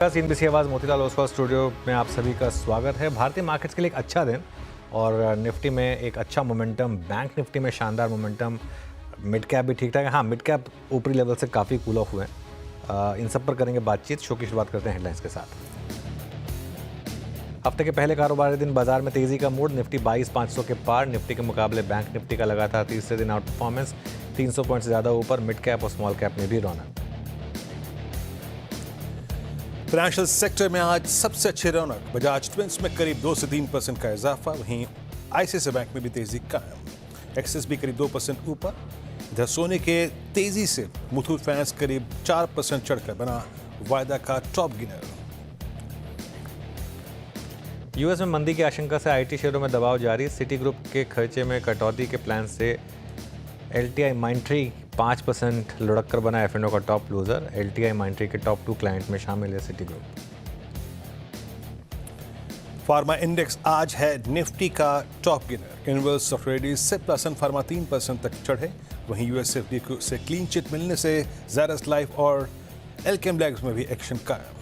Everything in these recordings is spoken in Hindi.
CNBC आवाज़ मोतीलाल ओसवाल स्टूडियो में आप सभी का स्वागत है। भारतीय मार्केट्स के लिए एक अच्छा दिन और निफ्टी में एक अच्छा मोमेंटम, बैंक निफ्टी में शानदार मोमेंटम, मिड कैप भी ठीक ठाक है। हाँ, मिड कैप ऊपरी लेवल से काफ़ी कूल ऑफ हुए हैं। इन सब पर करेंगे बातचीत। शो की शुरुआत करते हैं हेडलाइंस के साथ। हफ्ते के पहले कारोबारी दिन बाजार में तेजी का मूड, निफ्टी 22,500 के पार। निफ्टी के मुकाबले बैंक निफ्टी का लगातार तीसरे दिन आउट परफॉर्मेंस, 300 पॉइंट से ज़्यादा ऊपर। मिड कैप और स्मॉल कैप में भी रौनक। फाइनेंशियल सेक्टर में आज सबसे अच्छी रौनक, बजाज ट्विंस में करीब 2 से 3% का इजाफा। वहीं आईसीआईसीआई बैंक में भी तेजी कायम, एक्सिस भी करीब 2% ऊपर। इधर सोने के तेजी से मुथूट फाइनेंस करीब 4% चढ़कर बना वायदा का टॉप गेनर। यूएस में मंदी की आशंका से आईटी शेयरों में दबाव जारी। सिटी ग्रुप के खर्चे में कटौती के प्लान से एलटीआई माइंट्री 5% लुढ़क कर बना एफ&ओ का टॉप लूजर। एलटीआई माइंट्री के टॉप 2 क्लाइंट में शामिल है सिटी ग्रुप। फार्मा इंडेक्स आज है निफ्टी का टॉप गेनर। इनवर्स सॉफ्टवेयर से प्लसन फार्मा 3% तक चढ़े। वहीं यूएसएफडी से क्लीन चिट मिलने से ज़ेरस लाइफ और एल्केम लैब्स में भी एक्शन कायम।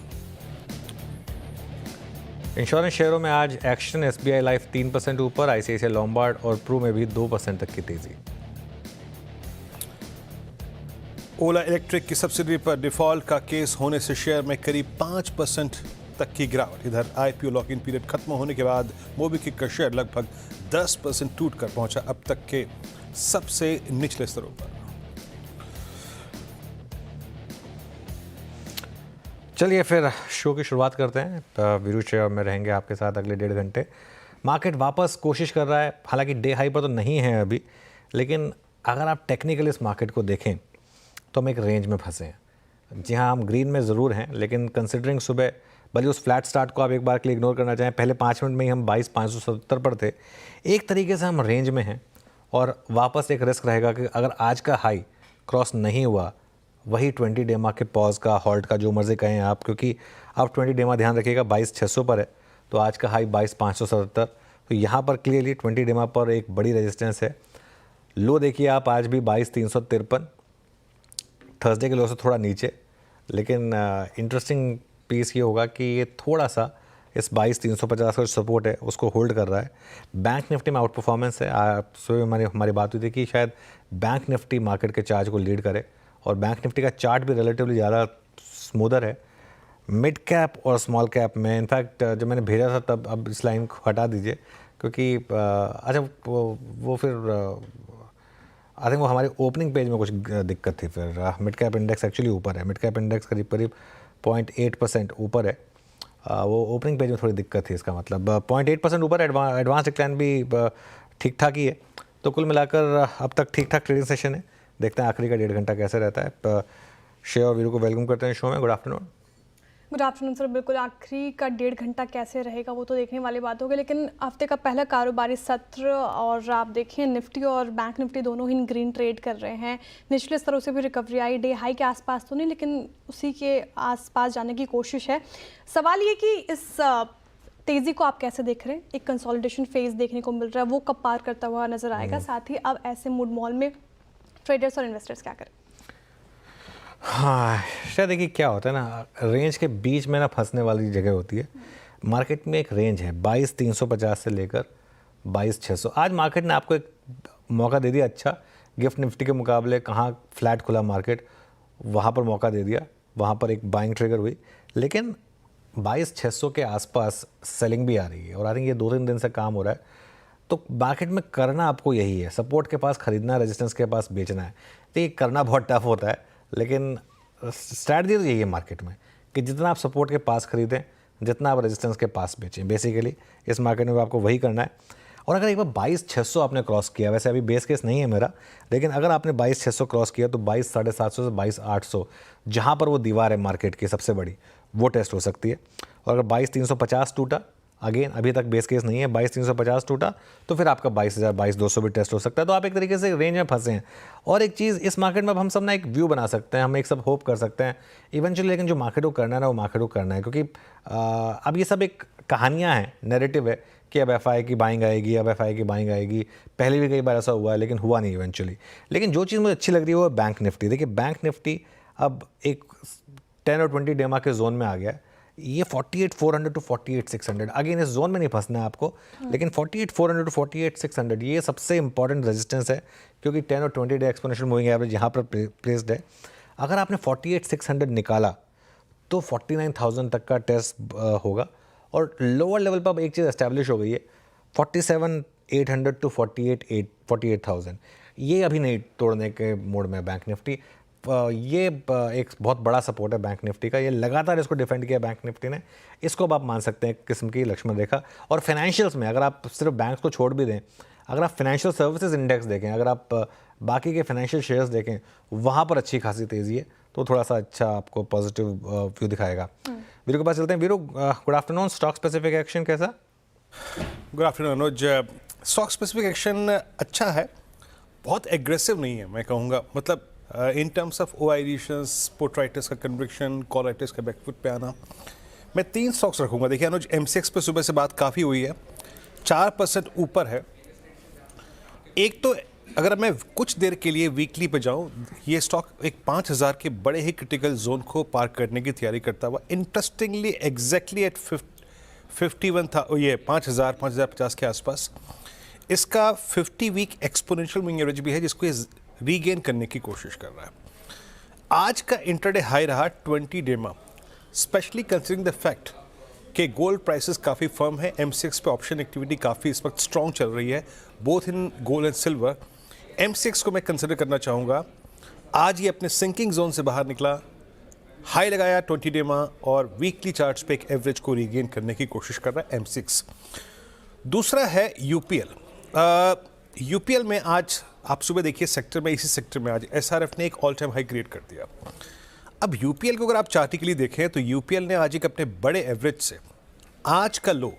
इंश्योरेंस शेयरों में आज एक्शन, एसबीआई लाइफ 3% ऊपर, आईसीआईसीआई लॉम्बार्ड और प्रू में भी 2% तक की तेजी। ओला इलेक्ट्रिक की सब्सिडी पर डिफॉल्ट का केस होने से शेयर में करीब 5% तक की गिरावट। इधर आईपीओ लॉक इन पीरियड खत्म होने के बाद मोबीक्विक का शेयर लगभग 10% टूटकर पहुंचा अब तक के सबसे निचले स्तरों पर। चलिए फिर शो की शुरुआत करते हैं। वीरू शेयर में रहेंगे आपके साथ अगले 1.5 घंटे। मार्केट वापस कोशिश कर रहा है, हालांकि डे हाई पर तो नहीं है अभी, लेकिन अगर आप टेक्निकली इस मार्केट को देखें तो हम एक रेंज में फंसे हैं। जी हाँ, हम ग्रीन में ज़रूर हैं, लेकिन कंसिडरिंग सुबह भले उस फ्लैट स्टार्ट को आप एक बार के लिए इग्नोर करना चाहें, पहले 5 मिनट में ही हम 22,570 पर थे। एक तरीके से हम रेंज में हैं और वापस एक रिस्क रहेगा कि अगर आज का हाई क्रॉस नहीं हुआ, वही 20 डे मार्क के पॉज का, हॉल्ट का, जो मर्जी कहें आप, क्योंकि आप 20 डे मार्क ध्यान रखिएगा 22,600 पर है, तो आज का हाई 22,577। तो यहाँ पर क्लियरली 20 डे मार्क पर एक बड़ी रेजिस्टेंस है। लो देखिए आप आज भी 22,353, थर्सडे के लो से थोड़ा नीचे, लेकिन इंटरेस्टिंग पीस ये होगा कि ये थोड़ा सा इस 22,350 का जो सपोर्ट है उसको होल्ड कर रहा है। बैंक निफ्टी में आउट परफॉर्मेंस है। सुबह हमारी बात हुई थी कि शायद बैंक निफ्टी मार्केट के चार्ज को लीड करे, और बैंक निफ्टी का चार्ट भी रिलेटिवली ज़्यादा स्मूदर है। मिड कैप और स्मॉल कैप में इनफैक्ट जब मैंने भेजा था तब, अब इस लाइन को हटा दीजिए क्योंकि अच्छा वो फिर आई थिंक वो हमारे ओपनिंग पेज में कुछ दिक्कत थी। फिर मिड कैप इंडेक्स एक्चुअली ऊपर है, मिड कैप इंडेक्स करीब 0.8% ऊपर है। वो ओपनिंग पेज में थोड़ी दिक्कत थी, इसका मतलब 0.8% ऊपर। एडवांस डिक्लाइन भी ठीक ठाक ही है। तो कुल मिलाकर अब तक ठीक ठाक ट्रेडिंग सेशन है। देखते हैं आखिरी का 1.5 घंटा कैसे रहता है। शेयर और वीरू को वेलकम करते हैं शो में। Good afternoon. Good afternoon sir. बिल्कुल, आखिरी का 1.5 घंटा कैसे रहेगा वो तो देखने वाली बात होगी, लेकिन हफ्ते का पहला कारोबारी सत्र और आप देखें निफ्टी और बैंक निफ्टी दोनों ही ग्रीन ट्रेड कर रहे हैं। निचले स्तरों से भी रिकवरी आई, डे हाई के आसपास तो नहीं, लेकिन उसी के आसपास जाने की कोशिश है। सवाल ये कि इस तेज़ी को आप कैसे देख रहे हैं? एक कंसोलिडेशन फेज देखने को मिल रहा है, वो कब पार करता हुआ नजर आएगा? साथ ही अब ऐसे मूड मॉल में ट्रेडर्स और इन्वेस्टर्स क्या करें? हाँ, शायद देखिए क्या होता है ना, रेंज के बीच में ना फंसने वाली जगह होती है। मार्केट में एक रेंज है 22,350 से लेकर 22,600। आज मार्केट ने आपको एक मौका दे दिया अच्छा, गिफ्ट निफ्टी के मुकाबले कहाँ फ्लैट खुला मार्केट, वहाँ पर मौका दे दिया, वहाँ पर एक बाइंग ट्रिगर हुई। लेकिन 22,600 के आसपास सेलिंग भी आ रही है और आई थिंक ये 2-3 दिन से काम हो रहा है। तो मार्केट में करना आपको यही है, सपोर्ट के पास खरीदना, रेजिस्टेंस के पास बेचना है। तो ये करना बहुत टफ होता है, लेकिन स्ट्रैटेजी तो यही है मार्केट में कि जितना आप सपोर्ट के पास खरीदें, जितना आप रेजिस्टेंस के पास बेचें। बेसिकली इस मार्केट में आपको वही करना है। और अगर एक बार 22,600 आपने क्रॉस किया, वैसे अभी बेस केस नहीं है मेरा, लेकिन अगर आपने 22,600 क्रॉस किया तो 22,750 से 22,800 जहाँ पर वो दीवार है मार्केट की सबसे बड़ी, वो टेस्ट हो सकती है। और अगर 22,350 टूटा, अगेन अभी तक बेस केस नहीं है, 22,350 टूटा तो फिर आपका 22,000, 22,200 भी टेस्ट हो सकता है। तो आप एक तरीके से रेंज में फंसे हैं। और एक चीज़ इस मार्केट में अब हम सब ना एक व्यू बना सकते हैं, हम एक सब होप कर सकते हैं इवेंचुअली, लेकिन जो मार्केट को करना है ना वो मार्केट को करना है, क्योंकि अब ये सब एक कहानियाँ हैं, नैरेटिव है कि अब एफआई की बाइंग आएगी, अब एफआई की बाइंग आएगी। पहले भी कई बार ऐसा हुआ है लेकिन हुआ नहीं इवेंचुअली। लेकिन जो चीज़ मुझे अच्छी लग रही है वो बैंक निफ्टी। देखिए बैंक निफ्टी अब एक 10 और 20 डेमा के जोन में आ गया है। ये 48,400 टू 48,600, अगेन इस जोन में नहीं फंसना है आपको, लेकिन 48,400 टू 48,600 ये सबसे इंपॉर्टेंट रेजिस्टेंस है, क्योंकि 10 और 20 डे एक्सपोनेंशियल मूविंग एवरेज यहाँ पर प्लेस्ड है। अगर आपने 48,600 निकाला तो 49,000 तक का टेस्ट होगा, और लोअर लेवल पर अब एक चीज़ एस्टैब्लिश हो गई है, 47,800 टू 48,000 ये अभी नहीं तोड़ने के मोड में बैंक निफ्टी। ये एक बहुत बड़ा सपोर्ट है बैंक निफ्टी का, ये लगातार इसको डिफेंड किया बैंक निफ्टी ने, इसको अब आप मान सकते हैं एक किस्म की लक्ष्मण रेखा। और फाइनेंशियल्स में अगर आप सिर्फ बैंक्स को छोड़ भी दें, अगर आप फाइनेंशियल सर्विसेज इंडेक्स देखें, अगर आप बाकी के फाइनेंशियल शेयर्स देखें, वहाँ पर अच्छी खासी तेज़ी है, तो थोड़ा सा अच्छा आपको पॉजिटिव व्यू दिखाएगा। वीरू के पास चलते हैं। Veeru, good afternoon. Stock specific action कैसा? गुड आफ्टरनून अनुज। स्टॉक स्पेसिफिक एक्शन अच्छा है, बहुत एग्रेसिव नहीं है मैं कहूँगा, मतलब इन टर्म्स ऑफ ओआईडिशंस, पोर्ट्राइटिस का कन्विक्शन, कॉलराइटिस का बैकफुट पे आना। मैं 3 स्टॉक्स रखूँगा। देखिए अनुज, एमसीएक्स पे सुबह से बात काफ़ी हुई है, 4% ऊपर है। एक तो अगर मैं कुछ देर के लिए वीकली पे जाऊं, ये स्टॉक एक 5,000 के बड़े ही क्रिटिकल जोन को पार करने की तैयारी करता हुआ, इंटरेस्टिंगली एग्जैक्टली एट 51 था, ये 5,050 के आसपास इसका 50 वीक एक्सपोनेंशियल मूविंग एवरेज भी है, जिसको ये रीगेन करने की कोशिश कर रहा है। आज का इंटरडे हाई रहा 20 डे में, स्पेशली कंसिडरिंग द फैक्ट कि गोल्ड प्राइसेस काफ़ी फर्म है, एमसीएक्स पे ऑप्शन एक्टिविटी काफ़ी इस वक्त स्ट्रॉन्ग चल रही है, both in gold and silver. MCX को मैं कंसिडर करना चाहूँगा। आज ये अपने सिंकिंग जोन से बाहर निकला, हाई लगाया 20 डे में, और वीकली चार्ट्स पे एक एवरेज को रीगेन करने की कोशिश कर रहा है एमसीएक्स। दूसरा है यूपीएल। यूपीएल में आज आप सुबह देखिए सेक्टर में, इसी सेक्टर में आज एसआरएफ ने एक ऑल टाइम हाई क्रिएट कर दिया। अब यूपीएल को अगर आप चार्टिकली देखें तो यूपीएल ने आज एक अपने बड़े एवरेज से आज का लो,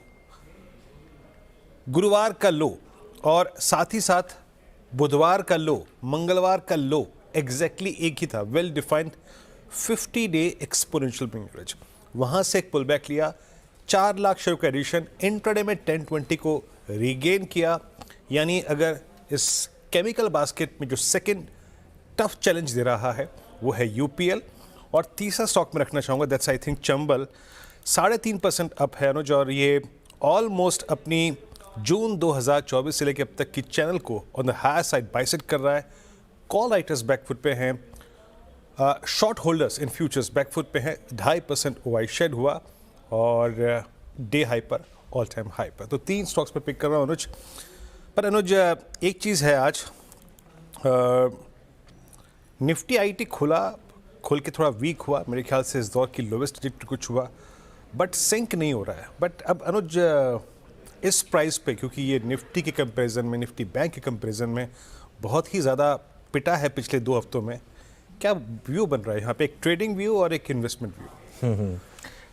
गुरुवार का लो, और साथ ही साथ बुधवार का लो, मंगलवार का लो एग्जैक्टली एक ही था, well defined 50 day exponential moving average. वहां से एक पुल बैक लिया, 4 लाख शेयर का एडिशन, इंट्राडे में 1020 को रीगेन किया। यानी अगर इस केमिकल बास्केट में जो सेकंड टफ चैलेंज दे रहा है वो है यूपीएल। और तीसरा स्टॉक में रखना चाहूँगा, that's I think Chambal, 3.5% up है अनुज, और ये ऑलमोस्ट अपनी जून 2024 से लेकर अब तक की चैनल को on the higher side bisect कर रहा है। कॉल राइटर्स बैकफुट पे हैं, short holders in futures backfoot पे हैं, 2.5% ओआई शेड हुआ, और डे हाई पर, ऑल टाइम हाई पर। तो 3 स्टॉक्स पे पिक कर रहा हूँ अनुज। पर अनुज एक चीज़ है, आज निफ्टी आईटी खोल के थोड़ा वीक हुआ, मेरे ख्याल से इस दौर की लोवेस्ट डिजिट कुछ हुआ, बट सिंक नहीं हो रहा है। बट अब अनुज इस प्राइस पे, क्योंकि ये निफ्टी के कंपैरिजन में, निफ्टी बैंक के कंपैरिजन में बहुत ही ज़्यादा पिटा है पिछले 2 हफ्तों में, क्या व्यू बन रहा है यहाँ पे, एक ट्रेडिंग व्यू और एक इन्वेस्टमेंट व्यू?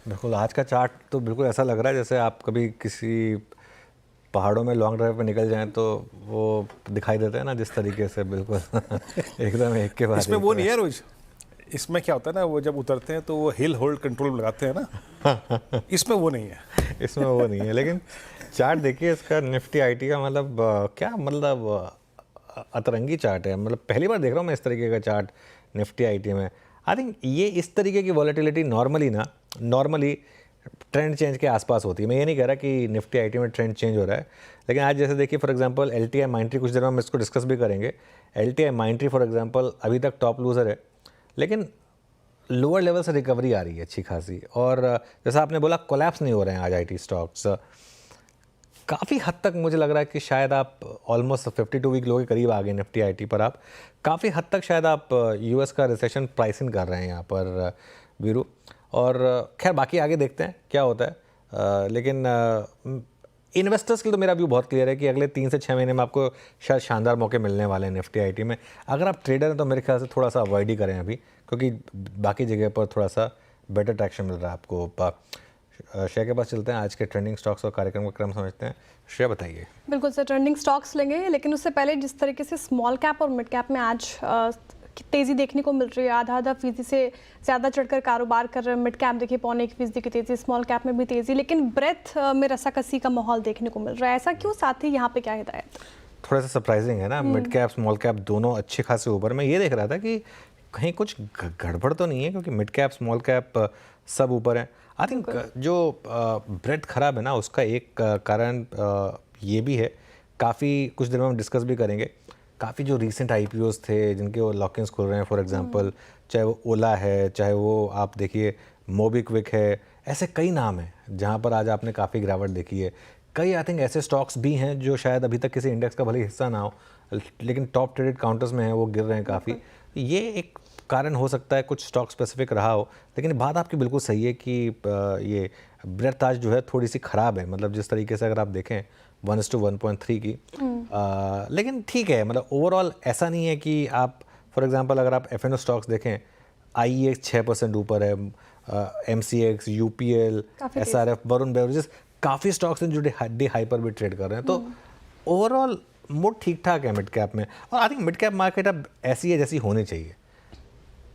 बिल्कुल, आज का चार्ट तो बिल्कुल ऐसा लग रहा है जैसे आप कभी किसी पहाड़ों में लॉन्ग ड्राइव पे निकल जाएं तो वो दिखाई देता है ना, जिस तरीके से, बिल्कुल एकदम एक के बाद इसमें वो नहीं है रोज, इसमें क्या होता है ना, वो जब उतरते हैं तो वो हिल होल्ड कंट्रोल लगाते हैं ना, इसमें वो नहीं है। इसमें वो नहीं है, लेकिन चार्ट देखिए इसका निफ्टी आईटी का, मतलब क्या मतलब अतरंगी चार्ट है, मतलब पहली बार देख रहा हूँ मैं इस तरीके का चार्ट निफ्टी आईटी में। आई थिंक ये इस तरीके की वॉलेटिलिटी नॉर्मली ट्रेंड चेंज के आसपास होती है। मैं ये नहीं कह रहा कि निफ्टी आईटी में ट्रेंड चेंज हो रहा है, लेकिन आज जैसे देखिए फॉर एग्जांपल एलटीआई माइंट्री, कुछ देर में हम इसको डिस्कस भी करेंगे। एलटीआई माइंट्री फॉर एग्जांपल अभी तक टॉप लूज़र है, लेकिन लोअर लेवल से रिकवरी आ रही है अच्छी खासी, और जैसा आपने बोला कोलैप्स नहीं हो रहे हैं आज आईटी स्टॉक्स। काफ़ी हद तक मुझे लग रहा है कि शायद आप ऑलमोस्ट 52 वीक लो के करीब आ गए निफ्टी आईटी पर। आप काफ़ी हद तक शायद आप यूएस का रिसेशन प्राइसिंग कर रहे हैं यहाँ पर वीरू, और खैर बाकी आगे देखते हैं क्या होता है। लेकिन इन्वेस्टर्स के लिए तो मेरा व्यू बहुत क्लियर है कि अगले 3 से 6 महीने में आपको शायद शानदार मौके मिलने वाले हैं निफ्टी आईटी में। अगर आप ट्रेडर हैं तो मेरे ख्याल से थोड़ा सा अवॉइड ही करें अभी, क्योंकि बाकी जगह पर थोड़ा सा बेटर ट्रैक्शन मिल रहा है आपको। श्रेया के पास चलते हैं, आज के ट्रेंडिंग स्टॉक्स और कार्यक्रम का क्रम समझते हैं। श्रेया बताइए। बिल्कुल सर, ट्रेंडिंग स्टॉक्स लेंगे, लेकिन उससे पहले जिस तरीके से स्मॉल कैप और मिड कैप में आज तेज़ी देखने को मिल रही है, आधा फीसदी से ज़्यादा चढ़कर कारोबार कर रहे हैं। मिड कैप देखिए 0.25% की तेज़ी, स्मॉल कैप में भी तेज़ी, लेकिन ब्रेथ में रसाकसी का माहौल देखने को मिल रहा है। ऐसा क्यों? साथ ही यहाँ पे क्या हिदायत? थोड़ा सा सरप्राइजिंग है ना, मिड कैप स्मॉल कैप दोनों अच्छे खासे ऊपर। मैं ये देख रहा था कि कहीं कुछ गड़बड़ तो नहीं है, क्योंकि मिड कैप स्मॉल कैप सब ऊपर हैं। आई थिंक जो ब्रेड खराब है ना, उसका एक कारण ये भी है, काफ़ी कुछ दिनों में हम डिस्कस भी करेंगे, काफ़ी जो रीसेंट IPOs थे जिनके वो लॉक-इन्स खुल रहे हैं, फॉर एग्जांपल चाहे वो ओला है, चाहे वो आप देखिए मोबीक्विक है, ऐसे कई नाम हैं जहाँ पर आज आपने काफ़ी गिरावट देखी है। कई आई थिंक ऐसे स्टॉक्स भी हैं जो शायद अभी तक किसी इंडेक्स का भले ही हिस्सा ना हो, लेकिन टॉप ट्रेडेड काउंटर्स में हैं, वो गिर रहे हैं काफ़ी। ये एक कारण हो सकता है, कुछ स्टॉक स्पेसिफिक रहा हो, लेकिन बात आपकी बिल्कुल सही है कि ये ब्रेड ताज जो है थोड़ी सी ख़राब है, मतलब जिस तरीके से अगर आप देखें 1:1.3 की, लेकिन ठीक है, मतलब ओवरऑल ऐसा नहीं है कि आप फॉर एग्जांपल अगर आप FNO स्टॉक्स देखें, IEX 6% ऊपर है, MCX, UPL, SRF, Varun beverages, काफ़ी स्टॉक्स हैं जो डे हाई पर भी ट्रेड कर रहे हैं। तो ओवरऑल मूड ठीक ठाक है मिड कैप में, और I think mid cap market अब ऐसी है जैसी होनी चाहिए।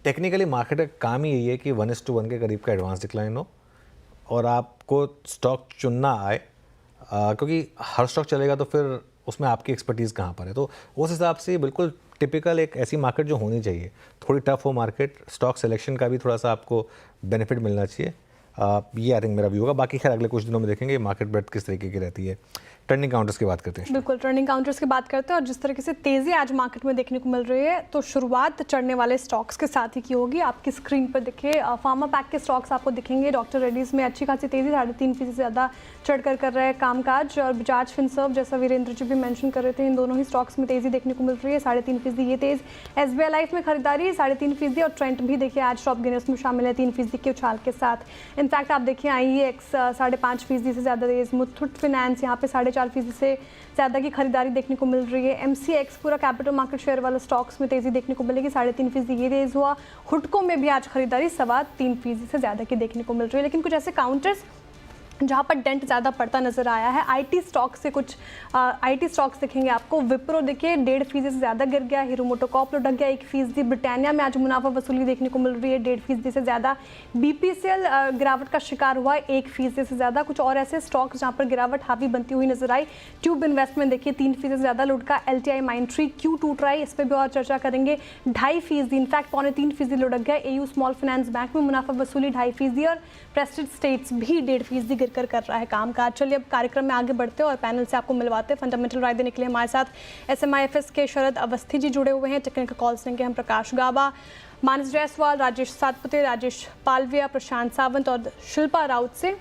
टेक्निकली मार्केट का काम ही यही है कि 1:1 के करीब का एडवांस डिक्लाइन हो और आपको स्टॉक चुनना आए, क्योंकि हर स्टॉक चलेगा तो फिर उसमें आपकी एक्सपर्टीज़ कहाँ पर है। तो उस हिसाब से बिल्कुल टिपिकल एक ऐसी मार्केट जो होनी चाहिए, थोड़ी टफ हो मार्केट, स्टॉक सिलेक्शन का भी थोड़ा सा आपको बेनिफिट मिलना चाहिए। ये आई थिंक मेरा व्यू होगा। बाकी खैर अगले कुछ दिनों में देखेंगे मार्केट ब्रेड किस तरीके की रहती है। टर्निंग काउंटर्स की बात करते हैं। बिल्कुल, टर्निंग काउंटर्स की बात करते हैं, और जिस तरीके से तेज़ी आज मार्केट में देखने को मिल रही है, तो शुरुआत चढ़ने वाले स्टॉक्स के साथ ही की होगी। आपकी स्क्रीन पर देखिए फार्मा पैक के स्टॉक्स आपको दिखेंगे। डॉक्टर रेड्डीज़ में अच्छी खासी तेज़ी, 3.5% से ज़्यादा चढ़कर कर रहे हैं कामकाज, और बजाज फिनसर्व जैसा वीरेंद्र जी भी मेंशन कर रहे थे, इन दोनों ही स्टॉक्स में तेज़ी देखने को मिल रही है, 3.5% ये तेज़। SBI लाइफ में खरीदारी 3.5%, और ट्रेंट भी देखिए आज टॉप गेनर्स में शामिल है 3% के उछाल के साथ। इनफैक्ट आप देखिए IEX 5.5% से ज़्यादा तेज़, मुथूट फिनेंस यहाँ पे 4.5% से ज़्यादा की खरीदारी देखने को मिल रही है। MCX पूरा कैपिटल मार्केट शेयर वाला स्टॉक्स में तेज़ी देखने को मिलेगी, 3.5% ये तेज़ हुआ। हुडको में भी आज खरीदारी 3.25% से ज़्यादा की देखने को मिल रही है। लेकिन कुछ ऐसे काउंटर्स जहाँ पर डेंट ज़्यादा पड़ता नजर आया है, IT स्टॉक से कुछ IT स्टॉक्स दिखेंगे आपको। विप्रो देखिए 1.5% से ज़्यादा गिर गया, हीरो मोटोकॉर्प लुढ़क गया 1%, ब्रिटानिया में आज मुनाफा वसूली देखने को मिल रही है 1.5% से ज़्यादा, BPCL गिरावट का शिकार हुआ 1% से ज़्यादा। कुछ और ऐसे स्टॉक्स जहाँ पर गिरावट हावी बनती हुई नजर आई, ट्यूब इन्वेस्टमेंट देखिए 3% से ज़्यादा लुढ़का, LTI माइंट्री क्यों टूट रहा है इस पर भी और चर्चा करेंगे, 2.5%, इनफैक्ट 3.25% लुढ़क गया। AU स्मॉल फाइनेंस बैंक में मुनाफा वसूली 2.5%, और प्रेस्टीज स्टेट्स भी 1.5% गिर कर रहा है कामकाज। चलिए अब कार्यक्रम में आगे बढ़ते हैं और पैनल से आपको मिलवाते हैं। फंडामेंटल राय देने के लिए हमारे साथ SMIFS के शरद अवस्थी जी जुड़े हुए हैं, टेक्निकल कॉल्स लेंगे हम प्रकाश गाबा, मानस जायसवाल, राजेश सातपुते, राजेश पालविया, प्रशांत सावंत और शिल्पा राउत से।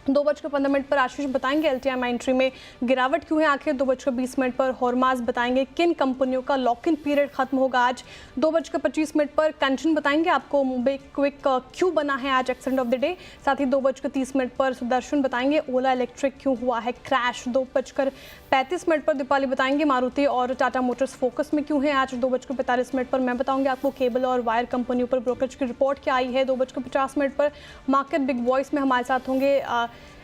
2:15 पर आशीष बताएंगे LTI माइंट्री में गिरावट क्यों है आखिर। 2:20 पर हॉर्माज बताएंगे किन कंपनियों का लॉक इन पीरियड खत्म होगा आज। 2:25 पर कंचन बताएंगे आपको मुंबई क्विक क्यों बना है आज एक्सीडेंट ऑफ द डे। साथ ही 2:30 पर सुदर्शन बताएंगे ओला इलेक्ट्रिक क्यों हुआ है क्रैश। 2:35 पर दीपाली बताएंगे मारुति और टाटा मोटर्स फोकस में क्यों है आज। 2:45 पर मैं बताऊंगी आपको केबल और वायर कंपनियों पर ब्रोकरेज की रिपोर्ट क्या आई है। 2:50 पर मार्केट बिग वॉइस में हमारे साथ होंगे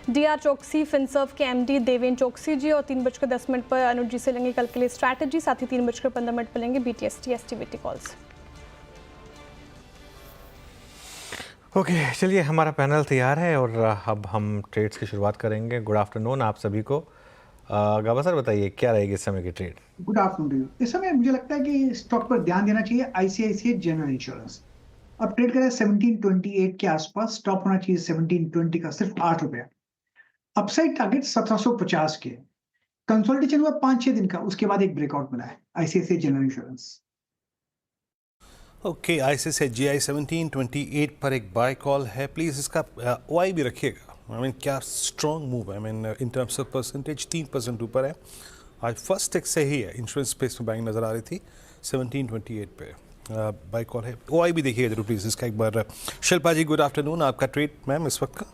DR चौकसी फिनसर्व के MD देवेंद्र चौकसी जी, और 3:10 पर अनुज जी से लेंगे कल के लिए स्ट्रैटेजी। साथ ही 3:15 पर लेंगे BTST STVT कॉल्स। ओके, चलिए हमारा पैनल तैयार है और अब हम ट्रेड्स की शुरुआत करेंगे। गुड आफ्टरनून आप सभी को। गाबा सर बताइए क्या रहेगी इस समय की ट्रेड। Good afternoon. इस समय मुझे लगता है कि स्टॉक पर ध्यान देना चाहिए ICICI जनरल इंश्योरेंस। अब ट्रेड करें 1728 के आसपास, स्टॉप होना चाहिए 1720 का, सिर्फ 8 रुपया। अपसाइड टारगेट 1750 के। कंसोलिडेशन हुआ 5-6 दिन का, उसके बाद एक ब्रेकआउट बना है ICICI general insurance. Okay, ICICI GI 1728 पर एक बाय कॉल है, प्लीज इसका OI भी रखिएगा। आई मीन क्या स्ट्रॉन्ग मूव है, I mean in terms of percentage 3% ऊपर है। आज फर्स्ट टेक से ही है, इंश्योरेंस स्पेस में बैंक नजर आ रही थी 1728 पे बाय कॉल है। OI भी देखिएगा जरूर प्लीज इसका एक बार। शिल्पा जी गुड आफ्टरनून, आपका ट्रेड मैम इस वक्त का।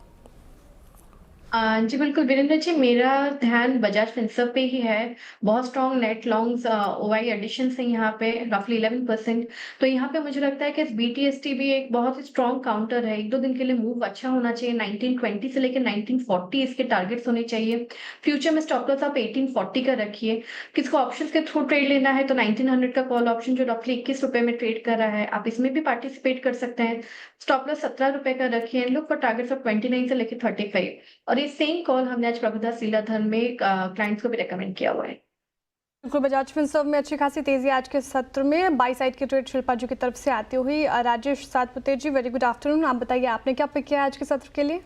जी बिल्कुल वीरेंद्र जी, मेरा ध्यान बजाज फिनसर्व पे ही है। बहुत strong net longs OI addition है यहाँ पे रफली 11%। तो यहाँ पे मुझे लगता है कि BTST भी एक बहुत ही स्ट्रॉन्ग काउंटर है। 1-2 दिन के लिए मूव अच्छा होना चाहिए। 1920 से लेकर 1940 इसके टारगेट्स होने चाहिए। फ्यूचर में स्टॉप लॉस आप 1840 का रखिए। किसको ऑप्शंस के थ्रू ट्रेड लेना है तो 1900 का कॉल ऑप्शन जो रफली 21 रुपए में ट्रेड कर रहा है, आप इसमें भी पार्टिसिपेट कर सकते हैं। स्टॉप लॉस 17 रुपए का रखिए। लुक फॉर टारगेट्स ऑफ 29 से लेकर 35। और ये सेम कॉल हमने आज प्रभुदास लीलाधर में क्लाइंट्स को भी रेकमेंड किया हुआ है। बिल्कुल, बजाज फिनसर्व में अच्छी खासी तेजी आज के सत्र में। बाई साइड की ट्रेड शिल्पा जी की तरफ से आती हुई। राजेश सातपुते जी वेरी गुड आफ्टरनून, आप बताइए आपने क्या पिक किया आज के सत्र के लिए।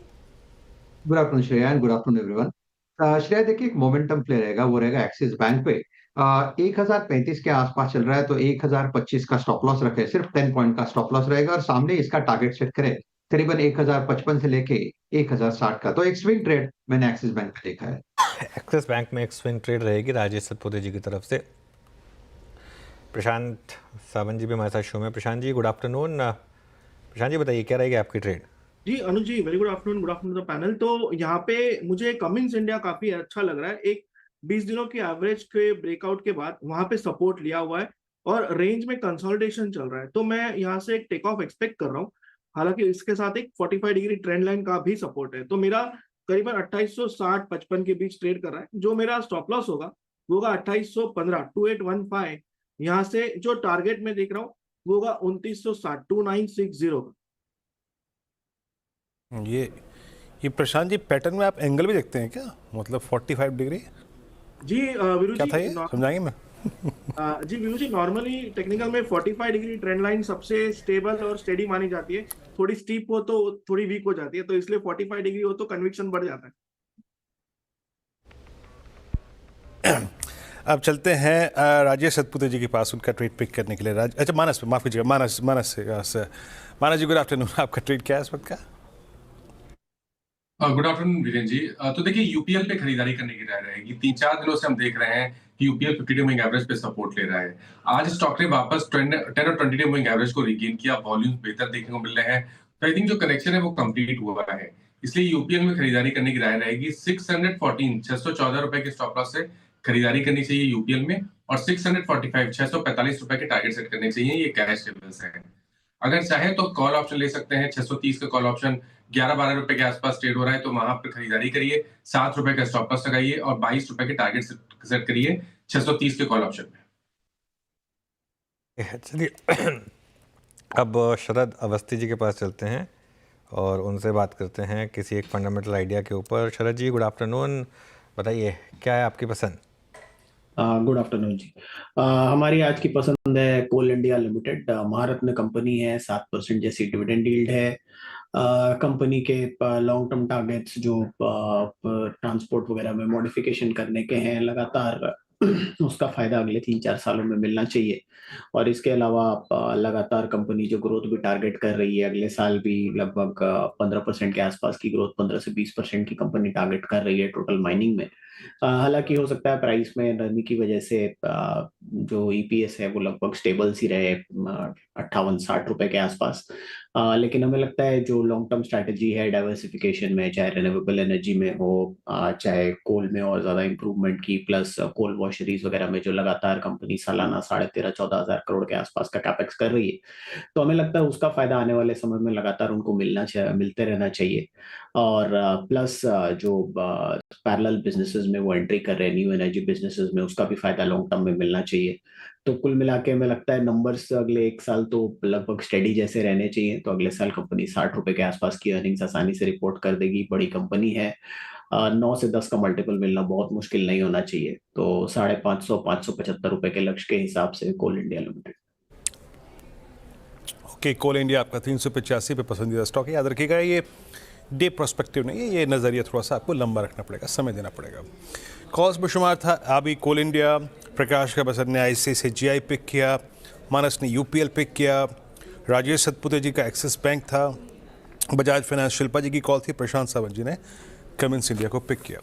Good afternoon Shreya and good afternoon everyone. Shreya देखिए, एक मोमेंटम प्ले रहेगा, वो रहेगा एक्सिस बैंक पे। 1035 के आसपास चल रहा है, तो 1025 का स्टॉप लॉस रखे, सिर्फ 10 पॉइंट का स्टॉप लॉस रहेगा और सामने इसका टारगेट सेट करे करीबन 1055 से लेके 1060 का। तो एक स्विंग ट्रेड मैंने एक्सिस बैंक पे देखा है। एक्सिस बैंक में एक स्विंग ट्रेड रहेगी राजेश सतपुते जी की तरफ से। प्रशांत सावंत जी भी हमारे साथ शो में। Prashant ji good afternoon. प्रशांत जी बताइए क्या रहेगी आपकी ट्रेड? जी Anuj ji, very good afternoon the panel. तो यहाँ पे मुझे कमिंस इंडिया काफी अच्छा लग रहा है। एक 20 दिनों की एवरेज के ब्रेकआउट के बाद वहां पे सपोर्ट लिया हुआ है और रेंज में कंसोलिडेशन चल रहा है, तो मैं यहाँ से एक टेक ऑफ एक्सपेक्ट कर रहा हूँ। हालांकि इसके साथ एक 45 डिग्री ट्रेंड लाइन का भी सपोर्ट है, तो मेरा करीबन 2860-55 के बीच ट्रेड कर रहा है। जो मेरा स्टॉप लॉस होगा वो होगा 2815, 2815। यहाँ से जो टारगेट में देख रहा हूँ वो होगा 2960, 2960 का। ये प्रशांत जी, पैटर्न में आप एंगल भी देखते हैं क्या? मतलब 45 डिग्री जी वीरू क्या जी था ये, समझाएंगे मैं? जी वीरू जी, नॉर्मली टेक्निकल में 45 डिग्री ट्रेंड लाइन सबसे स्टेबल और स्टेडी मानी जाती है। थोड़ी स्टीप हो तो थोड़ी वीक हो जाती है, तो इसलिए 45 डिग्री हो तो कन्विक्शन बढ़ जाता है। अब चलते हैं राजेश सतपुते जी के पास, उनका ट्रेड पिक करने के लिए। अच्छा मानस पे, माफ कीजिएगा, मानस जी गुड आफ्टरनून। आपका ट्रेड क्या है इस वक्त का? गुड आफ्टरनून वीरेन जी। तो देखिए, यूपीएल पे खरीदारी करने की राय रहेगी। 3-4 दिनों से हम देख रहे हैं कि यूपीएल 50 डे मूविंग एवरेज पे सपोर्ट ले रहा है। आज स्टॉक ने वापस 10 और 20 डे मूविंग एवरेज को रिगेन किया, वॉल्यूम बेहतर देखने को मिल रहे हैं। तो आई थिंक जो कनेक्शन है वो कंप्लीट हुआ है, इसलिए यूपीएल में खरीदारी करने की राय रहेगी। 614 रुपए के स्टॉप लॉस से खरीदारी करनी चाहिए यूपीएल में, और 645 रुपए के टारगेट सेट करने चाहिए। ये कैश लेवल्स हैं। अगर चाहे तो कॉल ऑप्शन ले सकते हैं। 630 का कॉल ऑप्शन 11-12 रुपए के आसपास ट्रेड हो रहा है, तो वहां पर खरीदारी करिए। 7 रुपए का स्टॉप लॉस लगाइए और 22 रुपए के टारगेट सेट करिए 630 के कॉल ऑप्शन में। चलिए अब शरद अवस्थी जी के पास चलते हैं और उनसे बात करते हैं किसी एक फंडामेंटल आइडिया के ऊपर। शरद जी गुड आफ्टरनून, बताइए क्या है आपकी पसंद? गुड आफ्टरनून जी। हमारी आज की पसंद है कोल इंडिया लिमिटेड। महारत्न कंपनी है, 7% जैसी डिविडेंड यील्ड है। कंपनी के लॉन्ग टर्म टारगेट्स जो ट्रांसपोर्ट वगैरह में मॉडिफिकेशन करने के हैं, लगातार उसका फायदा अगले 3-4 सालों में मिलना चाहिए। और इसके अलावा लगातार कंपनी जो ग्रोथ भी टारगेट कर रही है, अगले साल भी लगभग 15% के आसपास की ग्रोथ, 15 से 20% की कंपनी टारगेट कर रही है टोटल माइनिंग में। हालांकि हो सकता है प्राइस में नरमी की वजह से जो ईपीएस है वो लगभग स्टेबल सी रहे, 58-60 रुपए के आसपास। लेकिन हमें लगता है जो लॉन्ग टर्म स्ट्रैटेजी है डाइवर्सिफिकेशन में, चाहे रिन्यूएबल एनर्जी में हो, चाहे कोल में और ज्यादा इंप्रूवमेंट की, प्लस कोल वॉशरीज वगैरह में जो लगातार कंपनी सालाना 13,500-14 हजार करोड़ के आसपास का कैपेक्स कर रही है, तो हमें लगता है उसका फायदा आने वाले समय में लगातार उनको मिलते रहना चाहिए। और प्लस जो पैरेलल बिजनेसेस में वो एंट्री कर रहे हैं, न्यू एनर्जी बिजनेसेस में, उसका भी फायदा लॉन्ग टर्म में मिलना चाहिए। तो कुल मिला के हमें लगता है नंबर्स अगले 1 साल तो लगभग स्टेडी जैसे रहने चाहिए। तो अगले साल कंपनी 60 रुपए के आसपास की अर्निंग्स आसानी से रिपोर्ट कर देगी। बड़ी कंपनी है, 9 से 10 का मल्टीपल मिलना बहुत मुश्किल नहीं होना चाहिए। तो 550-575 रुपए के लक्ष्य के हिसाब से कोल इंडिया लिमिटेड। ओके, कोल इंडिया आपका 385 पे पसंदीदा स्टॉक है। याद रखिएगा, ये डे प्रोस्पेक्टिव नहीं है, ये नज़रिया थोड़ा सा आपको लंबा रखना पड़ेगा, समय देना पड़ेगा। कॉल्स बेशुमार था, अभी कोल इंडिया, प्रकाश का बसर ने ICICI पिक किया, मानस ने UPL पिक किया, राजेश सतपुते जी का एक्सिस बैंक था, बजाज फाइनेंस शिल्पा जी की कॉल थी, प्रशांत सावंत जी ने कमिंस इंडिया को पिक किया।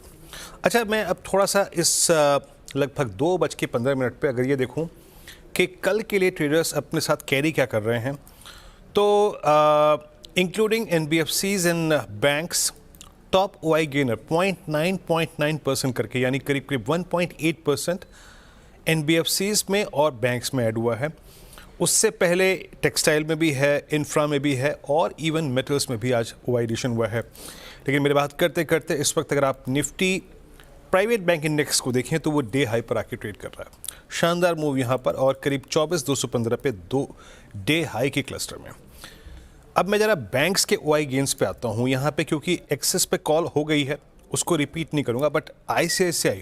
अच्छा, मैं अब थोड़ा सा इस लगभग 2:15 पे अगर ये देखूं कि कल के लिए ट्रेडर्स अपने साथ कैरी क्या कर रहे हैं, तो including NBFCs and banks, top OI gainer 0.9% करके, यानी करीब करीब 1.8% NBFCs में और बैंक्स में ऐड हुआ है। उससे पहले टेक्सटाइल में भी है, इंफ्रा में भी है और इवन मेटल्स में भी आज OI एडिशन हुआ है। लेकिन मेरी बात करते करते इस वक्त अगर आप निफ्टी प्राइवेट बैंक इंडेक्स को देखें तो वो डे हाई पर आके ट्रेड कर रहा है। शानदार मूव यहाँ पर और करीब 24,215 पे 2 डे हाई के क्लस्टर में। अब मैं ज़रा बैंक्स के OI गेंस पे आता हूँ यहाँ पे, क्योंकि एक्सेस पे कॉल हो गई है, उसको रिपीट नहीं करूँगा। बट ICICI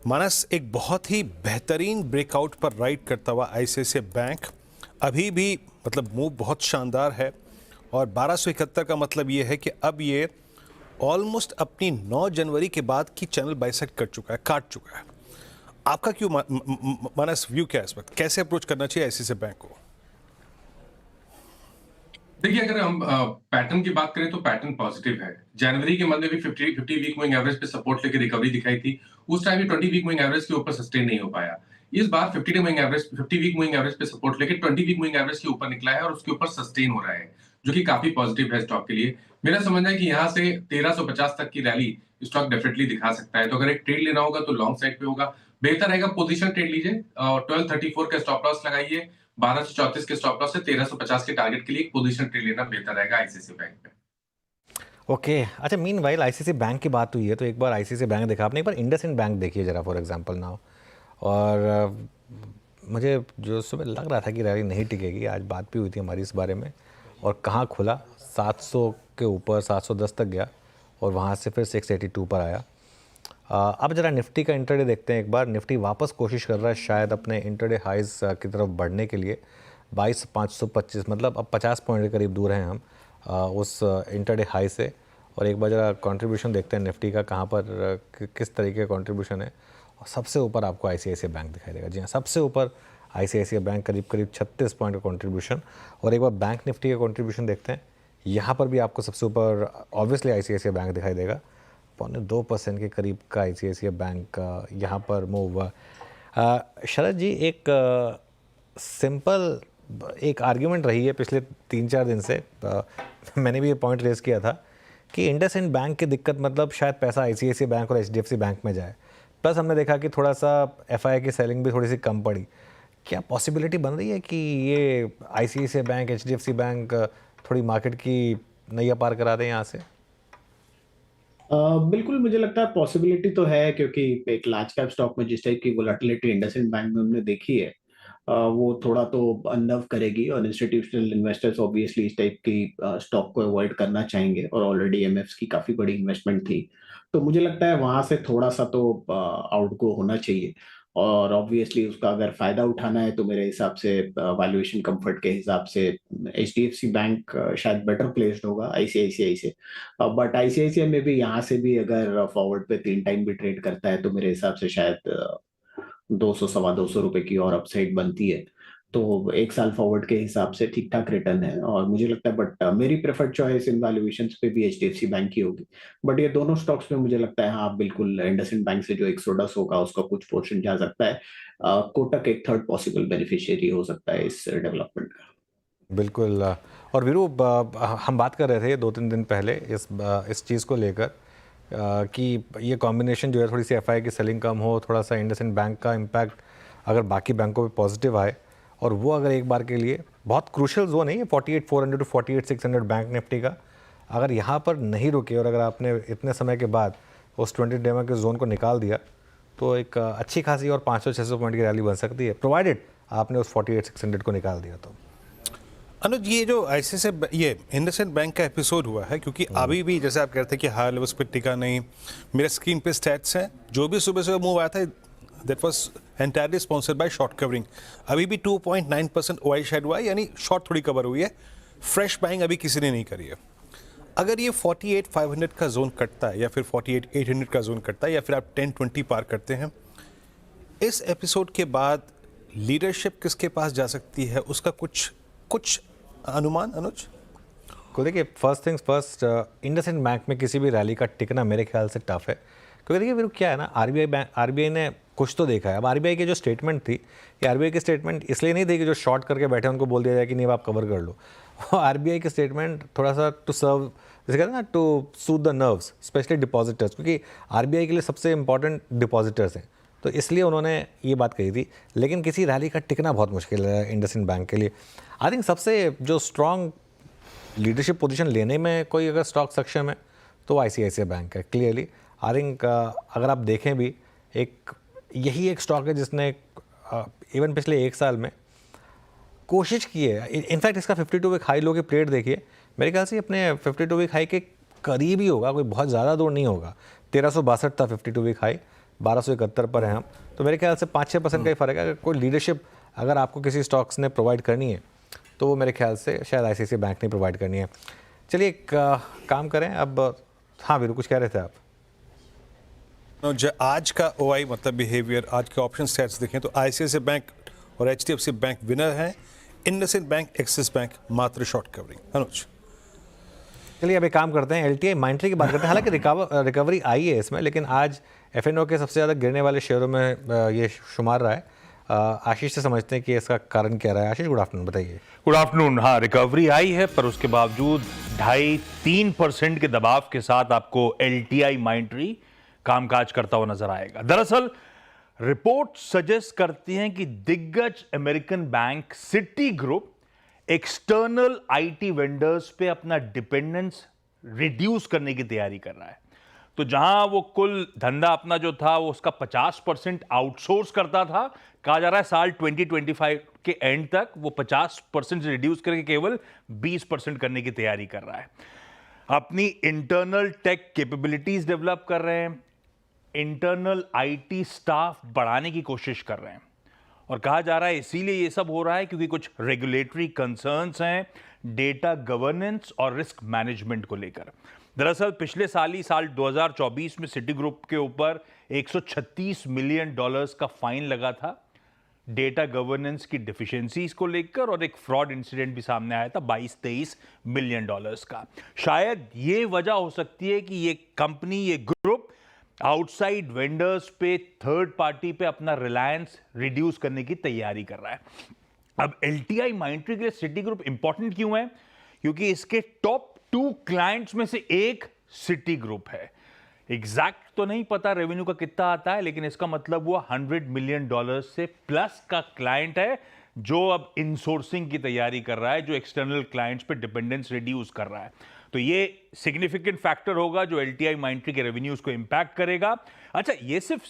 मानस एक बहुत ही बेहतरीन ब्रेकआउट पर राइड करता हुआ ICICI बैंक अभी भी मतलब मूव बहुत शानदार है। और 1271 का मतलब ये है कि अब ये ऑलमोस्ट अपनी 9 जनवरी के बाद की चैनल बाइसेक्ट कर चुका है, काट चुका है। आपका क्यों मानस व्यू क्या है इस वक्त, कैसे अप्रोच करना चाहिए आईसीआईसीआई बैंक को? देखिए, अगर हम पैटर्न की बात करें तो पैटर्न पॉजिटिव है। जनवरी के मंथ में भी 50 वीक मूविंग एवरेज पे सपोर्ट लेके रिकवरी दिखाई थी। उस टाइम भी 20 वीक मूविंग एवरेज के ऊपर सस्टेन नहीं हो पाया। इस बार 50 वीक मूविंग एवरेज पे सपोर्ट लेके 20 वीक मूविंग एवरेज के ऊपर निकला है और उसके ऊपर सस्टेन हो रहा है, जो कि काफी पॉजिटिव है स्टॉक के लिए। मेरा समझना है कि यहाँ से 1350 तक की रैली स्टॉक डेफिनेटली दिखा सकता है। तो अगर एक ट्रेड लेना होगा तो लॉन्ग साइड पे होगा, बेहतर रहेगा पोजीशन ट्रेड लीजिए। 1234 का स्टॉप लॉस लगाइए, 1234 के स्टॉप लॉस से 1350 के टारगेट के लिए एक पोजीशन ट्रेड लेना बेहतर रहेगा आईसीआईसीआई बैंक में। ओके अच्छा, मीनवाइल आईसीआईसीआई बैंक की बात हुई है तो एक बार आईसीआईसीआई बैंक देखा आपने, एक बार इंडसइंड बैंक देखिए जरा फॉर एग्जांपल नाउ। और मुझे जो सुबह लग रहा था कि रैली नहीं टिकेगी, आज बात भी हुई थी हमारी इस बारे में, और कहाँ खुला 700 के ऊपर 710 तक गया और वहाँ से फिर 682 पर आया। अब जरा निफ्टी का इंटरडे देखते हैं एक बार। निफ्टी वापस कोशिश कर रहा है शायद अपने इंटरडे हाइज की तरफ बढ़ने के लिए। 22,525 मतलब अब 50 पॉइंट के करीब दूर हैं हम उस इंटरडे हाई से। और एक बार जरा कंट्रीब्यूशन देखते हैं निफ्टी का, कहाँ पर किस तरीके का कंट्रीब्यूशन है। और सबसे ऊपर आपको आईसीआईसीआई बैंक दिखाई देगा। जी हाँ, सबसे ऊपर आईसीआईसीआई बैंक करीब 36 पॉइंट का कंट्रीब्यूशन। और एक बार बैंक निफ्टी का कंट्रीब्यूशन देखते हैं, यहाँ पर भी आपको सबसे ऊपर ऑब्वियसली आईसीआईसीआई बैंक दिखाई देगा। 2% के करीब का आईसीआईसीआई बैंक का यहाँ पर मूव हुआ। शरद जी, एक सिंपल एक आर्ग्यूमेंट रही है पिछले 3-4 दिन से, मैंने भी ये पॉइंट रेज किया था कि इंडसइंड बैंक की दिक्कत मतलब शायद पैसा आईसीआईसीआई बैंक और एचडीएफसी बैंक में जाए। प्लस हमने देखा कि थोड़ा सा एफआई की सेलिंग भी थोड़ी सी कम पड़ी। क्या पॉसिबिलिटी बन रही है कि ये आईसीआईसीआई बैंक, एचडीएफसी बैंक थोड़ी मार्केट की नैया पार करा दें यहाँ से? बिल्कुल, मुझे लगता है पॉसिबिलिटी तो है, क्योंकि एक लार्ज कैप स्टॉक में जिस टाइप की वोलेटिलिटी इंडसइंड बैंक में हमने देखी है, वो थोड़ा तो अननर्व करेगी और इंस्टीट्यूशनल इन्वेस्टर्स ऑब्वियसली इस टाइप की स्टॉक को अवॉइड करना चाहेंगे। और ऑलरेडी एमएफ्स की काफी बड़ी इन्वेस्टमेंट थी, तो मुझे लगता है वहां से थोड़ा सा तो आउटगो होना चाहिए। और ऑब्वियसली उसका अगर फायदा उठाना है तो मेरे हिसाब से वैल्यूएशन कंफर्ट के हिसाब से एचडीएफसी बैंक शायद बेटर प्लेस्ड होगा आईसीआईसीआई से। बट आईसीआईसीआई में भी यहाँ से भी अगर फॉरवर्ड पे 3 टाइम भी ट्रेड करता है तो मेरे हिसाब से शायद 200 सवा 200 रुपए की और अपसाइड बनती है। तो 1 साल फॉरवर्ड के हिसाब से ठीक ठाक रिटर्न है और मुझे लगता है, बट मेरी प्रेफर्ड चॉइस इन वैल्यूएशंस पे भी एचडीएफसी बैंक की होगी। बट ये दोनों स्टॉक्स में मुझे लगता है हाँ बिल्कुल इंडसइंड बैंक से जो एक्सोडस होगा उसका कुछ पोर्शन जा सकता है। कोटक एक थर्ड पॉसिबल बेनिफिशियरी हो सकता है इस डेवलपमेंट का। बिल्कुल। और वीरू, हम बात कर रहे थे 2-3 दिन पहले इस चीज़ को लेकर कि ये कॉम्बिनेशन जो है, थोड़ी सी एफआई की सेलिंग कम हो, थोड़ा सा इंडसइंड बैंक का इम्पैक्ट अगर बाकी बैंकों पे पॉजिटिव आए, और वो अगर एक बार के लिए बहुत क्रूशल जोन है ये 48,400 टू 48,600 बैंक निफ्टी का, अगर यहाँ पर नहीं रुके और अगर आपने इतने समय के बाद उस 20 डेमा के जोन को निकाल दिया तो एक अच्छी खासी और 500-600 पॉइंट की रैली बन सकती है, प्रोवाइडेड आपने उस 48,600 को निकाल दिया तो। अनुज, ये जो आईसीआईसीआई ये इंडसइंड बैंक का एपिसोड हुआ है, क्योंकि अभी भी जैसे आप कहते हैं कि हाई लेवल्स पे टिका नहीं, मेरे स्क्रीन पे स्टैट्स हैं, जो भी सुबह सुबह मूव आया था that was entirely sponsored by short covering. अभी भी 2.9% ओआई शेड हुआ है, यानी शॉर्ट थोड़ी कवर हुई है, फ्रेश बाइंग अभी किसी ने नहीं करी है। अगर ये 48,500 का जोन कटता है या फिर 48,800 का जोन कटता है या फिर आप 10-20 पार करते हैं, इस एपिसोड के बाद लीडरशिप किसके पास जा सकती है, उसका कुछ अनुमान अनुज? को देखिए, first things first, IndusInd bank में किसी भी रैली का टिकना मेरे ख्याल से टफ है, क्योंकि देखिए फिर क्या है ना, आरबीआई ने कुछ तो देखा है। अब आरबीआई की जो स्टेटमेंट थी, ये आरबीआई की स्टेटमेंट इसलिए नहीं थी कि जो शॉर्ट करके बैठे उनको बोल दिया जाए कि नहीं आप कवर कर लो। आरबीआई की स्टेटमेंट थोड़ा सा टू सर्व, जैसे कहते हैं ना, to soothe the nerves, specially depositors, क्योंकि आरबीआई के लिए सबसे इंपॉर्टेंट डिपॉजिटर्स हैं, तो इसलिए उन्होंने ये बात कही थी। लेकिन किसी रैली का टिकना बहुत मुश्किल है इंडसइंड बैंक के लिए। आई थिंक सबसे जो स्ट्रॉन्ग लीडरशिप पोजीशन लेने में कोई अगर स्टॉक सक्षम है तो आईसीआईसीआई बैंक है क्लियरली। आई थिंक अगर आप देखें भी, यही एक स्टॉक है जिसने इवन पिछले 1 साल में कोशिश की है। इनफैक्ट इसका 52 वीक हाई लो की प्लेट देखिए, मेरे ख्याल से अपने 52 वीक हाई के करीब ही होगा, कोई बहुत ज़्यादा दूर नहीं होगा। 1362 था 52 वीक हाई, 1271 पर है हम, तो मेरे ख्याल से 5-6% का ही फ़र्क है। अगर कोई लीडरशिप अगर आपको किसी स्टॉक्स ने प्रोवाइड करनी है तो वो मेरे ख्याल से शायद आईसीआईसीआई बैंक ने प्रोवाइड करनी है। चलिए एक काम करें, अब हाँ वीरू, कुछ कह रहे थे आप? जो आज का ओआई मतलब बिहेवियर, आज के ऑप्शन सेट्स देखें तो आईसीआईसीआई बैंक और एचडीएफसी बैंक विनर हैं, इंडसइंड बैंक, एक्सिस बैंक मात्र शॉर्ट कवरिंग। अनुज, चलिए अब एक काम करते हैं, एलटीआई माइंट्री की बात करते हैं। हालांकि रिकवरी आई है इसमें, लेकिन आज एफएनओ के सबसे ज़्यादा गिरने वाले शेयरों में ये शुमार रहा है। आशीष से समझते हैं कि इसका कारण क्या रहा है। आशीष, गुड आफ्टरनून, बताइए। Good afternoon. हाँ, रिकवरी आई है, पर उसके बावजूद 2.5-3% के दबाव के साथ आपको एलटीआई माइंट्री कामकाज करता हुआ नजर आएगा। दरअसल रिपोर्ट सजेस्ट करती हैं कि दिग्गज American bank city group external IT vendors पे अपना डिपेंडेंस रिड्यूस करने की तैयारी कर रहा है। तो जहां वो कुल धंधा अपना जो था वो उसका 50% आउटसोर्स करता था, कहा जा रहा है साल 2025 के एंड तक वो 50% रिड्यूस करके केवल 20% करने की तैयारी कर रहा है। अपनी इंटरनल टेक कैपेबिलिटीज डेवलप कर रहे हैं, इंटरनल आईटी स्टाफ बढ़ाने की कोशिश कर रहे हैं, और कहा जा रहा है इसीलिए ये सब हो रहा है क्योंकि कुछ रेगुलेटरी कंसर्न्स हैं डेटा गवर्नेंस और रिस्क मैनेजमेंट को लेकर। दरअसल पिछले साल 2024 में सिटी ग्रुप के ऊपर $136 मिलियन का फाइन लगा था डेटा गवर्नेंस की डिफिशिएंसीज को लेकर, और एक फ्रॉड इंसिडेंट भी सामने आया था 22-23 मिलियन डॉलर्स का। शायद ये वजह हो सकती है कि ये कंपनी, ये ग्रुप आउटसाइड वेंडर्स पे, थर्ड पार्टी पे अपना रिलायंस रिड्यूस करने की तैयारी कर रहा है। अब एलटीआई माइंट्री के लिए सिटी ग्रुप इंपॉर्टेंट क्यों है? क्योंकि इसके टॉप 2 क्लाइंट्स में से एक सिटी ग्रुप है। एग्जैक्ट तो नहीं पता रेवेन्यू का कितना आता है, लेकिन इसका मतलब वो $100 मिलियन से प्लस का क्लाइंट है जो अब इनसोर्सिंग की तैयारी कर रहा है, जो एक्सटर्नल क्लाइंट्स पे डिपेंडेंस रिड्यूस कर रहा है। तो ये सिग्निफिकेंट फैक्टर होगा जो एलटीआई माइंट्री के रेवेन्यूज को इंपैक्ट करेगा। अच्छा, ये सिर्फ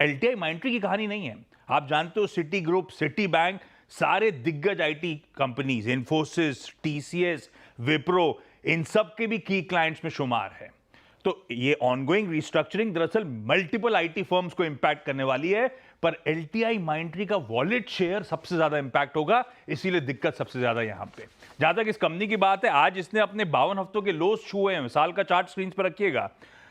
एलटीआई माइंट्री की कहानी नहीं है। आप जानते हो सिटी ग्रुप, सिटी बैंक, सारे दिग्गज IT companies, Infosys, TCS, Wipro, इन सब के भी की क्लाइंट्स में शुमार है। तो ये ऑनगोइंग रिस्ट्रक्चरिंग दरअसल मल्टीपल आईटी फर्म्स को इंपैक्ट करने वाली है, पर एलटीआई माइंट्री का वॉलेट शेयर सबसे ज्यादा इंपैक्ट होगा, इसीलिए दिक्कत सबसे ज्यादा यहां पे। जहां तक इस कंपनी की बात है, आज इसने अपने 52 हफ्तों के लोस छुए हैं। साल का चार्ट स्क्रीन पर रखिएगा,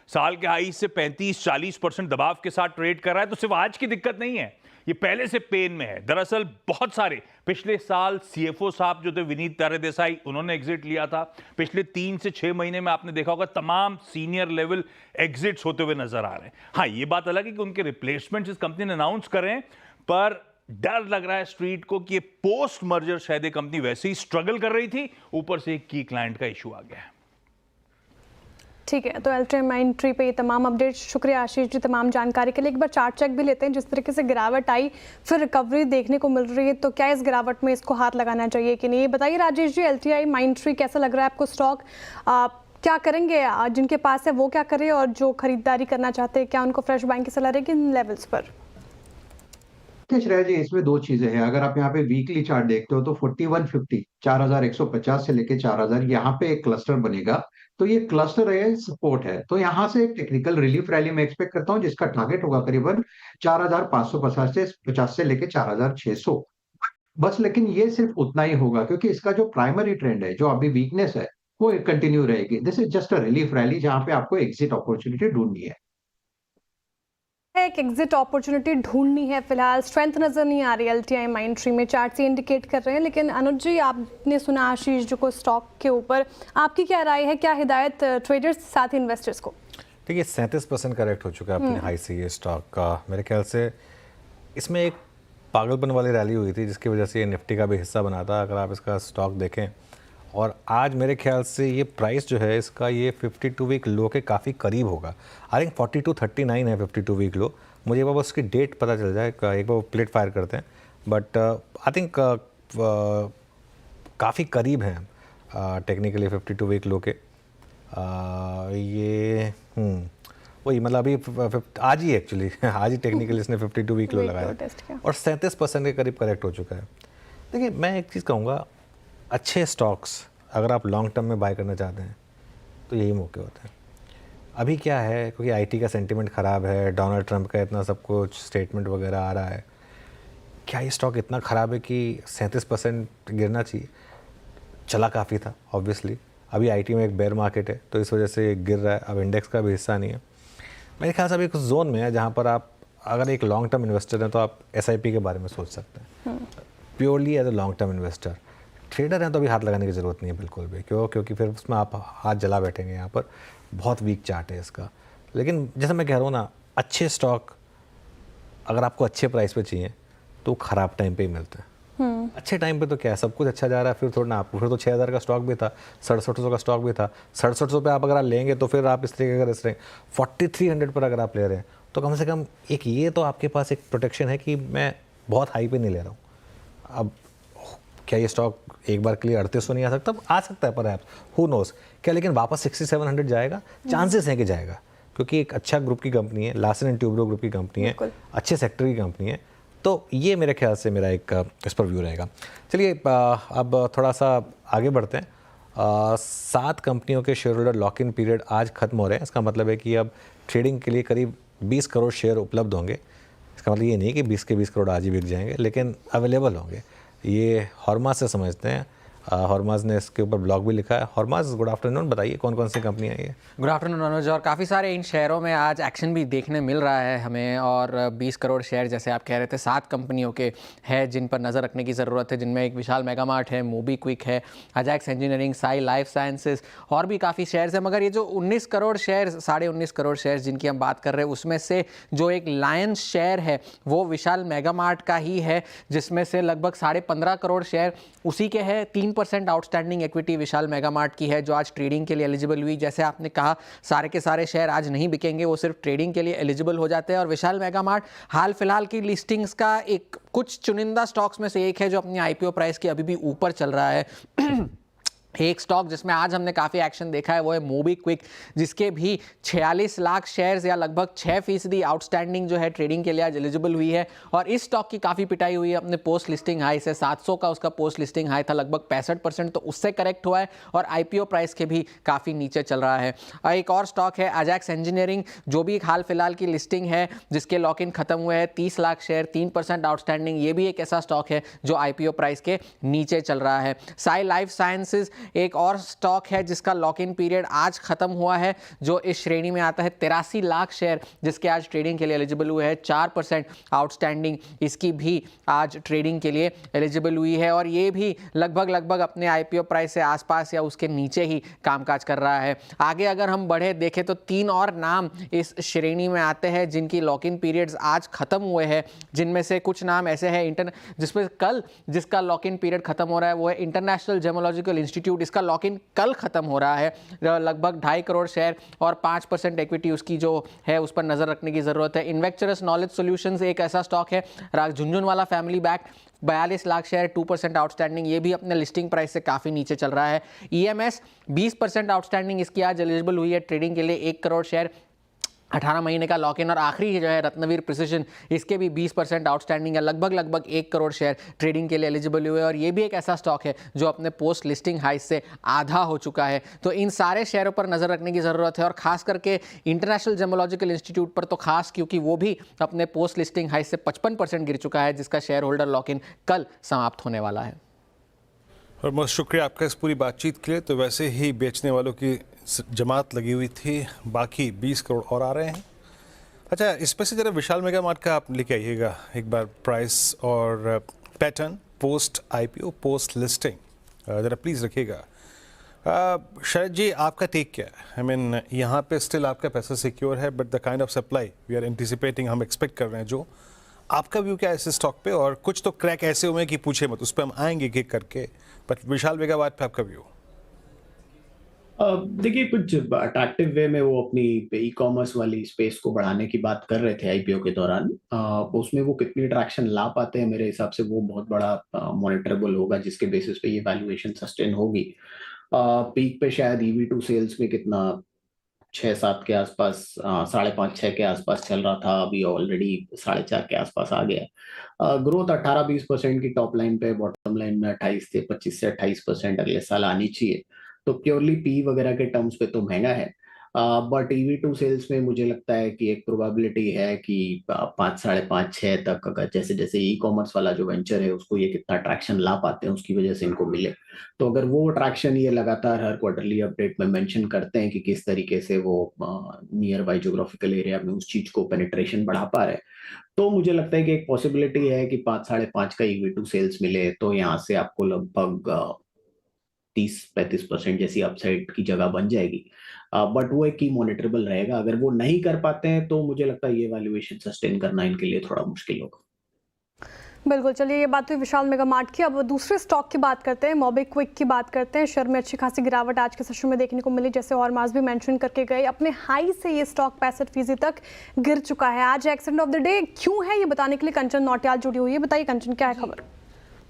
साल के हाई से 35-40% दबाव के साथ ट्रेड कर रहा है। तो सिर्फ आज की दिक्कत नहीं है, ये पहले से पेन में है। दरअसल बहुत सारे पिछले साल सीएफओ साहब जो थे विनीत तारे देसाई, उन्होंने एग्जिट लिया था। पिछले 3 से 6 महीने में आपने देखा होगा तमाम सीनियर लेवल एग्जिट्स होते हुए नजर आ रहे हैं। हाँ, ये बात अलग है कि उनके रिप्लेसमेंट इस कंपनी ने अनाउंस करें, पर डर लग रहा है स्ट्रीट को कि ये पोस्ट मर्जर शायद ये कंपनी वैसे ही स्ट्रगल कर रही थी, ऊपर से एक की क्लाइंट का इशू आ गया है। ठीक है, तो एलटीआई माइंट्री पे ये तमाम अपडेट, शुक्रिया आशीष जी तमाम जानकारी के लिए। एक बार चार्ट चेक भी लेते हैं। जिस तरीके से गिरावट आई, फिर रिकवरी देखने को मिल रही है, तो क्या इस गिरावट में इसको हाथ लगाना चाहिए कि नहीं, ये बताइए राजेश जी। एलटीआई माइंट्री कैसा लग रहा है आपको स्टॉक? क्या करेंगे? जिनके पास है वो क्या करें, और जो खरीदारी करना चाहते हैं क्या उनको फ्रेश बाइंग की सलाह रहेगी इन लेवल्स पर? श्रेया जी, इसमें 2 चीजें हैं। अगर आप यहाँ पे वीकली चार्ट देखते हो तो 4150 4150 से लेके 4000 यहाँ पे एक क्लस्टर बनेगा। तो ये क्लस्टर है, सपोर्ट है। तो यहाँ से एक टेक्निकल रिलीफ रैली मैं एक्सपेक्ट करता हूँ, जिसका टारगेट होगा करीबन 4550 से लेके 4600 बस। लेकिन ये सिर्फ उतना ही होगा, क्योंकि इसका जो प्राइमरी ट्रेंड है, जो अभी वीकनेस है, वो कंटिन्यू रहेगी। This is just a relief rally जहां पे आपको एग्जिट अपॉर्चुनिटी ढूंढनी है। एक एग्जिट अपॉर्चुनिटी ढूंढनी है। फिलहाल स्ट्रेंथ नजर नहीं आ रही एलटीआई माइंट्री में, चार्ट से इंडिकेट कर रहे हैं। लेकिन अनुज जी, आपने सुना आशीष जी को स्टॉक के ऊपर, आपकी क्या राय है, क्या हिदायत ट्रेडर्स साथ ही इन्वेस्टर्स को? देखिए 37% करेक्ट हो चुका है अपने हाई से ये स्टॉक का। मेरे ख्याल से इसमें एक पागलपन वाली रैली हुई थी जिसकी वजह से ये निफ्टी का भी हिस्सा बना था। अगर आप इसका स्टॉक देखें, और आज मेरे ख्याल से ये प्राइस जो है इसका, ये 52 वीक लो के काफ़ी करीब होगा। आई थिंक 4239 है 52 वीक लो। मुझे एक बार उसकी डेट पता चल जाए, एक बार वो प्लेट फायर करते हैं, बट आई थिंक काफ़ी करीब हैं टेक्निकली 52 वीक लो के। ये वही मतलब अभी आज ही एक्चुअली आज ही टेक्निकली इसने 52 वीक लो लगाया और 37% के करीब करेक्ट हो चुका है। देखिए मैं एक चीज़ कहूँगा, अच्छे स्टॉक्स अगर आप लॉन्ग टर्म में बाय करना चाहते हैं तो यही मौके होते हैं। अभी क्या है, क्योंकि आईटी का सेंटीमेंट ख़राब है, डोनाल्ड ट्रंप का इतना सब कुछ स्टेटमेंट वगैरह आ रहा है, क्या ये स्टॉक इतना ख़राब है कि 37% गिरना चाहिए? चला काफ़ी था ऑब्वियसली, अभी आईटी में एक बेयर मार्केट है तो इस वजह से ये गिर रहा है, अब इंडेक्स का भी हिस्सा नहीं है। मेरे ख्याल से अभी कुछ जोन में है जहाँ पर आप अगर एक लॉन्ग टर्म इन्वेस्टर हैं तो आप एसआईपी के बारे में सोच सकते हैं, purely as a long term investor. Trader हैं तो अभी हाथ लगाने की ज़रूरत नहीं है बिल्कुल भी, क्योंकि फिर उसमें आप हाथ जला बैठेंगे। यहाँ पर बहुत वीक चार्ट है इसका। लेकिन जैसे मैं कह रहा हूँ ना, अच्छे स्टॉक अगर आपको अच्छे प्राइस पे चाहिए तो ख़राब टाइम पे ही मिलते हैं। अच्छे टाइम पे तो क्या है, सब कुछ अच्छा जा रहा है, फिर थोड़ा ना आपको, फिर तो 6000 का स्टॉक भी था, 6700 का स्टॉक भी था, 6700 पे आप अगर लेंगे तो फिर आप इस तरीके का रिस्क लेंगे। 4300 पर अगर आप ले रहे हैं तो कम से कम एक ये तो आपके पास एक प्रोटेक्शन है कि मैं बहुत हाई पे नहीं ले रहा हूँ। अब क्या ये स्टॉक एक बार के लिए 3800 नहीं आ सकता? आ सकता है, पर आप हु नोस क्या, लेकिन वापस 6700 जाएगा, चांसेस हैं कि जाएगा, क्योंकि एक अच्छा ग्रुप की कंपनी है, लार्सन एंड ट्यूब्रो ग्रुप की कंपनी है, अच्छे सेक्टर की कंपनी है। तो ये मेरे ख्याल से मेरा एक इस पर व्यू रहेगा। चलिए अब थोड़ा सा आगे बढ़ते हैं। 7 कंपनियों के share holder lock in period आज खत्म हो रहे हैं। इसका मतलब है कि अब ट्रेडिंग के लिए करीब 20 करोड़ शेयर उपलब्ध होंगे। इसका मतलब ये नहीं कि 20 के 20 करोड़ आज ही बिक जाएंगे, लेकिन अवेलेबल होंगे। ये हॉर्मास से समझते हैं। हॉर्मास ने इसके ऊपर ब्लॉग भी लिखा है। हॉर्मास, गुड आफ्टरनून, बताइए कौन कौन सी कंपनियां हैं ये? Good afternoon Manoj. और काफ़ी सारे इन शेयरों में आज एक्शन भी देखने मिल रहा है हमें, और 20 करोड़ शेयर जैसे आप कह रहे थे 7 कंपनियों के हैं जिन पर नज़र रखने की ज़रूरत है, जिनमें एक विशाल मेगा मार्ट है, मोबी क्विक है, Ajax engineering, Sai life sciences और भी काफ़ी शेयर्स हैं। मगर ये जो 19 करोड़ शेयर, 19.5 करोड़ शेयर जिनकी हम बात कर रहे हैं, उसमें से जो एक लायंस शेयर है वो विशाल मेगा मार्ट का ही है, जिसमें से लगभग 15.5 करोड़ शेयर उसी के है। 3% आउटस्टैंडिंग इक्विटी विशाल मेगा मार्ट की है जो आज ट्रेडिंग के लिए एलिजिबल हुई। जैसे आपने कहा, सारे के सारे शेयर आज नहीं बिकेंगे, वो सिर्फ ट्रेडिंग के लिए एलिजिबल हो जाते हैं। और विशाल मेगा मार्ट हाल फिलहाल की लिस्टिंग्स का एक कुछ चुनिंदा स्टॉक्स में से एक है जो अपनी आईपीओ प्राइस के अभी भी ऊपर चल रहा है। एक स्टॉक जिसमें आज हमने काफ़ी एक्शन देखा है वो है मोबी क्विक, जिसके भी 46 लाख शेयर्स या लगभग 6% आउटस्टैंडिंग जो है ट्रेडिंग के लिए आज एलिजिबल हुई है। और इस स्टॉक की काफ़ी पिटाई हुई है अपने पोस्ट लिस्टिंग हाई से। 700 का उसका पोस्ट लिस्टिंग हाई था, लगभग 65% तो उससे करेक्ट हुआ है और आईपीओ प्राइस के भी काफ़ी नीचे चल रहा है। और एक और स्टॉक है अजैक्स इंजीनियरिंग, जो भी एक हाल फिलहाल की लिस्टिंग है जिसके लॉक इन खत्म हुए हैं, 30 लाख शेयर, 3% आउटस्टैंडिंग। ये भी एक ऐसा स्टॉक है जो आईपीओ प्राइस के नीचे चल रहा है। साई लाइफ साइंसेज एक और स्टॉक है जिसका लॉक इन पीरियड आज खत्म हुआ है, जो इस श्रेणी में आता है। 83 लाख शेयर जिसके आज ट्रेडिंग के लिए एलिजिबल हुए हैं, 4% आउटस्टैंडिंग इसकी भी आज ट्रेडिंग के लिए एलिजिबल हुई है। और ये भी लगभग अपने आईपीओ प्राइस से आसपास या उसके नीचे ही कामकाज कर रहा है। आगे अगर हम बढ़े देखें तो 3 और नाम इस श्रेणी में आते हैं जिनकी लॉक इन पीरियड्स आज खत्म हुए हैं, जिनमें से कुछ नाम ऐसे हैं जिसमें कल जिसका लॉक इन पीरियड खत्म हो रहा है वो है इंटरनेशनल जेमोलॉजिकल इंस्टीट्यूट। इसका लॉक इन कल खत्म हो रहा है। लगभग 2.5 करोड़ शेयर और 5% इक्विटी उसकी जो है उस पर नजर रखने की जरूरत है। इन्वेक्चरस नॉलेज सॉल्यूशंस एक ऐसा स्टॉक है, Jhunjhunwala family back, 42 lakh share, 2% outstanding, ये भी अपने लिस्टिंग प्राइस से काफ़ी नीचे चल रहा है। ईएमएस 20% आउटस्टैंडिंग इसकी आज एलिजिबल हुई है ट्रेडिंग के लिए, 1 करोड़ शेयर, 18 महीने का लॉक इन। और आखिरी जो है रत्नवीर प्रिसिजन, इसके भी 20% आउटस्टैंडिंग है, लगभग 1 करोड़ शेयर ट्रेडिंग के लिए एलिजिबल हुए। और ये भी एक ऐसा स्टॉक है जो अपने पोस्ट लिस्टिंग हाई से आधा हो चुका है। तो इन सारे शेयरों पर नज़र रखने की ज़रूरत है, और खास करके इंटरनेशनल जेमोलॉजिकल इंस्टीट्यूट पर तो खास, क्योंकि वो भी अपने पोस्ट लिस्टिंग हाई से 55% गिर चुका है, जिसका शेयर होल्डर लॉक इन कल समाप्त होने वाला है। और बहुत शुक्रिया आपका इस पूरी बातचीत के लिए। तो वैसे ही बेचने वालों की जमात लगी हुई थी, बाकी 20 करोड़ और आ रहे हैं। अच्छा, इसमें से जरा विशाल मेगा मार्ट का आप लेके आइएगा एक बार, प्राइस और pattern post IPO post listing जरा प्लीज़ रखिएगा। शरद जी, आपका टेक क्या है? आई मीन यहाँ पे स्टिल आपका पैसा सिक्योर है, but the kind of supply we are anticipating, हम एक्सपेक्ट कर रहे हैं, जो आपका व्यू क्या है इस स्टॉक पे? और कुछ तो क्रैक ऐसे हुए कि पूछे मत, उस पर हम आएंगे एक करके, बट विशाल मेगा मार्ट पे आपका व्यू? देखिए, कुछ अट्रैक्टिव वे में वो अपनी ई कॉमर्स वाली स्पेस को बढ़ाने की बात कर रहे थे आईपीओ के दौरान। उसमें वो कितनी ट्रैक्शन ला पाते हैं, मेरे हिसाब से वो बहुत बड़ा मॉनिटरेबल होगा, जिसके बेसिस पे ये वैल्यूएशन सस्टेन होगी। पीक पे शायद ईवी टू सेल्स में कितना 6-7 के आसपास, 5.5-6 के आसपास चल रहा था, अभी ऑलरेडी 4.5 के आसपास आ गया। ग्रोथ 18-20% की टॉप लाइन पे, बॉटम लाइन में 25 से 28% अगले साल आनी चाहिए। तो प्योरली पी वगैरह के टर्म्स पे तो महंगा है, बट EV2 सेल्स में मुझे लगता है कि एक प्रोबेबिलिटी है कि 5, 5.5, 6 तक, अगर जैसे जैसे ई कॉमर्स वाला जो वेंचर है उसको ये कितना ट्रैक्शन ला पाते हैं उसकी वजह से इनको मिले। तो अगर वो ट्रैक्शन ये लगातार हर क्वार्टरली अपडेट में मेंशन करते हैं कि किस तरीके से वो नियर बाई ज्योग्राफिकल एरिया में उस चीज को पेनिट्रेशन बढ़ा पा रहे हैं, तो मुझे लगता है कि एक पॉसिबिलिटी है कि 5, 5.5 का EV2 सेल्स मिले तो यहाँ से आपको लगभग 30-35% जैसी अपसाइड की जगह बन जाएगी। बट वो एक की मॉनिटरेबल रहेगा। अगर वो नहीं कर पाते हैं तो मुझे लगता है ये वैल्यूएशन सस्टेन करना इनके लिए थोड़ा मुश्किल होगा। बिल्कुल, चलिए ये बात हुई विशाल मेगा मार्ट की। अब दूसरे स्टॉक की बात करते हैं, मोबीक्विक की बात करते हैं। शेयर में अच्छी खासी गिरावट आज के सेशन में देखने को मिली, जैसे और मास भी मेंशन करके गए। अपने हाई से ये स्टॉक 65% तक गिर चुका है। आज एक्सीडेंट ऑफ द डे क्यों है, ये बताने के लिए कंचन नौटियाल जुड़ी हुई है। बताइए कंचन, क्या है खबर?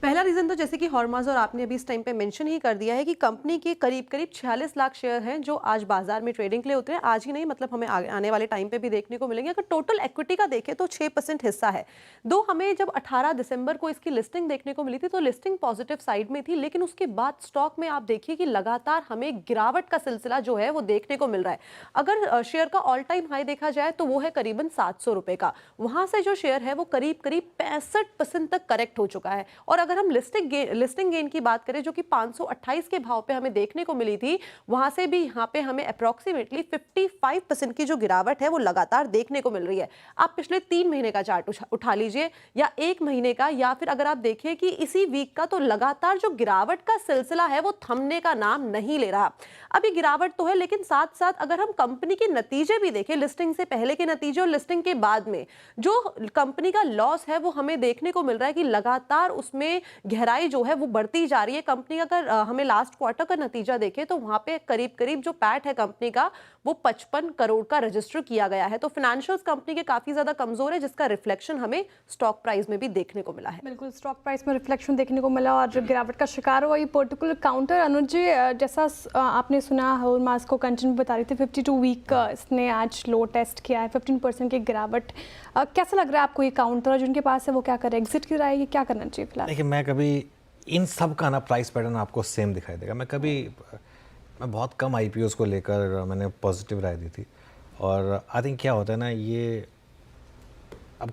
पहला रीज़न तो जैसे कि हॉर्माज और आपने अभी इस टाइम पे मेंशन ही कर दिया है कि कंपनी के करीब 46 लाख शेयर हैं जो आज बाजार में ट्रेडिंग के लिए उतरे। आज ही नहीं, मतलब हमें आने वाले टाइम पे भी देखने को मिलेंगे। अगर टोटल इक्विटी का देखें तो 6% हिस्सा है। दो हमें जब 18 दिसंबर को इसकी लिस्टिंग देखने को मिली थी तो लिस्टिंग पॉजिटिव साइड में थी, लेकिन उसके बाद स्टॉक में आप देखिए कि लगातार हमें गिरावट का सिलसिला जो है वो देखने को मिल रहा है। अगर शेयर का ऑल टाइम हाई देखा जाए तो वो है करीबन 700 रुपए का। वहां से जो शेयर है वो करीब 65% तक करेक्ट हो चुका है। और अगर हम लिस्टिंग गेन की बात करें जो कि 528 के भाव पे हमें देखने को मिली थी, वहां से भी यहाँ पे हमें अप्रोक्सीमेटली 55% की जो गिरावट है वो लगातार देखने को मिल रही है। आप पिछले 3 महीने का चार्ट उठा लीजिए या 1 महीने का, या फिर अगर आप देखिए कि इसी वीक का, तो लगातार जो गिरावट का सिलसिला है वो थमने का नाम नहीं ले रहा। अभी गिरावट तो है, लेकिन साथ साथ अगर हम कंपनी के नतीजे भी देखें, लिस्टिंग से पहले के नतीजे और लिस्टिंग के बाद में जो कंपनी का लॉस है वो हमें देखने को मिल रहा है कि लगातार उसमें गहराई जो है वो बढ़ती जा रही है। कंपनी अगर हमें लास्ट क्वार्टर का नतीजा देखें तो वहां पे करीब करीब जो पैट है कंपनी का वो 55 करोड़ का रजिस्टर किया गया है। तो फाइनेंशियल्स कंपनी के काफी ज्यादा कमजोर है, जिसका रिफ्लेक्शन हमें स्टॉक प्राइस में भी देखने को मिला है। बिल्कुल, स्टॉक प्राइस में रिफ्लेक्शन देखने को मिला और गिरावट का शिकार हुआ ये पर्टिकुलर काउंटर। अनुज जी, जैसा आपने सुना हॉलमार्क को कंचन बता रही थी, 52 वीक इसने आज लो टेस्ट किया है, 15% की गिरावट। कैसा लग रहा है आपको ये काउंटर? जिनके पास है वो क्या करे, एग्जिट की राय, क्या करना चाहिए फिलहाल? देखिए, मैं कभी इन सब का ना प्राइस पैटर्न आपको सेम दिखाई देगा। मैं बहुत कम IPOs को लेकर मैंने पॉजिटिव राय दी थी, और आई थिंक क्या होता है ना, ये अब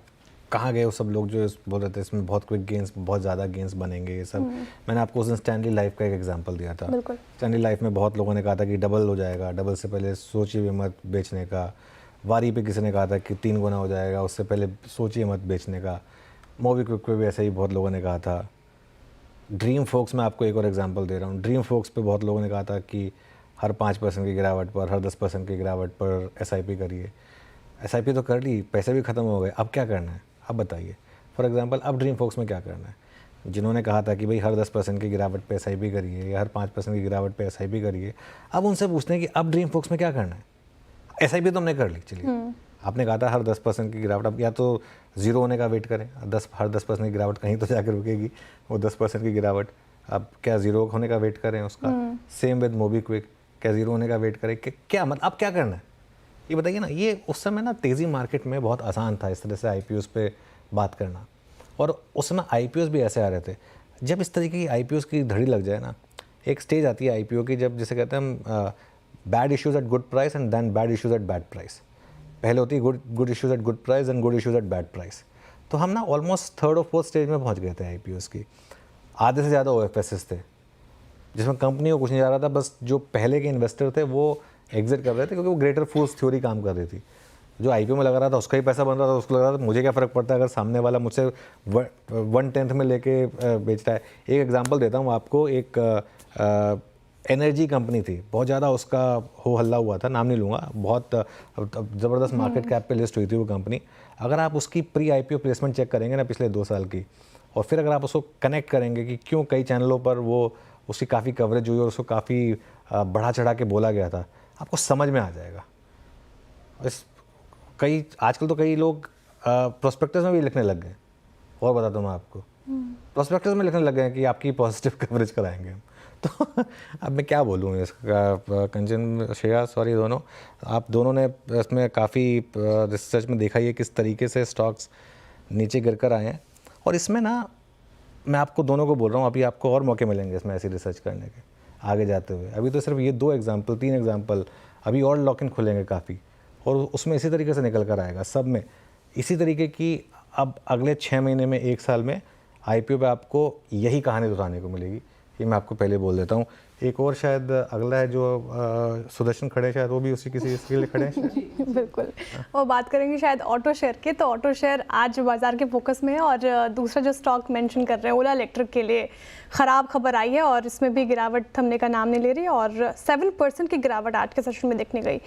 कहाँ गए वो सब लोग जो बोल रहे थे इसमें बहुत क्विक गेंस, बहुत ज़्यादा गेंस बनेंगे ये सब। मैंने आपको उस दिन स्टैनली लाइफ का एक एग्जांपल दिया था। स्टैनली लाइफ में बहुत लोगों ने कहा था कि डबल हो जाएगा, डबल से पहले सोचिए भी मत बेचने का। वारी पे किसी ने कहा था कि 3 गुना हो जाएगा, उससे पहले सोचिए मत बेचने का। मोबीक्विक पे भी ऐसे ही बहुत लोगों ने कहा था। ड्रीम फोक्स में आपको एक और एग्जांपल दे रहा हूँ। ड्रीम फोक्स पे बहुत लोगों ने कहा था कि हर 5% की गिरावट पर, हर 10% की गिरावट पर SIP करिए। SIP तो कर ली, पैसे भी ख़त्म हो गए, अब क्या करना है? अब बताइए। फॉर एग्जांपल, अब ड्रीम फोक्स में क्या करना है? जिन्होंने कहा था कि भाई हर 10% की गिरावट पे SIP करिए या हर 5% की गिरावट पे SIP करिए, अब उनसे पूछते हैं कि अब ड्रीम फोक्स में क्या करना है? SIP तो हमने कर ली, चलिए। आपने कहा था हर 10% की गिरावट, अब या तो ज़ीरो होने का वेट करें, हर 10% की गिरावट कहीं तो जाकर रुकेगी वो 10% की गिरावट। अब क्या ज़ीरो होने का वेट करें उसका? सेम विद मोबीक्विक, क्या ज़ीरो होने का वेट करें? क्या मतलब अब क्या करना है ये बताइए ना। ये उस समय ना तेज़ी मार्केट में बहुत आसान था इस तरह से IPOs पे बात करना, और उस समय IPOs भी ऐसे आ रहे थे। जब इस तरीके की IPOs की धड़ी लग जाए ना, एक स्टेज आती है IPO की जब, जिसे कहते हैं हम bad issues at good price and then bad issues at bad price. पहले होती है good issues at good price and good issues at bad price. तो हम ना ऑलमोस्ट 3rd और 4th स्टेज में पहुंच गए थे IPOs की। आधे से ज़्यादा OFSs थे जिसमें कंपनी को कुछ नहीं जा रहा था, बस जो पहले के इन्वेस्टर थे वो एग्जिट कर रहे थे क्योंकि वो ग्रेटर फूल्स थ्योरी काम कर रही थी। जो IPO में लगा रहा था उसका ही पैसा बन रहा था, उसको लग रहा था मुझे क्या फ़र्क पड़ता है अगर सामने वाला मुझसे 1/10 में लेके बेचता है। एक एग्जांपल देता हूँ आपको। एक एनर्जी कंपनी थी, बहुत ज़्यादा उसका हो हल्ला हुआ था, नाम नहीं लूँगा, बहुत ज़बरदस्त मार्केट कैप पे लिस्ट हुई थी वो कंपनी। अगर आप उसकी प्री IPO प्लेसमेंट चेक करेंगे ना पिछले 2 साल की, और फिर अगर आप उसको कनेक्ट करेंगे कि क्यों कई चैनलों पर वो उसकी काफ़ी कवरेज हुई और उसको काफ़ी बढ़ा चढ़ा के बोला गया था, आपको समझ में आ जाएगा। आजकल तो कई लोग प्रोस्पेक्टस में भी लिखने लग गए, और बताता हूँ मैं आपको, प्रोस्पेक्टस में लिखने लग गए कि आपकी पॉजिटिव कवरेज कराएंगे हम। तो अब मैं क्या बोलूँ इसका, कंचन श्रेया सॉरी दोनों, आप दोनों ने इसमें काफ़ी रिसर्च में देखा ही है किस तरीके से स्टॉक्स नीचे गिर कर आए हैं। और इसमें ना मैं आपको दोनों को बोल रहा हूँ, अभी आपको और मौके मिलेंगे इसमें ऐसी रिसर्च करने के आगे जाते हुए। अभी तो सिर्फ ये 2 एग्जाम्पल 3 एग्जाम्पल अभी और लॉक इन खुलेंगे काफ़ी, और उसमें इसी तरीके से निकल कर आएगा सब में इसी तरीके की। अब अगले 6 महीने में 1 साल में IPO पे आपको यही कहानी दोहराने को मिलेगी, ये मैं आपको पहले बोल देता हूँ। एक और शायद अगला है जो सुदर्शन खड़े हैं, शायद वो भी उसी किसी इसके लिए खड़े हैं शायद। बिल्कुल, और बात करेंगे शायद ऑटो शेयर की, तो ऑटो शेयर आज बाजार के फोकस में है। और दूसरा जो स्टॉक मेंशन कर रहे हैं ओला इलेक्ट्रिक के लिए ख़राब खबर आई है और इसमें भी गिरावट थमने का नाम नहीं ले रही और 7% की गिरावट आज के सेशन में देखने गई।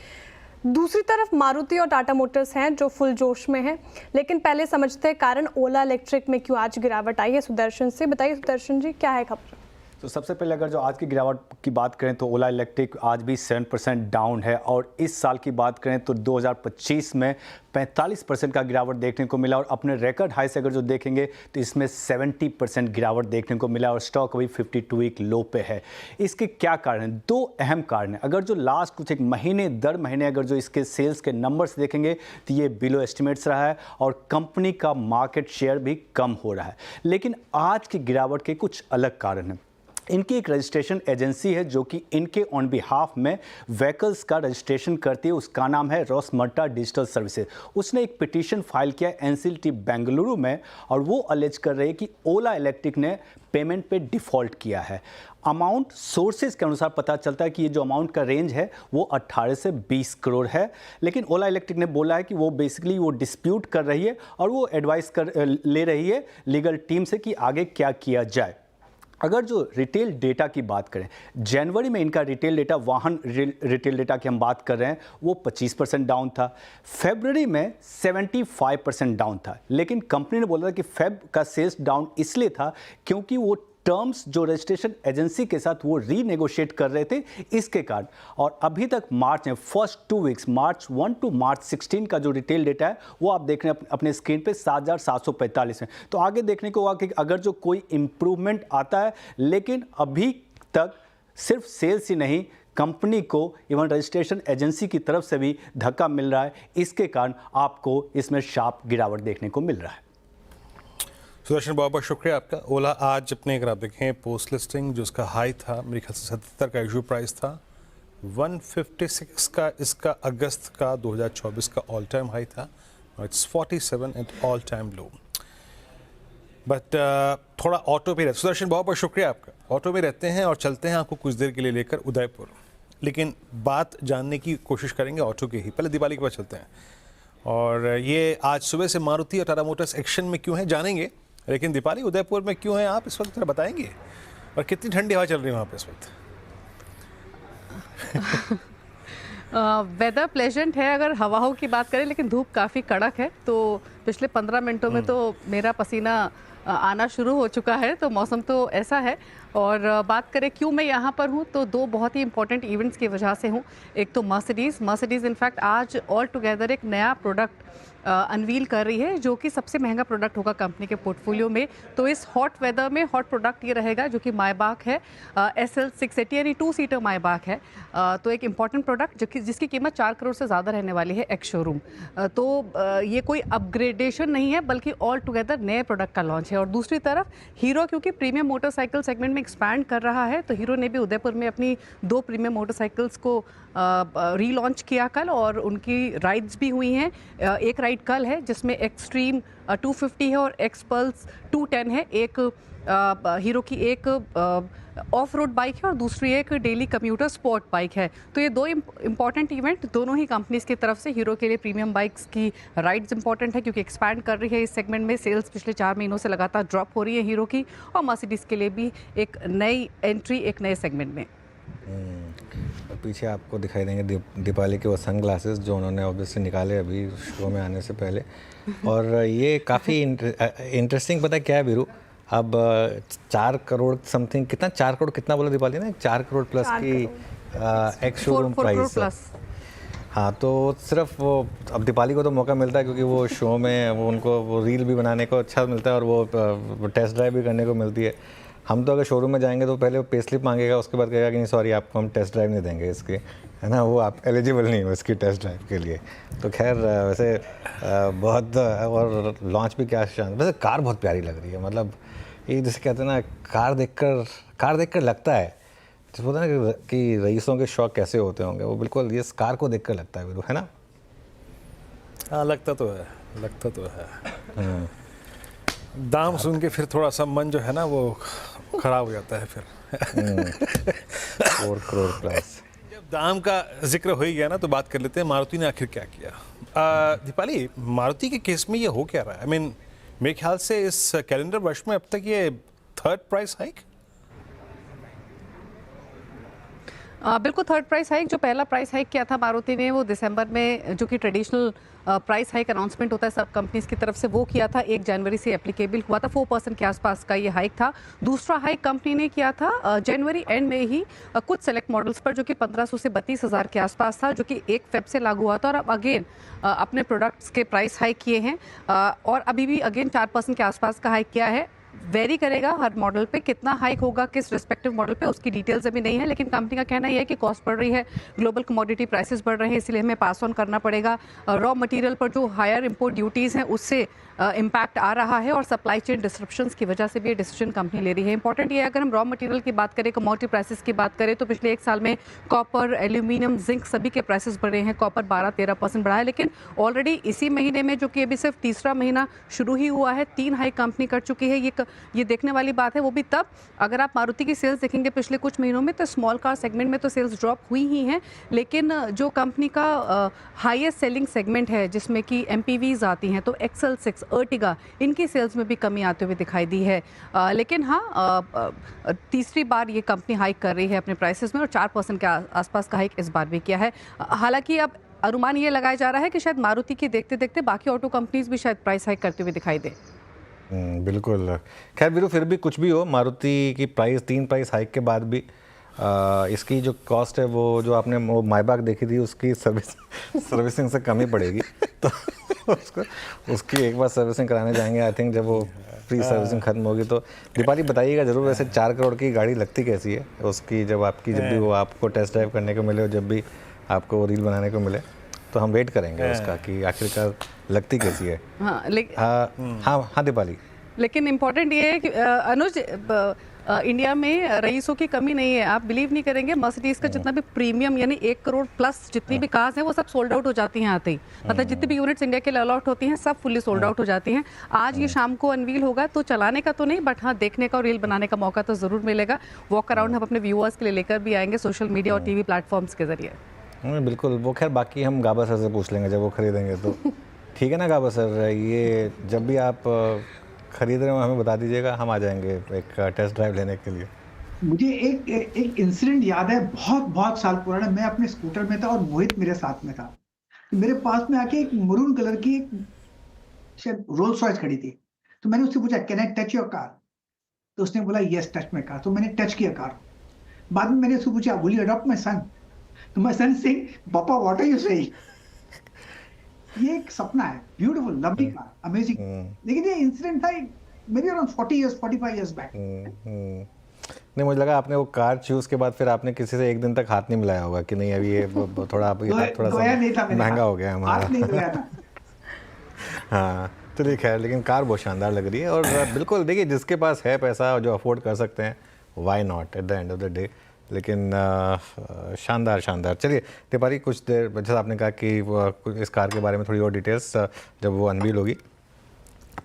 दूसरी तरफ मारुति और टाटा मोटर्स हैं जो फुल जोश में हैं, लेकिन पहले समझते हैं कारण ओला इलेक्ट्रिक में क्यों आज गिरावट आई है। सुदर्शन से बताइए, सुदर्शन जी क्या है खबर? तो सबसे पहले अगर जो आज की गिरावट की बात करें तो ओला इलेक्ट्रिक आज भी 7% डाउन है, और इस साल की बात करें तो 2025 में 45% का गिरावट देखने को मिला, और अपने रिकॉर्ड हाई से अगर जो देखेंगे तो इसमें 70% गिरावट देखने को मिला, और स्टॉक अभी 52 वीक लो पे है। इसके क्या कारण हैं? 2 अहम कारण हैं। अगर जो लास्ट कुछ एक महीने दर महीने अगर जो इसके सेल्स के नंबर्स देखेंगे तो ये बिलो एस्टिमेट्स रहा है, और कंपनी का मार्केट शेयर भी कम हो रहा है। लेकिन आज की गिरावट के कुछ अलग कारण हैं। इनकी एक रजिस्ट्रेशन एजेंसी है जो कि इनके ऑन बिहाफ में व्हीकल्स का रजिस्ट्रेशन करती है, उसका नाम है रोसमर्टा डिजिटल सर्विसेज। उसने एक पिटीशन फाइल किया NCLT बेंगलुरु में, और वो अलेज कर रही है कि ओला इलेक्ट्रिक ने पेमेंट पे डिफ़ॉल्ट किया है। अमाउंट सोर्सेज के अनुसार पता चलता है कि ये जो अमाउंट का रेंज है वो 18 से 20 करोड़ है, लेकिन ओला इलेक्ट्रिक ने बोला है कि वो बेसिकली वो डिस्प्यूट कर रही है और वो एडवाइस ले रही है लीगल टीम से कि आगे क्या किया जाए। अगर जो रिटेल डेटा की बात करें, जनवरी में इनका रिटेल डेटा, वाहन रिटेल डेटा की हम बात कर रहे हैं, वो 25% डाउन था। फरवरी में 75% डाउन था, लेकिन कंपनी ने बोला था कि फेब का सेल्स डाउन इसलिए था क्योंकि वो टर्म्स जो रजिस्ट्रेशन एजेंसी के साथ वो रीनेगोशिएट कर रहे थे, इसके कारण। और अभी तक मार्च में फर्स्ट 2 वीक्स, मार्च 1 टू मार्च 16 का जो रिटेल डेटा है वो आप देख रहे हैं अपने स्क्रीन पे 7,745 में। तो आगे देखने को होगा कि अगर जो कोई इम्प्रूवमेंट आता है, लेकिन अभी तक सिर्फ सेल्स ही नहीं, कंपनी को इवन रजिस्ट्रेशन एजेंसी की तरफ से भी धक्का मिल रहा है, इसके कारण आपको इसमें शार्प गिरावट देखने को मिल रहा है। सुदर्शन बहुत बहुत शुक्रिया आपका। ओला आज अपने अगर आप देखें पोस्ट लिस्टिंग जो उसका हाई था, मेरे ख्याल से 77 का इशू प्राइस था, 156 का इसका अगस्त का 2024 का ऑल टाइम हाई था, और it's 47 at all time low. But थोड़ा ऑटो पे रहते, सुदर्शन बहुत बहुत शुक्रिया आपका। ऑटो में रहते हैं और चलते हैं आपको कुछ देर के लिए लेकर उदयपुर, लेकिन बात जानने की कोशिश करेंगे ऑटो की ही। पहले दिवाली के बाद चलते हैं, और ये आज सुबह से मारुति और टाटा मोटर्स एक्शन में क्यों है जानेंगे, लेकिन दीपाली उदयपुर में क्यों है आप इस वक्त जरा बताएंगे, और कितनी ठंडी हवा चल रही है वहाँ पे इस वक्त? वेदर प्लेजेंट है अगर हवाओं की बात करें, लेकिन धूप काफ़ी कड़क है। तो पिछले 15 मिनटों में तो मेरा पसीना आना शुरू हो चुका है, तो मौसम तो ऐसा है। और बात करें क्यों मैं यहाँ पर हूँ, तो 2 बहुत ही इंपॉर्टेंट इवेंट्स की वजह से हूँ। एक तो मर्सिडीज़ इनफैक्ट आज ऑल टुगेदर एक नया प्रोडक्ट अनवील कर रही है जो कि सबसे महंगा प्रोडक्ट होगा कंपनी के पोर्टफोलियो में। तो इस हॉट वेदर में हॉट प्रोडक्ट ये रहेगा जो कि मायबाक है, SL 680 यानी 2 सीटर मायबाक है। तो एक इम्पॉर्टेंट प्रोडक्ट जो कि जिसकी कीमत 4 करोड़ से ज़्यादा रहने वाली है एक्स शोरूम। तो ये कोई अपग्रेडेशन नहीं है बल्कि ऑल टुगेदर नए प्रोडक्ट का लॉन्च है। और दूसरी तरफ हीरो क्योंकि प्रीमियम मोटरसाइकिल सेगमेंट में एक्सपैंड कर रहा है, तो हीरो ने भी उदयपुर में अपनी 2 प्रीमियम मोटरसाइकिल्स को रीलॉन्च किया कल, और उनकी राइड्स भी हुई हैं। एक राइड कल है जिसमें एक्सट्रीम 250 है और एक्सपल्स 210 है। एक हीरो की एक ऑफ रोड बाइक है और दूसरी एक डेली कम्यूटर स्पोर्ट बाइक है। तो ये 2 इंपॉर्टेंट इवेंट दोनों ही कंपनीज की तरफ से। हीरो के लिए प्रीमियम बाइक्स की राइड्स इंपॉर्टेंट है क्योंकि एक्सपैंड कर रही है इस सेगमेंट में, सेल्स पिछले 4 महीनों से लगातार ड्रॉप हो रही है हीरो की। और मर्सिडीज़ के लिए भी एक नई एंट्री एक नए सेगमेंट में। और पीछे आपको दिखाई देंगे दीपाली के वो सन ग्लासेस जो उन्होंने ऑब्वियसली निकाले अभी शो में आने से पहले। और ये काफ़ी इंटरेस्टिंग पता है क्या है वीरू, अब 4 करोड़ समथिंग, कितना 4 करोड़ कितना बोला दीपाली ने, 4 करोड़ प्लस की एक्स शोरूम प्राइस। हाँ, तो सिर्फ वो अब दीपाली को तो मौका मिलता है क्योंकि वो शो में वो उनको वो रील भी बनाने को अच्छा मिलता है और वो टेस्ट ड्राइव भी करने को मिलती है। हम तो अगर शोरूम में जाएंगे तो पहले वो पे स्लिप मांगेगा, उसके बाद कहेगा कि नहीं सॉरी आपको हम टेस्ट ड्राइव नहीं देंगे इसके, है ना, वो आप एलिजिबल नहीं हो इसकी टेस्ट ड्राइव के लिए। तो खैर वैसे बहुत, और लॉन्च भी क्या शान, वैसे कार बहुत प्यारी लग रही है। मतलब ये जैसे कहते हैं ना, कार देखकर लगता है तो पता ना कि रईसों के शौक कैसे होते होंगे, वो बिल्कुल ये कार को देख कर लगता है वीरू, है ना? हाँ लगता तो है, लगता तो है। दाम सुन के फिर थोड़ा सा मन जो है ना वो खराब हो जाता है फिर। 4 करोड़ प्लस। जब दाम का जिक्र हो ही गया ना तो बात कर लेते हैं मारुति ने आखिर क्या किया। दीपाली, मारुति के केस में ये हो क्या रहा है? I mean, मेरे ख्याल से इस कैलेंडर वर्ष में अब तक ये 3rd प्राइस हाइक। बिल्कुल थर्ड प्राइस हाइक। जो पहला प्राइस हाइक किया था मारुति ने वो दिसंबर में, जो कि ट्रेडिशनल प्राइस हाइक अनाउंसमेंट होता है सब कंपनीज की तरफ से, वो किया था 1 जनवरी से एप्लीकेबल हुआ था। 4% के आसपास का ये हाइक था। दूसरा हाइक कंपनी ने किया था जनवरी एंड में ही कुछ सेलेक्ट मॉडल्स पर, जो कि 1500 से 32,000 के आसपास था, जो कि 1 फेब से लागू हुआ था। और अब अगेन अपने प्रोडक्ट्स के प्राइस हाइक किए हैं और अभी भी अगेन 4% के आसपास का हाइक किया है। वेरी करेगा हर मॉडल पे, कितना हाइक होगा किस रिस्पेक्टिव मॉडल पे उसकी डिटेल्स अभी नहीं है, लेकिन कंपनी का कहना यह है कि कॉस्ट बढ़ रही है, ग्लोबल कमोडिटी प्राइसेस बढ़ रहे हैं, इसलिए हमें पास ऑन करना पड़ेगा। रॉ मटेरियल पर जो हायर इंपोर्ट ड्यूटीज़ हैं उससे इम्पैक्ट आ रहा है और सप्लाई चेन डिस्ट्रप्शंस की वजह से भी ये डिसीजन कंपनी ले रही है। इंपॉर्टेंट ये है, अगर हम रॉ मटेरियल की बात करें, कमोडिटी प्राइसेस की बात करें, तो पिछले 1 साल में कॉपर, एल्यूमिनियम, जिंक सभी के प्राइसेस बढ़े हैं। कॉपर 12-13% बढ़ा है, लेकिन ऑलरेडी इसी महीने में, जो कि अभी सिर्फ तीसरा महीना शुरू ही हुआ है, 3 हाइक कंपनी कर चुकी है। ये देखने वाली बात है, वो भी तब अगर आप मारुति की सेल्स देखेंगे पिछले कुछ महीनों में, तो स्मॉल कार सेगमेंट में तो सेल्स ड्रॉप हुई ही हैं, लेकिन जो कंपनी का हाईएस्ट सेलिंग सेगमेंट है जिसमें कि एमपीवीज आती हैं, तो एक्सेल 6, अर्टिगा, इनकी सेल्स में भी कमी आते हुए दिखाई दी है। लेकिन हाँ, तीसरी बार ये कंपनी हाइक कर रही है अपने प्राइसेस में और 4% के आसपास का हाइक इस बार भी किया है। हालांकि अब अनुमान ये लगाया जा रहा है कि शायद मारुति की देखते देखते बाकी ऑटो कंपनीज भी शायद प्राइस हाइक करते हुए दिखाई दे। बिल्कुल। खैर वीरू, फिर भी कुछ भी हो, मारुति की प्राइस 3 प्राइस हाइक के बाद भी इसकी जो कॉस्ट है, वो जो आपने वो मायबाग देखी थी उसकी सर्विसिंग से कम ही पड़ेगी। तो उसकी एक बार सर्विसिंग कराने जाएंगे, आई थिंक जब वो फ्री सर्विसिंग खत्म होगी तो। दीपाली बताइएगा जरूर, वैसे 4 करोड़ की गाड़ी लगती कैसी है उसकी, जब भी वो आपको टेस्ट ड्राइव करने को मिले और जब भी आपको रील बनाने को मिले, तो हम वेट करेंगे उसका कि आखिरकार लगती कैसी है। हाँ दीपाली, लेकिन इम्पॉर्टेंट ये है कि अनुज, इंडिया में रईसों की कमी नहीं है। आप बिलीव नहीं करेंगे, मर्सिडीज का जितना भी प्रीमियम यानी 1 करोड़ प्लस जितनी भी कार्स हैं वो सब सोल्ड आउट हो जाती हैं आते ही। मतलब जितनी भी यूनिट्स इंडिया के लिए अलॉट होती हैं सब फुल्ली सोल्ड आउट हो जाती हैं। आज ये शाम को अनवील होगा, तो चलाने का तो नहीं, बट हाँ देखने का और रील बनाने का मौका तो ज़रूर मिलेगा। वॉक अराउंड हम अपने व्यूअर्स के लिए लेकर भी आएंगे सोशल मीडिया और टीवी प्लेटफॉर्म्स के जरिए। बिल्कुल। वो खैर बाकी हम गाबा सर से पूछ लेंगे जब वो खरीदेंगे तो। ठीक है ना गाबा सर, ये जब भी आप खरीद रहे हो हमें बता दीजिएगा, हम आ जाएंगे एक टेस्ट ड्राइव लेने के लिए। मुझे एक इंसिडेंट याद है, बहुत साल पुराना। मैं अपने स्कूटर में था और मोहित मेरे साथ में था। मेरे पास में आके एक मरून कलर की शायद रोल्स रॉयस खड़ी थी। तो मैंने उससे पूछा, can I touch your car? तो उसने बोला, यस टच माय कार। तो मैंने टच किया कार। बाद में मैंने उससे पूछा, will you adopt my son? तो माय सन सेइंग, पापा व्हाट आर यू सेइंग? ये एक सपना है, ब्यूटीफुल, लवली कार, अमेजिंग। लेकिन ये इंसिडेंट था मेबी अराउंड 45 इयर्स बैक। नहीं, मुझे लगा आपने वो कार चूज के बाद फिर आपने किसी से एक दिन तक हाथ नहीं मिलाया होगा कि नहीं अभी ये थोड़ा सा महंगा हो गया हमारा। हाँ चलिए खैर, लेकिन कार बहुत शानदार लग रही है। और बिल्कुल देखिए, जिसके पास है पैसा जो अफोर्ड कर सकते हैं, why not at the end of the day. लेकिन शानदार। चलिए दीपाली, कुछ देर जैसा आपने कहा कि इस कार के बारे में थोड़ी और डिटेल्स जब वो अनवील होगी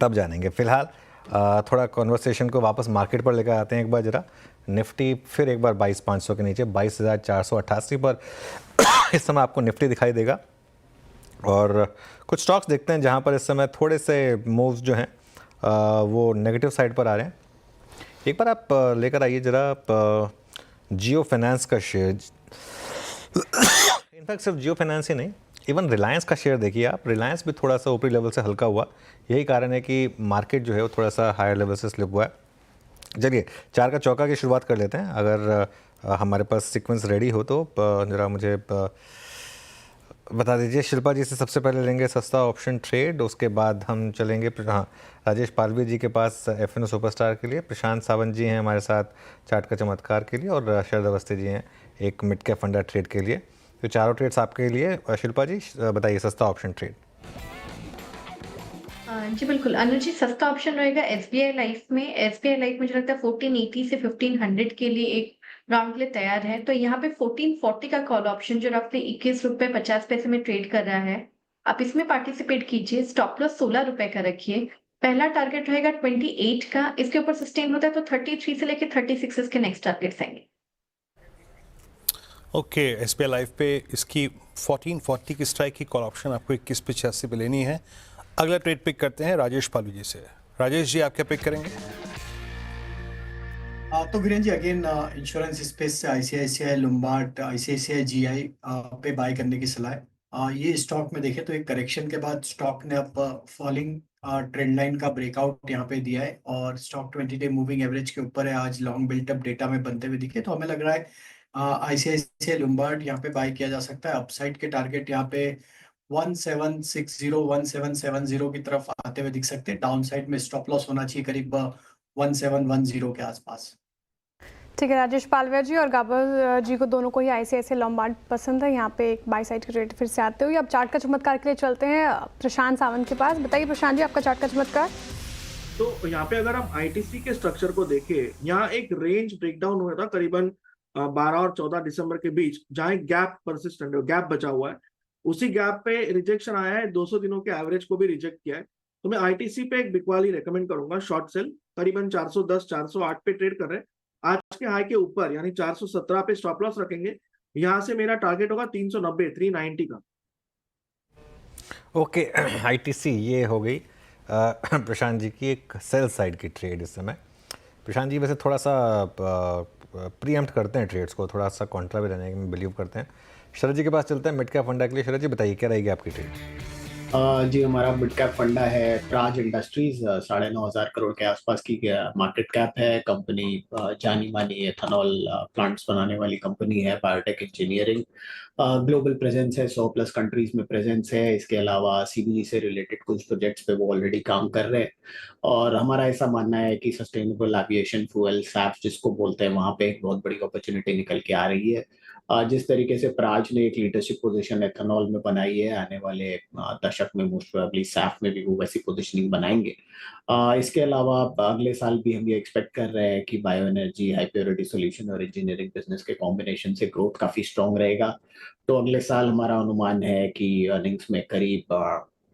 तब जानेंगे। फिलहाल थोड़ा कॉन्वर्सेशन को वापस मार्केट पर लेकर आते हैं एक बार ज़रा। निफ्टी फिर एक बार 22,500 के नीचे 22,488 पर इस समय आपको निफ्टी दिखाई देगा। और कुछ स्टॉक्स देखते हैं जहां पर इस समय थोड़े से मूव्स जो हैं वो नेगेटिव साइड पर आ रहे हैं। एक बार आप लेकर आइए ज़रा जियो फाइनेंस का शेयर। इनफैक्ट सिर्फ जियो फाइनेंस ही नहीं, इवन रिलायंस का शेयर देखिए आप। रिलायंस भी थोड़ा सा ऊपरी लेवल से हल्का हुआ, यही कारण है कि मार्केट जो है वो थोड़ा सा हायर लेवल से स्लिप हुआ है। चलिए 4 का चौका की शुरुआत कर लेते हैं। अगर हमारे पास सीक्वेंस रेडी हो तो ज़रा मुझे बता दीजिए। शिल्पा जी से सबसे पहले लेंगे सस्ता ऑप्शन ट्रेड, उसके बाद हम चलेंगे राजेश पालवी जी के पास एफएनओ सुपरस्टार के लिए, प्रशांत सावंत जी हैं हमारे साथ चार्ट का चमत्कार के लिए, और शरद अवस्थी जी हैं एक मिड कैप फंडा ट्रेड के लिए। तो चारों ट्रेड्स आपके लिए। शिल्पा जी बताइए सस्ता ऑप्शन ट्रेड। जी बिल्कुल अनुज जी, सस्ता ऑप्शन रहेगा एसबीआई लाइफ में। एसबीआई लाइफ मुझे लगता है 1480 से 1500 के लिए एक राउंड के लिए तैयार है। तो यहाँ पे 1440 का कॉल ऑप्शन जो रफली 21 रुपए 50 पैसे में ट्रेड कर रहा है, आप इसमें पार्टिसिपेट कीजिए। स्टॉप लॉस 16 रुपए का रखिए। पहला टारगेट रहेगा 28 का, इसके ऊपर सस्टेन होता है तो 33 से लेकर 36 इसके नेक्स्ट टारगेट्स आएंगे। ओके, SBI लाइफ पे इसकी 1440 की स्ट्राइक की कॉल ऑप्शन आपको 2185 पे लेनी है। अगला ट्रेड पिक करते हैं राजेश पालवी जी से। राजेश जी, आप क्या पिक करेंगे? तो वीरेन जी अगेन इंश्योरेंस स्पेस से ICICI लोम्बार्ड, ICICI GI पे बाय करने की सलाह है। ये स्टॉक में देखें तो एक करेक्शन के बाद स्टॉक ने अब फॉलिंग ट्रेंड लाइन का ब्रेकआउट यहाँ पे दिया है और स्टॉक 20 डे मूविंग एवरेज के ऊपर है। आज लॉन्ग बिल्टअप डेटा में बनते हुए दिखे तो हमें लग रहा है ICICI लोम्बार्ड यहाँ पे बाय किया जा सकता है। अपसाइड के टारगेट यहाँ पे 1760 1770 की तरफ आते हुए दिख सकते हैं। डाउन साइड में स्टॉप लॉस होना चाहिए करीब 1710 के आसपास। ठीक है राजेश पालवे जी और गाबर जी को दोनों को ही ICICI लोम्बार्ड पसंद है। यहाँ पे एक बाई साइड के रेट फिर से आते हुए अब चार्ट का चमत्कार के लिए चलते हैं प्रशांत सावंत के पास। बताइए प्रशांत जी, आपका चार्ट का चमत्कार। तो यहाँ पे अगर हम ITC के स्ट्रक्चर को देखें, यहाँ एक रेंज ब्रेकडाउन हुआ था करीबन 12 और 14 दिसंबर के बीच, जहाँ एक गैप परसिस्टेंट है, गैप बचा हुआ है। उसी गैप पे रिजेक्शन आया है, 200 दिनों के एवरेज को भी रिजेक्ट किया है। तो मैं ITC पे एक बिकवाली रेकमेंड करूंगा, शॉर्ट सेल करीबन 410 408 पे ट्रेड कर रहे हैं। आज के हाई के ऊपर यानी 417 पे स्टॉप लॉस रखेंगे। यहां से मेरा टारगेट होगा 390 390 का। ओके, ITC ये हो गई प्रशांत जी की एक सेल साइड की ट्रेड इस समय। प्रशांत जी वैसे थोड़ा सा प्रीएम्प्ट करते हैं ट्रेड्स को, थोड़ा सा कॉन्ट्रा भी रहने में बिलीव करते हैं। शरद जी के पास चलते हैं मिड कैप फंडा के लिए। शरद जी बताइए क्या रहेगी आपकी ट्रेड? जी हमारा मिड कैप फंडा है प्राज इंडस्ट्रीज, 9,500 करोड़ के आसपास की मार्केट कैप है। कंपनी जानी मानी एथेनॉल प्लांट्स बनाने वाली कंपनी है, बायोटेक इंजीनियरिंग, ग्लोबल प्रेजेंस है, 100+ कंट्रीज में प्रेजेंस है। इसके अलावा CBG से रिलेटेड कुछ प्रोजेक्ट्स पे वो ऑलरेडी काम कर रहे हैं और हमारा ऐसा मानना है कि सस्टेनेबल एविएशन फ्यूल SAF जिसको बोलते हैं, वहाँ पे एक बहुत बड़ी अपॉर्चुनिटी निकल के आ रही है। जिस तरीके से प्राज ने एक लीडरशिप पोजीशन एथेनॉल में बनाई है, आने वाले दशक में मोस्ट प्रोबेबली SAF में भी वो वैसी पोजीशनिंग बनाएंगे। इसके अलावा अगले साल भी हम ये एक्सपेक्ट कर रहे हैं कि bio energy, high purity solution और इंजीनियरिंग बिजनेस के कॉम्बिनेशन से ग्रोथ काफी स्ट्रॉन्ग रहेगा। तो अगले साल हमारा अनुमान है कि अर्निंग्स में करीब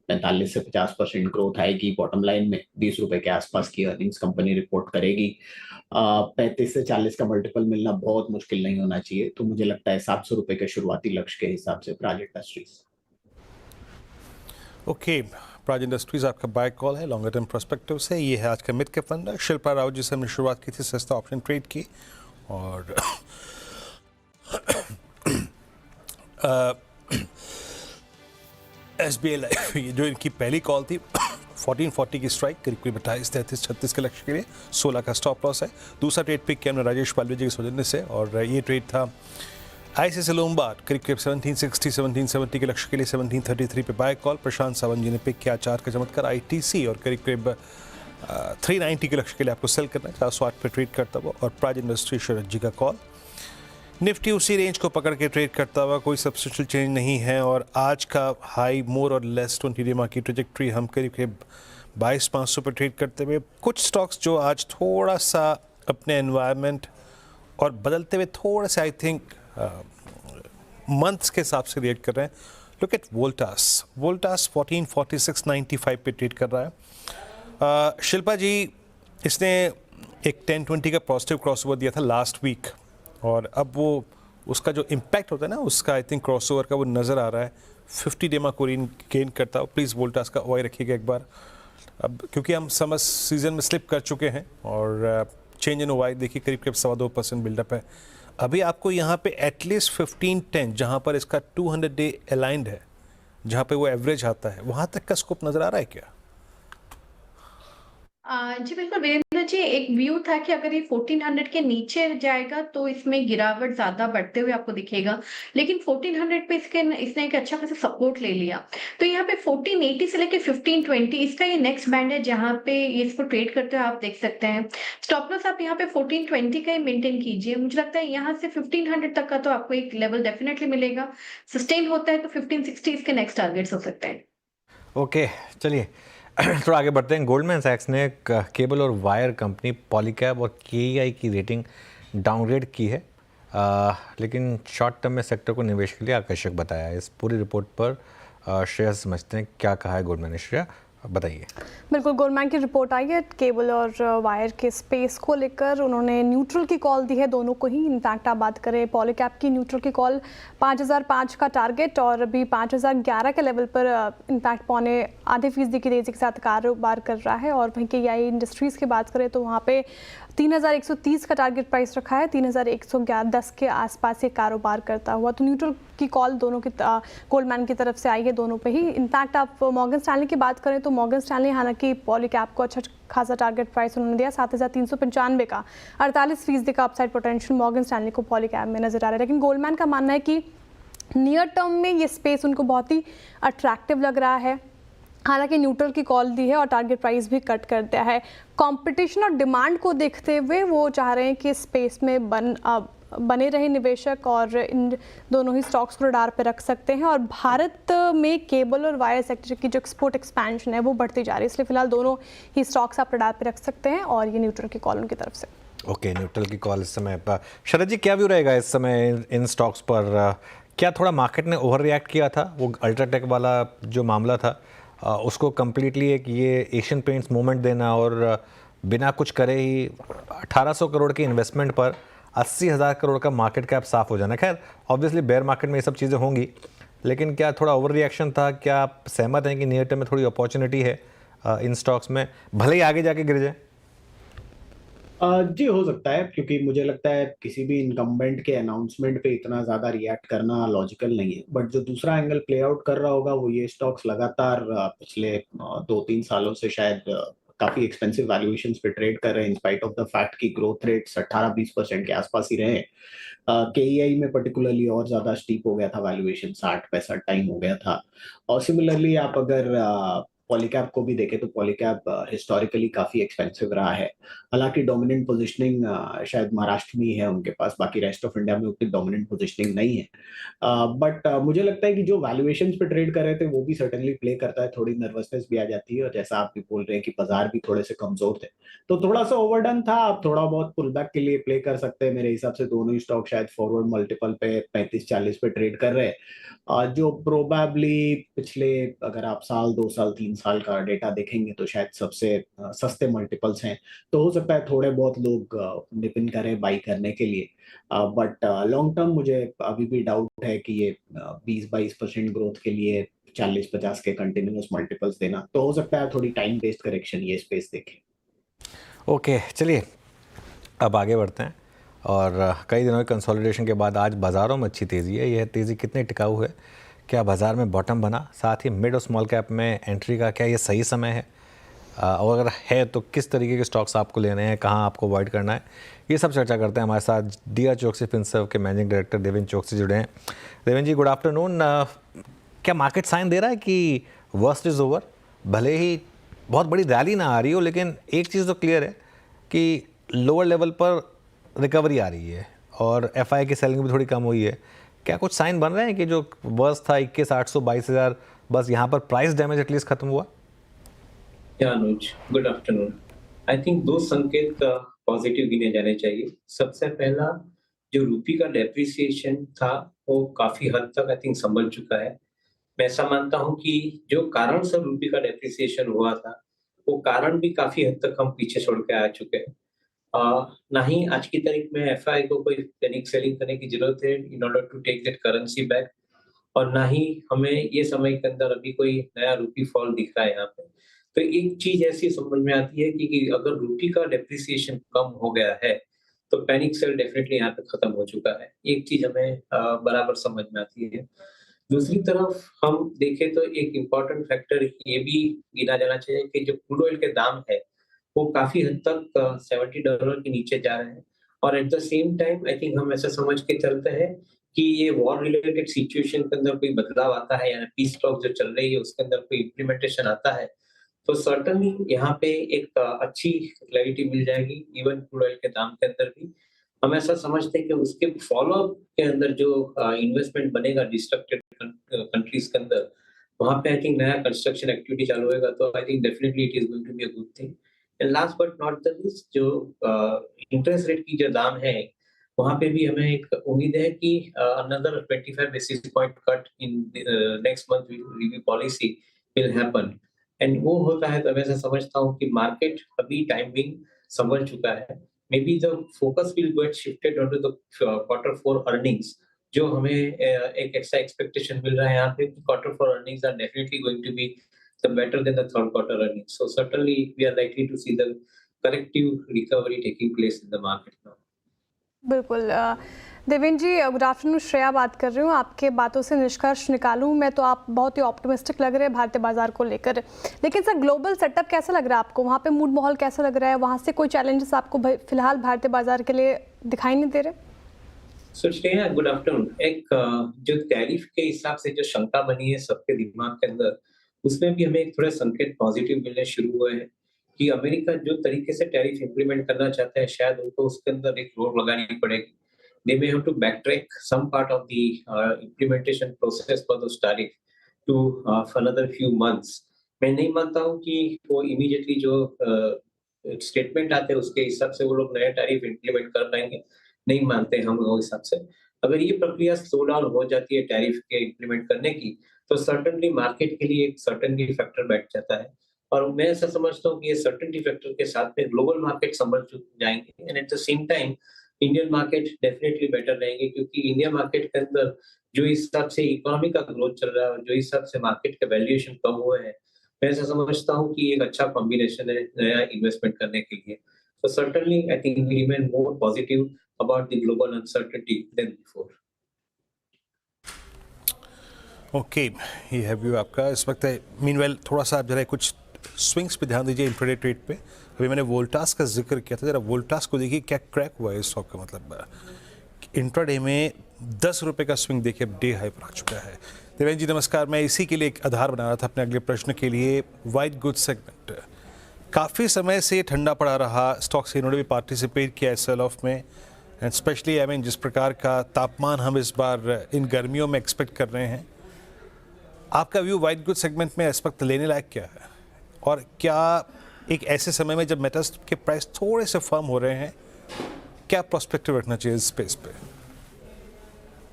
45 से 50% ग्रोथ आएगी। बॉटम लाइन में 20 रुपए के आसपास की अर्निंग्स कंपनी रिपोर्ट करेगी। 35 से 40 का मल्टीपल मिलना बहुत मुश्किल नहीं होना चाहिए। तो मुझे लगता है 700 रुपए के शुरुआती लक्ष्य के हिसाब से Praj industries. Okay, Praj industries आपका बाय कॉल है लॉन्गर टर्म पर्सपेक्टिव से। ये है आज का mid cap fund. Shilpa Rao जिससे हमने शुरुआत की थी सस्ता ऑप्शन ट्रेड की और SBI लाइफ ये जो इनकी पहली कॉल थी 1440 की स्ट्राइक करीब 28 33 36 के लक्ष्य के लिए 16 का स्टॉप लॉस है। दूसरा ट्रेड पिक किया हमने राजेश पालवी जी के सौजन्य से और ये ट्रेड था ICICI लोम्बार्ड करीब 1760 1770 के लक्ष्य के लिए 1733 पे बाय कॉल। प्रशांत सावंत जी ने पिक किया चार का चमत्कार ITC और करीब 390 के लक्ष्य के लिए आपको सेल करना है, 408 पे ट्रेड करता हुआ। और प्राज इंडस्ट्री शरद जी का कॉल। निफ्टी उसी रेंज को पकड़ के ट्रेड करता हुआ, कोई सब्सटेंशियल चेंज नहीं है और आज का हाई मोर और लेस 20 डे मार्केट ट्रैजेक्टरी हम करीब 22,500 पर ट्रेड करते हुए। कुछ स्टॉक्स जो आज थोड़ा सा अपने एनवायरनमेंट और बदलते हुए थोड़ा सा आई थिंक मंथ्स के हिसाब से रिएक्ट कर रहे हैं। लुक एट वोल्टास 1446.95 पे ट्रेड कर रहा है। शिल्पा जी, इसने एक 10-20 का पॉजिटिव क्रॉसओवर दिया था लास्ट वीक और अब वो उसका जो इम्पैक्ट होता है ना उसका आई थिंक क्रॉसओवर का वो नज़र आ रहा है। 50 डे को गेन करता हो। प्लीज़ वोल्टास का ओआई रखिएगा एक बार, अब क्योंकि हम समर सीजन में स्लिप कर चुके हैं और चेंज इन ओआई देखिए करीब 2.25% बिल्डअप है। अभी आपको यहाँ पे एटलीस्ट 15-10 जहाँ पर इसका 200 डे अलाइंड है, जहाँ पे वो एवरेज आता है, वहाँ तक का स्कोप नज़र आ रहा है क्या? जी बिल्कुल वीरेंद्र जी, एक व्यू था कि अगर ये 1400 के नीचे जाएगा तो इसमें गिरावट ज्यादा बढ़ते हुए आपको दिखेगा, लेकिन 1400 पे इसने एक अच्छा खासा सपोर्ट ले लिया। तो यहाँ पे 1480 से लेके 1520 इसका ये नेक्स्ट बैंड है जहाँ पे ये इसको ट्रेड करते हुए आप देख सकते हैं। स्टॉप लॉस आप यहाँ पे 1420 का ही मेंटेन कीजिए। मुझे लगता है यहाँ से 1500 तक का तो आपको एक लेवल डेफिनेटली मिलेगा। सस्टेन होता है तो 1560 इसके नेक्स्ट टारगेट्स हो सकते हैं। ओके, चलिए थोड़ा आगे बढ़ते हैं। गोल्डमैन सैक्स ने केबल और वायर कंपनी पॉलीकैब और KEI की रेटिंग डाउनग्रेड की है। लेकिन शॉर्ट टर्म में सेक्टर को निवेश के लिए आकर्षक बताया। इस पूरी रिपोर्ट पर श्रेया समझते हैं क्या कहा है गोल्डमैन ने। श्रेया बताइए। बिल्कुल, गोल्डमैन की रिपोर्ट आई है केबल और वायर के स्पेस को लेकर। उन्होंने न्यूट्रल की कॉल दी है दोनों को ही। इनफैक्ट आप बात करें पॉलीकैप की, न्यूट्रल की कॉल 5005 का टारगेट और अभी 5011 के लेवल पर इनफैक्ट पौने आधे फीसदी की तेज़ी के साथ कारोबार कर रहा है। और वहीं के आई इंडस्ट्रीज़ की बात करें तो वहाँ पे 3130 का टारगेट प्राइस रखा है, 3110 के आसपास ये कारोबार करता हुआ। तो न्यूट्रल की कॉल दोनों की गोल्डमैन की तरफ से आई है दोनों पे ही। इनफैक्ट आप मॉर्गन स्टैनली की बात करें तो मॉर्गन स्टैनली हालांकि पॉलीकैप को अच्छा खासा टारगेट प्राइस उन्होंने दिया 7395 का, 48% का अपसाइड पोटेंशियल मॉर्गन स्टैनली को पॉलीकैप में नजर आ रहा है। लेकिन गोल्डमैन का मानना है कि नियर टर्म में ये स्पेस उनको बहुत ही अट्रैक्टिव लग रहा है। हालांकि न्यूट्रल की कॉल दी है और टारगेट प्राइस भी कट कर दिया है। कंपटीशन और डिमांड को देखते हुए वो चाह रहे हैं कि स्पेस में बने रहे निवेशक और इन दोनों ही स्टॉक्स को रडार पे रख सकते हैं। और भारत में केबल और वायर सेक्टर की जो एक्सपोर्ट एक्सपेंशन है वो बढ़ती जा रही है, इसलिए फिलहाल दोनों ही स्टॉक्स आप रडार पे रख सकते हैं। और ये न्यूट्रल की कॉल उनकी तरफ से। ओके, न्यूट्रल की कॉल इस समय। शरद जी क्या व्यू रहेगा इस समय इन स्टॉक्स पर? क्या थोड़ा मार्केट ने ओवर रिएक्ट किया था? वो अल्ट्राटेक वाला जो मामला था उसको कम्प्लीटली एक ये एशियन पेंट्स मूवमेंट देना और बिना कुछ करे ही 1800 करोड़ की इन्वेस्टमेंट पर 80,000 करोड़ का मार्केट कैप साफ हो जाना। खैर ऑब्वियसली बेयर मार्केट में ये सब चीज़ें होंगी, लेकिन क्या थोड़ा ओवर रिएक्शन था? क्या आप सहमत हैं कि नियर टर्म में थोड़ी अपॉर्चुनिटी है इन स्टॉक्स में, भले ही आगे जाके गिर जाए? जी हो सकता है, क्योंकि मुझे लगता है किसी भी इनकम्बेंट के अनाउंसमेंट पे इतना ज्यादा रिएक्ट करना लॉजिकल नहीं है। बट जो दूसरा एंगल प्ले आउट कर रहा होगा वो ये स्टॉक्स लगातार पिछले 2-3 सालों से शायद काफी एक्सपेंसिव वैल्यूएशंस पे ट्रेड कर रहे हैं, in spite of the fact की ग्रोथ रेट्स 18-20% के आसपास ही रहे। केईआई में पर्टिकुलरली और ज्यादा स्टीप हो गया था वैल्यूएशन, 60-65 टाइम हो गया था। और सिमिलरली आप अगर पॉलीकैप को भी देखें तो पॉलीकैप हिस्टोरिकली काफी एक्सपेंसिव रहा है। हालांकि डोमिनेंट पोजीशनिंग शायद महाराष्ट्र में ही है उनके पास, बाकी रेस्ट ऑफ इंडिया में उतनी डोमिनेंट पोजीशनिंग नहीं है। बट मुझे लगता है कि जो वैल्यूएशंस पे ट्रेड कर रहे थे वो भी सर्टेनली प्ले करता है, थोड़ी नर्वसनेस भी आ जाती है। और जैसा आप भी बोल रहे हैं कि बाजार भी थोड़े से कमजोर थे तो थोड़ा सा ओवरडन था। आप थोड़ा बहुत पुल बैक के लिए प्ले कर सकते हैं। मेरे हिसाब से दोनों ही स्टॉक शायद फॉरवर्ड मल्टीपल पे 35-40 पे ट्रेड कर रहे हैं, जो प्रोबेबली पिछले अगर आप साल 2 साल 3 साल का डेटा देखेंगे तो शायद सबसे सस्ते मल्टीपल्स हैं। तो हो सकता है थोड़े बहुत लोग डिप इन करें बाई करने के लिए, बट लॉन्ग टर्म मुझे अभी भी डाउट है कि ये 20-22% ग्रोथ के लिए 40-50 के कंटिन्यूअस मल्टीपल्स देना, तो हो सकता है थोड़ी टाइम बेस्ड करेक्शन ये स्पेस देखें। ओके, चलिए अब आगे बढ़ते हैं। और कई दिनों के कंसोलिडेशन के बाद आज बाज़ारों में अच्छी तेज़ी है। यह तेज़ी कितनी टिकाऊ है? क्या बाज़ार में बॉटम बना? साथ ही मिड और स्मॉल कैप में एंट्री का क्या ये सही समय है? और अगर है तो किस तरीके के स्टॉक्स आपको लेने हैं, कहाँ आपको अवॉइड करना है, ये सब चर्चा करते हैं। हमारे साथ दिया चौकसी फिनसर्व के मैनेजिंग डायरेक्टर देवेंद्र चौकसी जुड़े हैं। देवेंद्र जी गुड आफ्टरनून। क्या मार्केट साइन दे रहा है कि वर्स्ट इज़ ओवर? भले ही बहुत बड़ी रैली ना आ रही हो, लेकिन एक चीज़ तो क्लियर है कि लोअर लेवल पर रिकवरी आ रही है और एफआई की सेलिंग भी थोड़ी कम हुई है। क्या कुछ साइन बन रहे हैं कि जो वर्स्ट था 21,800 22,000, बस यहाँ पर प्राइस डैमेज एटलीस्ट खत्म हुआ? अनुज, गुड आफ्टरनून। आई थिंक 2 संकेत पॉजिटिव गिने जाने चाहिए। सबसे पहला, जो रूपी का डेप्रिसिएशन था वो काफी हद तक आई थिंक संभल चुका है। मैं ऐसा मानता हूं कि जो कारण से रूपी का डेप्रिसिएशन हुआ था वो कारण भी काफी हद तक हम पीछे छोड़ के आ चुके हैं। ना ही आज की तारीख में एफआई को कोई पैनिक सेलिंग करने की जरूरत है in order to take that currency back, और ना ही हमें ये समय के अंदर अभी कोई नया रूपी फॉल दिख रहा है यहाँ पे। तो एक चीज ऐसी समझ में आती है कि अगर रूपी का डेप्रिसिएशन कम हो गया है तो पैनिक सेल डेफिनेटली यहाँ पे खत्म हो चुका है। एक चीज हमें बराबर समझ में आती है। दूसरी तरफ हम देखें तो एक इम्पॉर्टेंट फैक्टर ये भी गिना जाना चाहिए कि जो क्रूड ऑयल के दाम है वो काफी हद तक $70 के नीचे जा रहे हैं। और at the same time I think हम ऐसा समझ के चलते हैं कि ये वॉर रिलेटेड सिचुएशन के अंदर कोई बदलाव आता है या पीस टॉक जो चल रही है उसके अंदर कोई इम्प्लीमेंटेशन आता है तो सर्टनली यहाँ पे एक अच्छी क्लैरिटी मिल जाएगी इवन क्रूड ऑयल के दाम के अंदर भी। हम ऐसा समझते हैं कि उसके फॉलोअप के अंदर जो इन्वेस्टमेंट बनेगा डिस्ट्रक्टेड कंट्रीज के अंदर, वहां पे आई थिंक नया कंस्ट्रक्शन एक्टिविटी चालू होगा, तो I think definitely it is going to be a good thing. And last but not the least, जो इंटरेस्ट रेट की जो दाम है वहां पे भी हमें एक उम्मीद है कि another 25 basis point cut in next month review policy will happen, and वो होता है तो मैं ऐसा समझता हूँ कि मार्केट अभी टाइमिंग समझ चुका है। Maybe the focus will get shifted on to the quarter four earnings, जो हमें एक एक्स्ट्रा एक्सपेक्टेशन मिल रहा है यहाँ पे, quarter four earnings are definitely going to be the better than the third quarter earnings. So certainly we are likely to see the corrective recovery taking place in the market now. बिल्कुल देवेंद्र जी, गुड आफ्टरनून। श्रेया बात कर रही हूँ। आपके बातों से निष्कर्ष निकालूं मैं तो आप बहुत ही ऑप्टिमिस्टिक लग रहे हैं भारतीय बाजार को लेकर, लेकिन सर ग्लोबल सेटअप कैसा लग रहा है आपको? वहाँ पे मूड माहौल कैसा लग रहा है? वहाँ से कोई चैलेंजेस आपको फिलहाल भारतीय बाजार के लिए दिखाई नहीं दे रहे? So Shreya, good afternoon. एक जो टैरिफ के हिसाब से जो शंका बनी है सबके दिमाग के अंदर, उसमें भी हमें एक थोड़े संकेत पॉजिटिव मिलने शुरू हुए हैं कि अमेरिका जो तरीके से टैरिफ इंप्लीमेंट करना चाहता है, शायद उनको उसके अंदर एक रोक लगानी पड़ेगी। They may have to backtrack some part of the implementation process for those tariff to for another few months. मैं नहीं मानता हूँ कि वो इमीडिएटली जो स्टेटमेंट आते हैं उसके हिसाब से वो लोग नया टैरिफ इंप्लीमेंट कर पाएंगे, नहीं मानते हम वो हिसाब से। अगर ये प्रक्रिया स्लो डाउन हो जाती है टैरिफ के इंप्लीमेंट करने की, तो सर्टेनली मार्केट के लिए एक सर्टेनिटी फैक्टर बैठ जाता है, और मैं ऐसा समझता हूँ कि ये सर्टेनिटी फैक्टर के साथ में ग्लोबल मार्केट संभल जाएंगे, and at the same time Indian market definitely better रहेंगे, क्योंकि इंडिया मार्केट के अंदर जो हिसाब से इकोनॉमी का ग्रोथ चल रहा है और जो हिसाब से मार्केट के वैल्यूएशन कम हुए हैं, मैं ऐसा समझता हूँ कि एक अच्छा कॉम्बिनेशन है नया इन्वेस्टमेंट करने के लिए। So certainly I think we remain more positive about the global uncertainty than before. Okay, ये है व्यू आपका इस वक्त है। मीनवेल थोड़ा सा आप जरा कुछ स्विंग्स पे ध्यान दीजिए इंट्राडे ट्रेड पे। अभी मैंने वोल्टास का जिक्र किया था, जरा वोल्टास को देखिए क्या क्रैक हुआ है इस स्टॉक का। मतलब इंट्राडे में 10 रुपये का स्विंग देखिए अब डे हाई पर आ चुका है। देवेंद्र जी नमस्कार, मैं इसी के लिए एक आधार बना रहा था अपने अगले प्रश्न के लिए। वाइट गुड सेगमेंट काफ़ी समय से ठंडा पड़ा रहा, स्टॉक से इन्होंने भी पार्टिसिपेट किया है सेल ऑफ में, एंड स्पेशली आई मीन जिस प्रकार का तापमान हम इस बार इन गर्मियों में एक्सपेक्ट कर रहे हैं, आपका व्यू वाइट गुड सेगमेंट में इस वक्त लेने लायक क्या है? और क्या एक ऐसे समय में जब मेटल्स के प्राइस थोड़े से फर्म हो रहे हैं, क्या प्रोस्पेक्टिव रखना चाहिए इस स्पेस पे?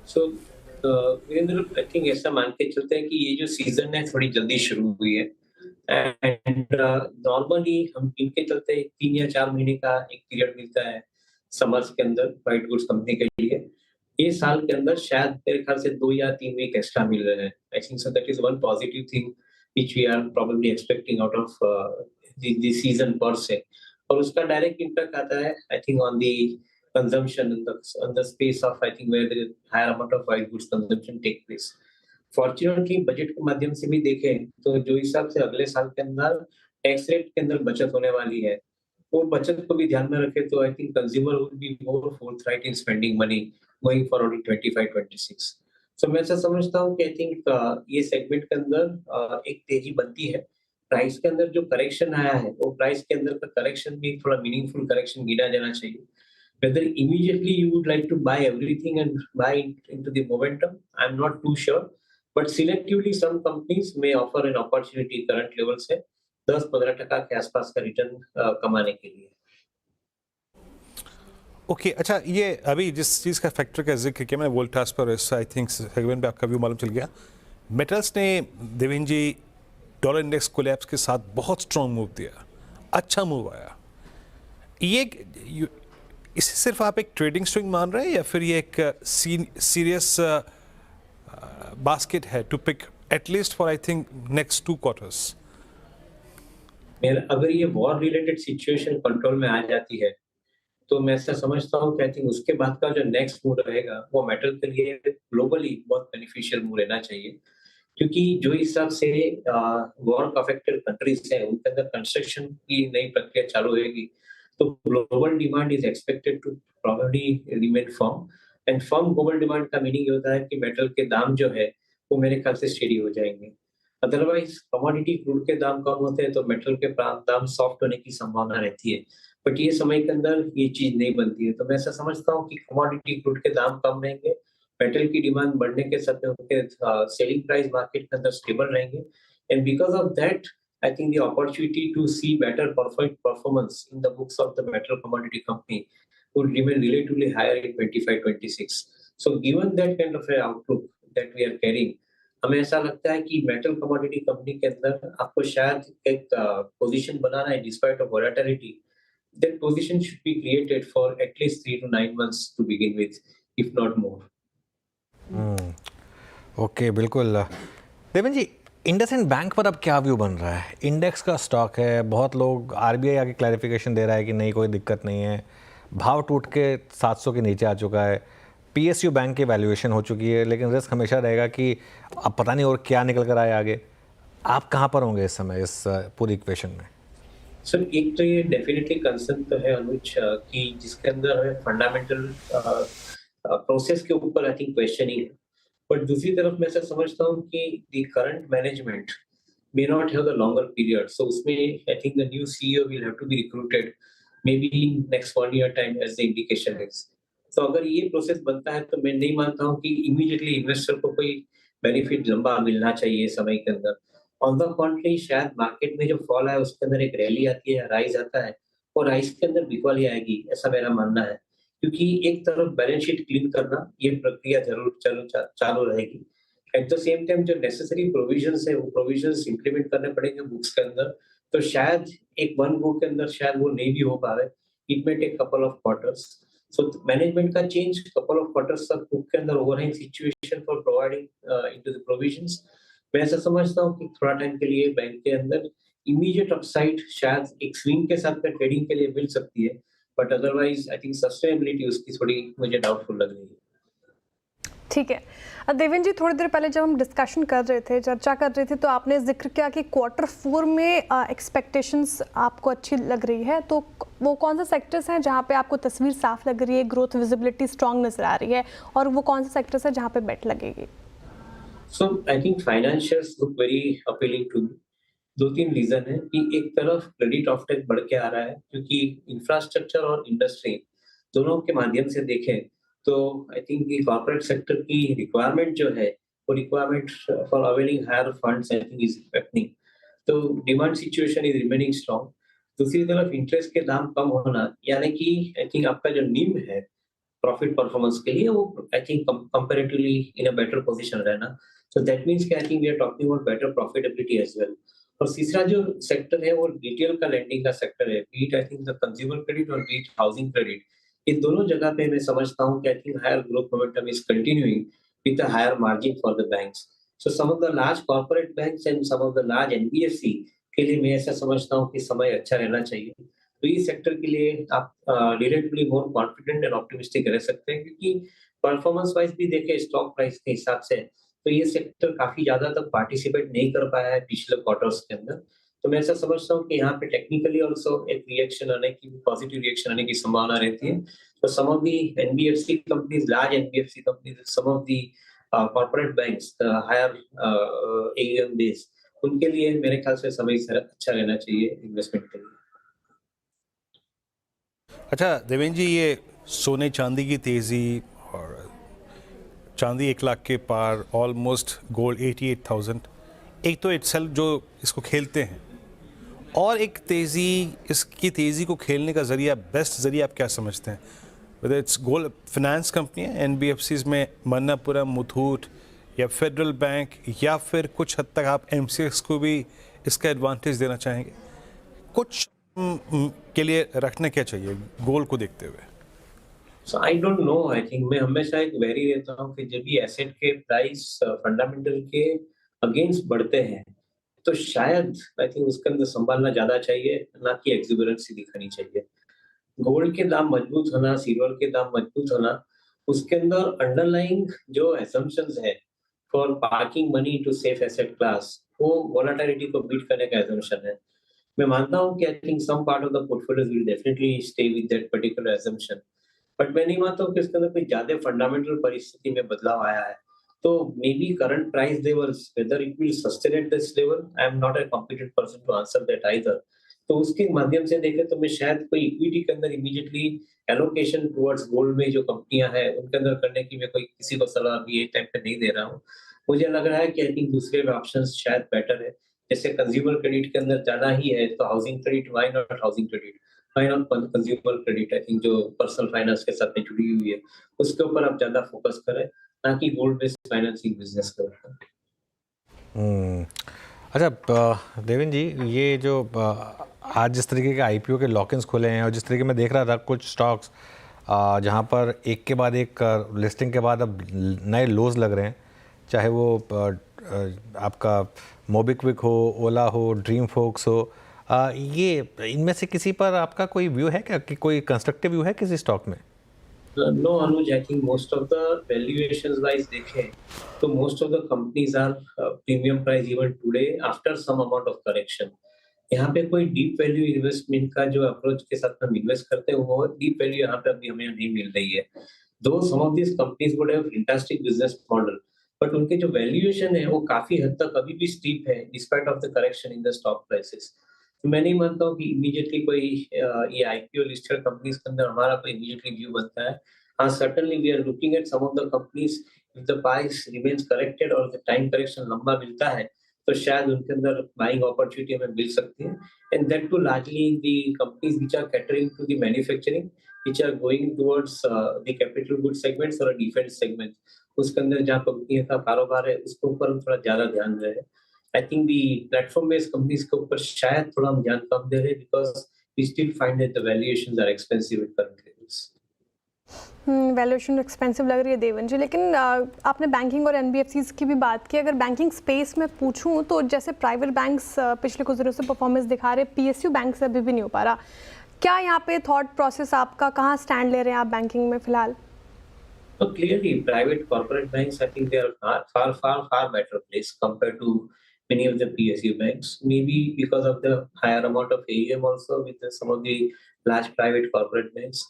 सो वीरेंद्र, आई थिंक ऐसा मान के चलते हैं कि ये जो सीजन है थोड़ी जल्दी शुरू हुई है, एंड नॉर्मली हम इनके चलते 3 या 4 महीने का एक पीरियड मिलता है समर्स के अंदर व्हाइट गुड्स कंपनी के लिए। ये साल के अंदर शायद मेरे ख्याल से 2 या 3 वीक एक्स्ट्रा मिल रहे हैं। I think so that is one positive thing which we are probably expecting out of the season per se, और उसका डायरेक्ट इम्पैक्ट आता है I think on the consumption in the space of I think where the higher amount of white goods consumption take place. Fortunately budget के माध्यम से भी देखें तो जो हिसाब से अगले साल के अंदर टैक्स रेट के अंदर बचत होने वाली है, वो बचत को भी ध्यान में रखें तो I think consumer will be more forthright in spending money going forward in 25-26। So मैं ऐसा समझता हूँ कि आई थिंक ये सेगमेंट के अंदर एक तेजी बनती है। प्राइस के अंदर जो करेक्शन आया है वो प्राइस के अंदर का करेक्शन भी थोड़ा मीनिंगफुल करेक्शन गिना जाना चाहिए। Whether immediately you would like to buy everything and buy into the momentum, I'm not too sure. But selectively, some companies may offer an opportunity current level से 10-15% के आसपास का रिटर्न कमाने के लिए। ओके, अच्छा ये अभी जिस चीज़ का फैक्टर का जिक्र किया मैंने वोल्टास पर, आई थिंक सेगमेंट पे आपका व्यू मालूम चल गया। मेटल्स ने देवेंद्र जी डॉलर इंडेक्स कोलैप्स के साथ बहुत स्ट्रॉन्ग मूव दिया, अच्छा मूव आया। ये इसे सिर्फ आप एक ट्रेडिंग स्विंग मान रहे हैं या फिर ये एक सीरियस बास्केट है to pick at least for I think next 2 quarters? अगर ये वॉर रिलेटेड सिचुएशन कंट्रोल में आ जाती है तो मैं ऐसा समझता हूँ कि आई थिंक उसके बाद का जो नेक्स्ट मूव रहेगा वो मेटल के लिए ग्लोबली बहुत बेनिफिशियल मूव रहना चाहिए, क्योंकि जो हिसाब से वॉर अफेक्टेड कंट्रीज हैं उनके अंदर कंस्ट्रक्शन की नई प्रक्रिया चालू होगी, तो global demand is expected to probably remain firm, and firm global demand का मीनिंग ये होता है कि मेटल के दाम जो है वो मेरे ख्याल से स्टेडी हो जाएंगे। अदरवाइज कमोडिटी क्रूड के दाम कम होते हैं तो मेटल के दाम सॉफ्ट होने की संभावना रहती है, बट ये समय के अंदर ये चीज नहीं बनती है। तो मैं ऐसा समझता हूँ कि कमोडिटी क्रूड के दाम कम रहेंगे, मेटल की डिमांड बढ़ने के साथ में उनके सेलिंग प्राइस मार्केट के अंदर स्टेबल रहेंगे, and because of that I think the opportunity to see better performance in the books of the metal commodity company would remain relatively higher in 25-26. So given that kind of a outlook that we are carrying, हमें ऐसा लगता है कि मेटल कमोडिटी कंपनी के अंदर आपको शायद एक पोजीशन बनाना है despite of volatility. That position should be created for at least 3 to 9 months to begin with, if not more. Okay बिल्कुल. देवेंद्र जी, इंडसइंड बैंक पर अब क्या व्यू बन रहा है? इंडेक्स का स्टॉक है, बहुत लोग आरबीआई आके क्लैरिफिकेशन दे रहा है कि नहीं कोई दिक्कत नहीं है, भाव टूट के 700 के नीचे आ चुका है, पीएसयू बैंक की वैल्यूएशन हो चुकी है, लेकिन रिस्क हमेशा रहेगा कि अब पता नहीं और क्या निकल कर आए आगे. आप कहाँ पर होंगे इस समय इस पूरी इक्वेशन में? सर एक तो ये डेफिनेटली कंसर्न तो है अनुज कि जिसके अंदर हमें फंडामेंटल प्रोसेस के ऊपर आई थिंक क्वेश्चनिंग है. बट दूसरी तरफ मैं ऐसा समझता हूँ कि the current management may not have the longer period. So उसमें I think the new CEO will have to be recruited maybe in next 1 year time as the indication is. So अगर ये प्रोसेस बनता है तो मैं नहीं मानता हूँ कि इमीडिएटली इन्वेस्टर को कोई बेनिफिट लंबा मिलना चाहिए समय के अंदर. ऑन द कॉन्ट्री शायद मार्केट में जो फॉल है उसके अंदर एक रैली आती है, राइज आता है और राइज के अंदर बिकवाली आएगी, ऐसा मेरा मानना है. क्योंकि एक तरफ बैलेंस शीट क्लीन करना ये प्रक्रिया जरूर चालू रहेगी. एट द सेम टाइम जो नेसेसरी प्रोविजंस है वो प्रोविजंस इंप्लीमेंट करने पड़ेंगे बुक्स के अंदर. तो शायद एक वन बुक के अंदर शायद वो नहीं भी हो पावे. It may take couple of quarters. So management का चेंज कपल ऑफ क्वार्टर्स तक बुक के अंदर overhang situation for providing into the provisions. मैं ऐसा समझता हूँ कि थोड़ा टाइम के लिए बैंक के अंदर इमीडिएट अपसाइड शायद एक स्विंग के साथ में ट्रेडिंग के लिए मिल सकती है. But otherwise I think sustainability उसकी थोड़ी मुझे डाउटफुल लग रही है. ठीक है. देवेंद्र जी, थोड़ी देर पहले जब हम डिस्कशन कर रहे थे, चर्चा कर रहे थे, तो आपने जिक्र किया कि क्वार्टर 4 में एक्सपेक्टेशंस आपको अच्छी लग रही है. तो वो कौन से सेक्टर्स हैं जहां पे आपको तस्वीर साफ लग रही है, ग्रोथ विजिबिलिटी स्ट्रांग नजर आ रही है, और वो कौन से सेक्टर्स हैं जहां पे बेट लगेगी? So I think financials look very appealing to me. 2-3 reason है कि एक तरफ क्रेडिट ऑफटेक बढ़ के आ रहा है क्योंकि इंफ्रास्ट्रक्चर और इंडस्ट्री दोनों के माध्यम से देखें तो आई थिंक ये कॉर्पोरेट सेक्टर की रिक्वायरमेंट जो है वो requirement for availing higher funds I think is happening. तो demand situation is remaining strong. दूसरी तरफ इंटरेस्ट के दाम कम होना यानी कि आई थिंक आपका जो नीम है प्रॉफिट परफॉर्मेंस के लिए वो I think comparatively in a better position रहना. सो दैट मींस कि I think we are talking about better profitability as well. और तीसरा जो सेक्टर है वो रिटेल का लेंडिंग का सेक्टर है. Be it I think the consumer credit और बीट हाउसिंग क्रेडिट. इन दोनों जगह पे मैं समझता हूँ कि I think higher growth momentum is continuing with a higher margin for the banks. So some of the large corporate banks and some of the large NBFC के लिए मैं ऐसा समझता हूँ कि समय अच्छा रहना चाहिए. तो इस सेक्टर के लिए आप relatively more confident and optimistic रह सकते हैं क्योंकि परफॉर्मेंस वाइज भी देखें स्टॉक प्राइस के हिसाब से तो ये सेक्टर काफी ज्यादा तक पार्टिसिपेट नहीं कर पाया है पिछले क्वार्टर्स के अंदर. तो मैं ऐसा समझता हूँ कि यहाँ पे टेक्निकली ऑल्सो एक रिएक्शन आने की पॉजिटिव रिएक्शन आने की संभावना रहती है. तो some of the NBFC companies, large NBFC companies, some of the corporate banks higher AUM base, उनके लिए मेरे ख्याल से समय अच्छा रहना चाहिए इन्वेस्टमेंट के लिए. अच्छा देवेंद्र जी, ये सोने चांदी की तेजी और चांदी 1 लाख के पार, ऑलमोस्ट गोल्ड 88,000, एक तो इटसेल्फ जो इसको खेलते हैं और एक तेज़ी, इसकी तेज़ी को खेलने का ज़रिया, बेस्ट ज़रिया आप क्या समझते हैं? Whether it's gold finance company है, एनबीएफसीज में मन्नापुरम, मुथूट या फेडरल बैंक, या फिर कुछ हद तक आप एमसीएक्स को भी इसका एडवांटेज देना चाहेंगे? कुछ के लिए रखना क्या चाहिए गोल्ड को देखते हुए? So I don't know. I think मैं हमेशा एक वेरी रहता हूँ कि जब भी एसेट के प्राइस फंडामेंटल के अगेंस्ट बढ़ते हैं तो शायद आई थिंक उसके अंदर संभालना ज्यादा चाहिए, ना कि एक्सुबरेंसी दिखानी चाहिए. गोल्ड के दाम मजबूत होना, सिल्वर के दाम मजबूत होना, उसके अंदर अंडरलाइंग जो एजम्पशंस है for parking money to safe asset class, वो वोलेटिलिटी को बीट करने का एजम्पशन है. मैं मानता हूँ कि I think some part of the portfolios will definitely stay with that particular assumption. But मैं नहीं मानता हूँ कि इसके अंदर कोई ज्यादा फंडामेंटल परिस्थिति में बदलाव आया है. तो maybe current price levels, whether it will sustain at this level, I am not a competent person to answer that either. तो उसके माध्यम से देखें तो मैं शायद कोई इक्विटी के अंदर इमीडिएटली एलोकेशन टुवर्ड्स गोल्ड में जो कंपनियां हैं उनके अंदर करने की मैं कोई किसी को सलाह अभी ये टाइम पे नहीं दे रहा हूँ. मुझे लग रहा है कि आई थिंक दूसरे ऑप्शंस शायद बेटर है. जैसे कंज्यूमर क्रेडिट के अंदर जाना ही है तो housing credit, why not housing credit. Line of consumer credit, I think जो पर्सनल फाइनेंस के साथ में जुड़ी हुई है, उसके ऊपर आप ज्यादा फोकस करें, ना कि गोल्ड बेस्ड फाइनेंसिंग बिजनेस के ऊपर। अच्छा देवेन जी, ये जो आज जिस तरीके के आईपीओ के लॉक-इन्स खुले हैं और जिस तरीके मैं देख रहा था कुछ स्टॉक्स जहाँ पर एक के बाद एक लिस्टिंग के बाद अब नए लोज लग रहे हैं, चाहे वो आपका मोबीक्विक हो, ओला हो, ड्रीम फोक्स हो, ये इनमें से किसी पर आपका कोई व्यू है क्या, कि कोई कंस्ट्रक्टिव व्यू है किसी स्टॉक में? No, Anuj, I think most of the valuations wise देखें तो most of the companies are premium price even today after some amount of correction. यहाँ पे कोई डीप वैल्यू इन्वेस्टमेंट का जो अप्रोच के साथ हम इन्वेस्ट करते हैं वो डीप वैल्यू यहाँ पे अभी हमें नहीं मिल रही है। दो some of this companies would have fantastic business model, but उनके जो वैल्यूएशन है वो काफी हद तक अभी भी स्टीप है despite of the correction in the stock prices. तो मैं नहीं मानता हूँ कि इमीडिएटली कोई ये आईपीओ लिस्टेड कंपनीज के अंदर हमारा कोई इमीडिएटली व्यू बनता है। हाँ, certainly we are looking at some of the companies, if the price remains corrected और द टाइम करेक्शन लंबा मिलता है तो शायद उनके अंदर बाइंग अपॉर्चुनिटी हमें मिल सकती है, and that too largely the companies which are catering to the manufacturing, which are going towards the capital good segments और डिफेंस सेगमेंट, उसके अंदर जहाँ कंपनी का कारोबार है उसके ऊपर थोड़ा ज्यादा ध्यान रहे। I think the platform based companies के ऊपर शायद थोड़ा हम ध्यान कम दे रहे हैं because we still find that the valuations are expensive at current levels. Valuation expensive लग रही है देवन जी, लेकिन आपने बैंकिंग और एनबीएफसीज की भी बात की। अगर बैंकिंग स्पेस में पूछूं तो जैसे प्राइवेट बैंक्स पिछले कुछ दिनों से परफॉर्मेंस दिखा रहे, पीएसयू बैंक से अभी भी नहीं हो पा रहा। क्या यहाँ पे थॉट प्रोसेस आपका, कहाँ स्टैंड ले रहे हैं आप बैंकिंग में फिलहाल? So clearly, private corporate banks, I think they are far better placed compared to many of the PSU banks. Maybe because of the higher amount of AUM also with some of the large private corporate banks.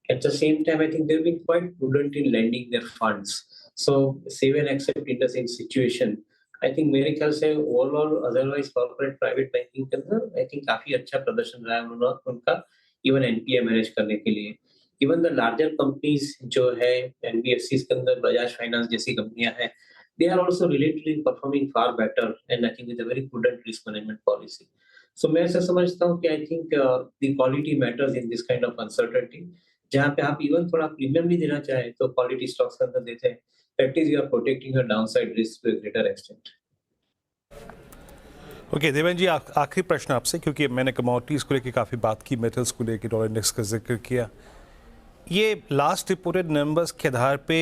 At the same time, I think they've been quite prudent in lending their funds. So save and accept in the same situation. I think मेरे ख्याल से overall otherwise corporate private banking के अंदर I think काफी अच्छा प्रदर्शन रहा है उनका even NPA मैनेज करने के लिए। इवन द लार्जर कंपनीज जो है एनबीएफसीज के अंदर बजाज फाइनेंस जैसी कंपनियां हैं, they are also relatively performing far better and I think with a very prudent risk management policy. So मैं ऐसा समझता हूं कि I think the quality matters in this kind of uncertainty. जहां पे आप इवन थोड़ा प्रीमियम भी देना चाहे तो क्वालिटी स्टॉक्स के अंदर देते हैं, that is you are protecting your downside risk to a greater extent. Okay Deven ji, आखिरी प्रश्न आपसे, क्योंकि मैंने कमोडिटीज को लेकर काफ़ी बात की, मेटल्स को लेकर डॉलर इंडेक्स का जिक्र किया। ये लास्ट रिपोर्टेड नंबर्स के आधार पे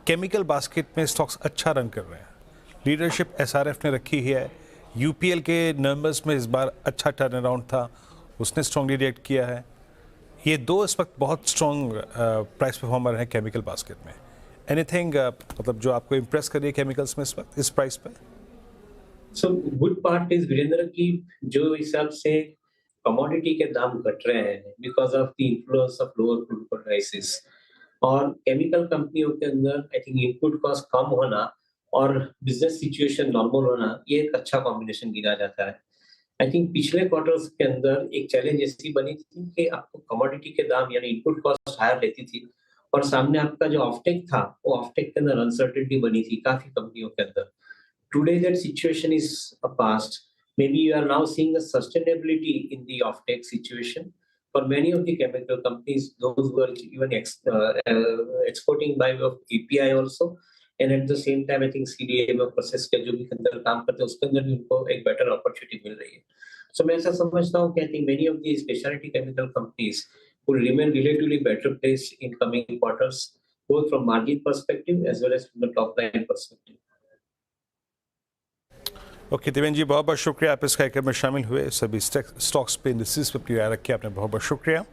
केमिकल बास्केट में स्टॉक्स अच्छा रन कर रहे हैं। लीडरशिप एसआरएफ ने रखी है, यूपीएल के नंबर्स में इस बार अच्छा टर्न अराउंड था, उसने स्ट्रांगली रिएक्ट किया है। ये दो इस वक्त बहुत स्ट्रॉन्ग प्राइस परफॉर्मर हैं केमिकल बास्केट में। एनीथिंग मतलब जो आपको इम्प्रेस कर रही है केमिकल्स में इस वक्त इस प्राइस पे? So good part is Virendra की जो हिसाब से कमोडिटी के दाम घट रहे हैं because of the influence of lower crude prices, और केमिकल कंपनियों के अंदर आई थिंक इनपुट कॉस्ट कम होना और बिजनेस सिचुएशन नॉर्मल होना, ये एक अच्छा कॉम्बिनेशन गिना जाता है। आई थिंक पिछले क्वार्टर्स के अंदर एक चैलेंज ऐसी बनी थी कि आपको कमोडिटी के दाम यानी इनपुट कॉस्ट हायर लेती थी और सामने आपका जो ऑफटेक था वो ऑफटेक के अंदर अनसर्टेनिटी बनी थी काफी कंपनियों के अंदर। Today that situation is a past. Maybe you are now seeing a sustainability in the offtake situation for many of the chemical companies, those who are even exporting by way of API also, and at the same time I think CDMO process के जो भी अंदर काम करते हैं उसके अंदर भी उनको एक better opportunity मिल रही है। So मैं ऐसा समझता हूँ कि I think many of the specialty chemical companies will remain relatively better placed in coming quarters, both from margin perspective as well as from the top line perspective. Okay Deven ji, बहुत बहुत शुक्रिया आप इस कार्यक्रम में शामिल हुए। सभी स्टॉक्स पे इंडिसेस पे अपनी राय रखी आपने, बहुत बहुत शुक्रिया।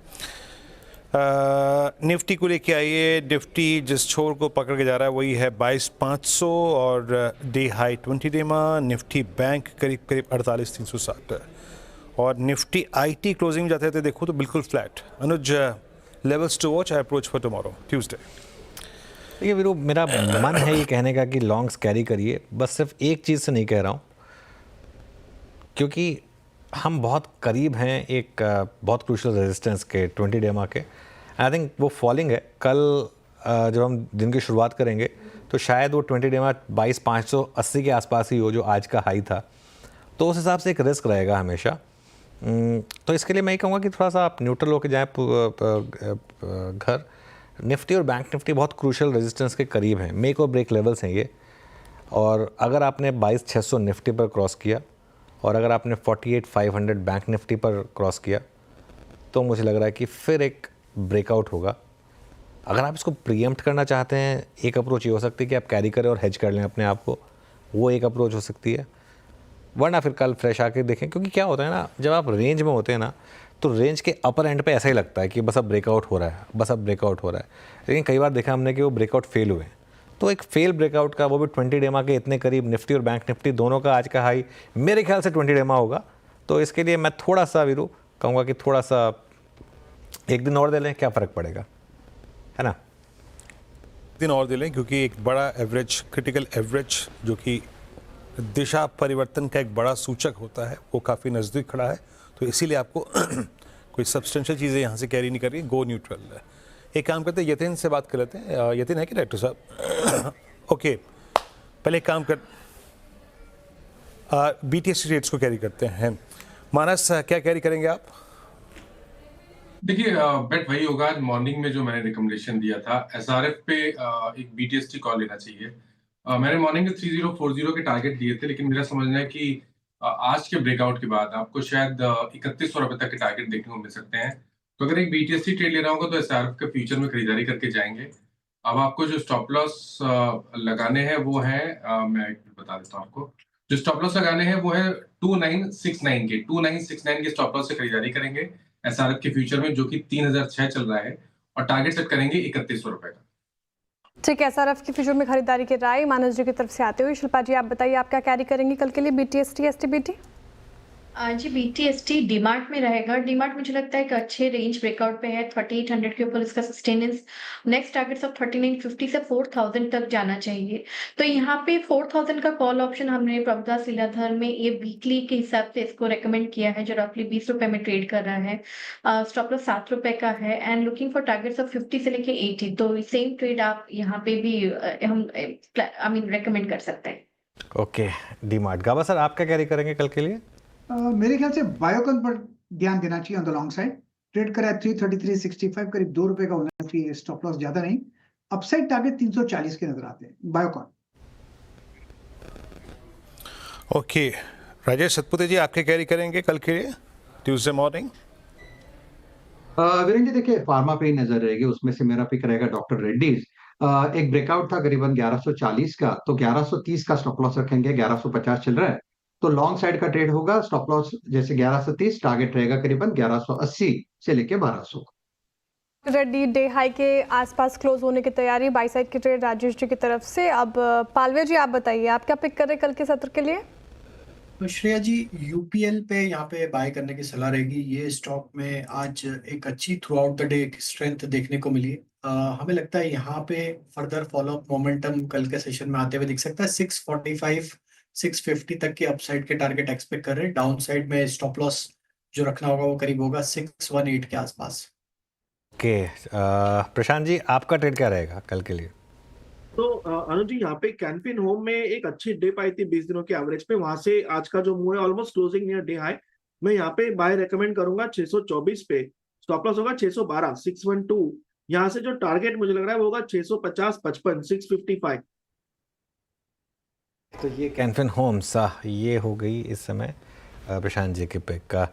निफ्टी को लेके आइए। निफ्टी जिस छोर को पकड़ के जा रहा है वही है 22,500 और डे हाई 20 डे में। निफ्टी बैंक करीब 48,360 और निफ्टी आईटी क्लोजिंग जाते थे देखो तो बिल्कुल flat. Anuj, levels to watch, I approach for tomorrow Tuesday. देखिए वीरू, मेरा मन है ये कहने का कि लॉन्ग्स कैरी करिए, बस सिर्फ एक चीज़ से नहीं कह रहा हूँ, क्योंकि हम बहुत करीब हैं एक बहुत क्रूशल रेजिस्टेंस के 20 डे के। आई थिंक वो फॉलिंग है। कल जब हम दिन की शुरुआत करेंगे तो शायद वो 20 डे 22,580 के आसपास ही हो जो आज का हाई था, तो उस हिसाब से एक रिस्क रहेगा हमेशा। तो इसके लिए मैं ये कहूँगा कि थोड़ा सा आप न्यूट्रल होकर जाएँ घर। निफ्टी और बैंक निफ्टी बहुत क्रूशल रेजिस्टेंस के करीब हैं, मेक और ब्रेक लेवल्स हैं ये। और अगर आपने 22,600 निफ्टी पर क्रॉस किया और अगर आपने 48,500 बैंक निफ्टी पर क्रॉस किया तो मुझे लग रहा है कि फिर एक ब्रेकआउट होगा। अगर आप इसको प्रीएम्प्ट करना चाहते हैं, एक अप्रोच ये हो सकती है कि आप कैरी करें और हेज कर लें अपने आप को, वो एक अप्रोच हो सकती है। वरना फिर कल फ्रेश आके देखें, क्योंकि क्या होता है ना, जब आप रेंज में होते हैं ना तो रेंज के अपर एंड पे ऐसा ही लगता है कि बस अब ब्रेकआउट हो रहा है, बस अब ब्रेकआउट हो रहा है। लेकिन कई बार देखा हमने कि वो ब्रेकआउट फेल हुए। तो एक फेल ब्रेकआउट का, वो भी 20 डेमा के इतने करीब, निफ्टी और बैंक निफ्टी दोनों का आज का हाई मेरे ख्याल से 20 डेमा होगा। तो इसके लिए मैं थोड़ा सा वीरू कहूँगा कि थोड़ा सा एक दिन और दे लें, क्या फ़र्क पड़ेगा, है ना। दिन और दे लें, क्योंकि एक बड़ा एवरेज, क्रिटिकल एवरेज जो कि दिशा परिवर्तन का एक बड़ा सूचक होता है, वो काफ़ी नज़दीक खड़ा है। तो इसीलिए आपको कोई सब्सटेंशियल चीज़ें यहाँ से कैरी नहीं कर रही, गो न्यूट्रल। एक काम करते हैं, यतिन से बात कर लेते हैं। यतिन है कि डायरेक्टर साहब? ओके, पहले एक काम कर, BTS रेट्स को कैरी करते हैं। मानस, क्या कैरी करेंगे आप? देखिए, बेट वही होगा। आज मॉर्निंग में जो मैंने रिकमेंडेशन दिया था, SRF पे एक BTST कॉल लेना चाहिए। मैंने मॉर्निंग में 3040 के टारगेट दिए थे, लेकिन मेरा समझना है कि आज के ब्रेकआउट के बाद आपको शायद 3100 रुपए तक के टारगेट देखने को मिल सकते हैं। तो अगर एक BTST ट्रेड ले रहा होगा तो SRF के फ्यूचर में खरीदारी करके जाएंगे। अब आपको जो स्टॉप लॉस लगाने हैं वो है, मैं एक बता देता हूँ आपको। जो स्टॉप लॉस लगाने हैं वो है 2969 के 2969 के स्टॉप लॉस से खरीदारी करेंगे SRF के फ्यूचर में, जो कि 3006 चल रहा है, और टारगेट सेट करेंगे 3100 रुपए का। ठीक है, SRF के फ्यूचर में खरीदारी की राय मानस जी की तरफ से आते हुए, शिल्पा जी आप बताइए आप क्या कैरी करेंगी कल के लिए BTST STBT? जी, BTST डीमार्ट में रहेगा। डीमार्ट मुझे लगता है कि अच्छे रेंज ब्रेकआउट पे है। 3800 के ऊपर इसका सस्टेनेंस, नेक्स्ट टारगेट्स ऑफ 3950 से 4000 तक जाना चाहिए। तो यहाँ पे 4000 का कॉल ऑप्शन हमने प्रभुदास लीलाधर में ये वीकली के हिसाब से इसको रेकमेंड किया है, जो रफली 20 रुपए में ट्रेड कर रहा है। स्टॉप लॉस 7 रुपए का है and looking for targets of 50 से लेके 80। तो सेम ट्रेड आप यहाँ पे भी हम रेकमेंड कर सकते हैं। ओके, डीमार्ट। गाबा सर, आप क्या कैरी करेंगे कल के लिए? मेरे ख्याल से बायोकॉन पर ध्यान देना चाहिए on the long side. Trade करा है 333.65, करीब 2 रुपए का होना चाहिए, स्टॉप लॉस ज्यादा नहीं। अपसाइड टारगेट 340 के नजर आते हैं बायोकॉन। ओके, राजेश सतपुते जी, आपके कैरी करेंगे कल के लिए ट्यूसडे मॉर्निंग? वीरेंद्र जी, देखिए फार्मा पे ही नजर रहेगी, उसमें से मेरा पिक रहेगा डॉक्टर रेड्डीज। एक ब्रेकआउट था करीबन 1140 का, तो 1130 का स्टॉप लॉस रखेंगे। 1150 चल रहा है, तो लॉन्ग साइड का ट्रेड होगा। स्टॉप लॉस जैसे 1130, टारगेट रहेगा करीबन 1180 से लेके 1200। रेड्डी डे हाई के आसपास क्लोज होने की तैयारी, बाई साइड की ट्रेड राजेश जी की तरफ से। अब पालवे जी आप बताइए आप क्या पिक कर रहे हैं कल के सत्र के लिए? तो श्रेया जी, UPL पे यहाँ पे बाय करने की सलाह रहेगी। ये स्टॉक में आज एक अच्छी through out the day strength देखने को मिली है। हमें लगता है यहाँ पे फर्दर फॉलोअप मोमेंटम कल के सेशन में आते हुए दिख सकता है। 645 650 तक के अपसाइड के टारगेट एक्सपेक्ट कर रहे हैं। डाउन साइड में स्टॉप लॉस जो रखना होगा वो करीब होगा 618 के आसपास। ओके, प्रशांत जी आपका ट्रेड क्या रहेगा कल के लिए? तो अनुज जी, यहाँ पे कैनफिन होम में एक अच्छी डिप आई थी 20 दिनों के एवरेज पे, वहां से आज का जो मूव है almost closing near day high. मैं यहाँ पे बाय रेकमेंड करूंगा 624 पे। स्टॉप लॉस होगा 612 612। यहाँ से जो टारगेट मुझे लग रहा है वो होगा 650 55 655। तो ये कैनफिन होम्स ये हो गई इस समय प्रशांत जी के पिक का।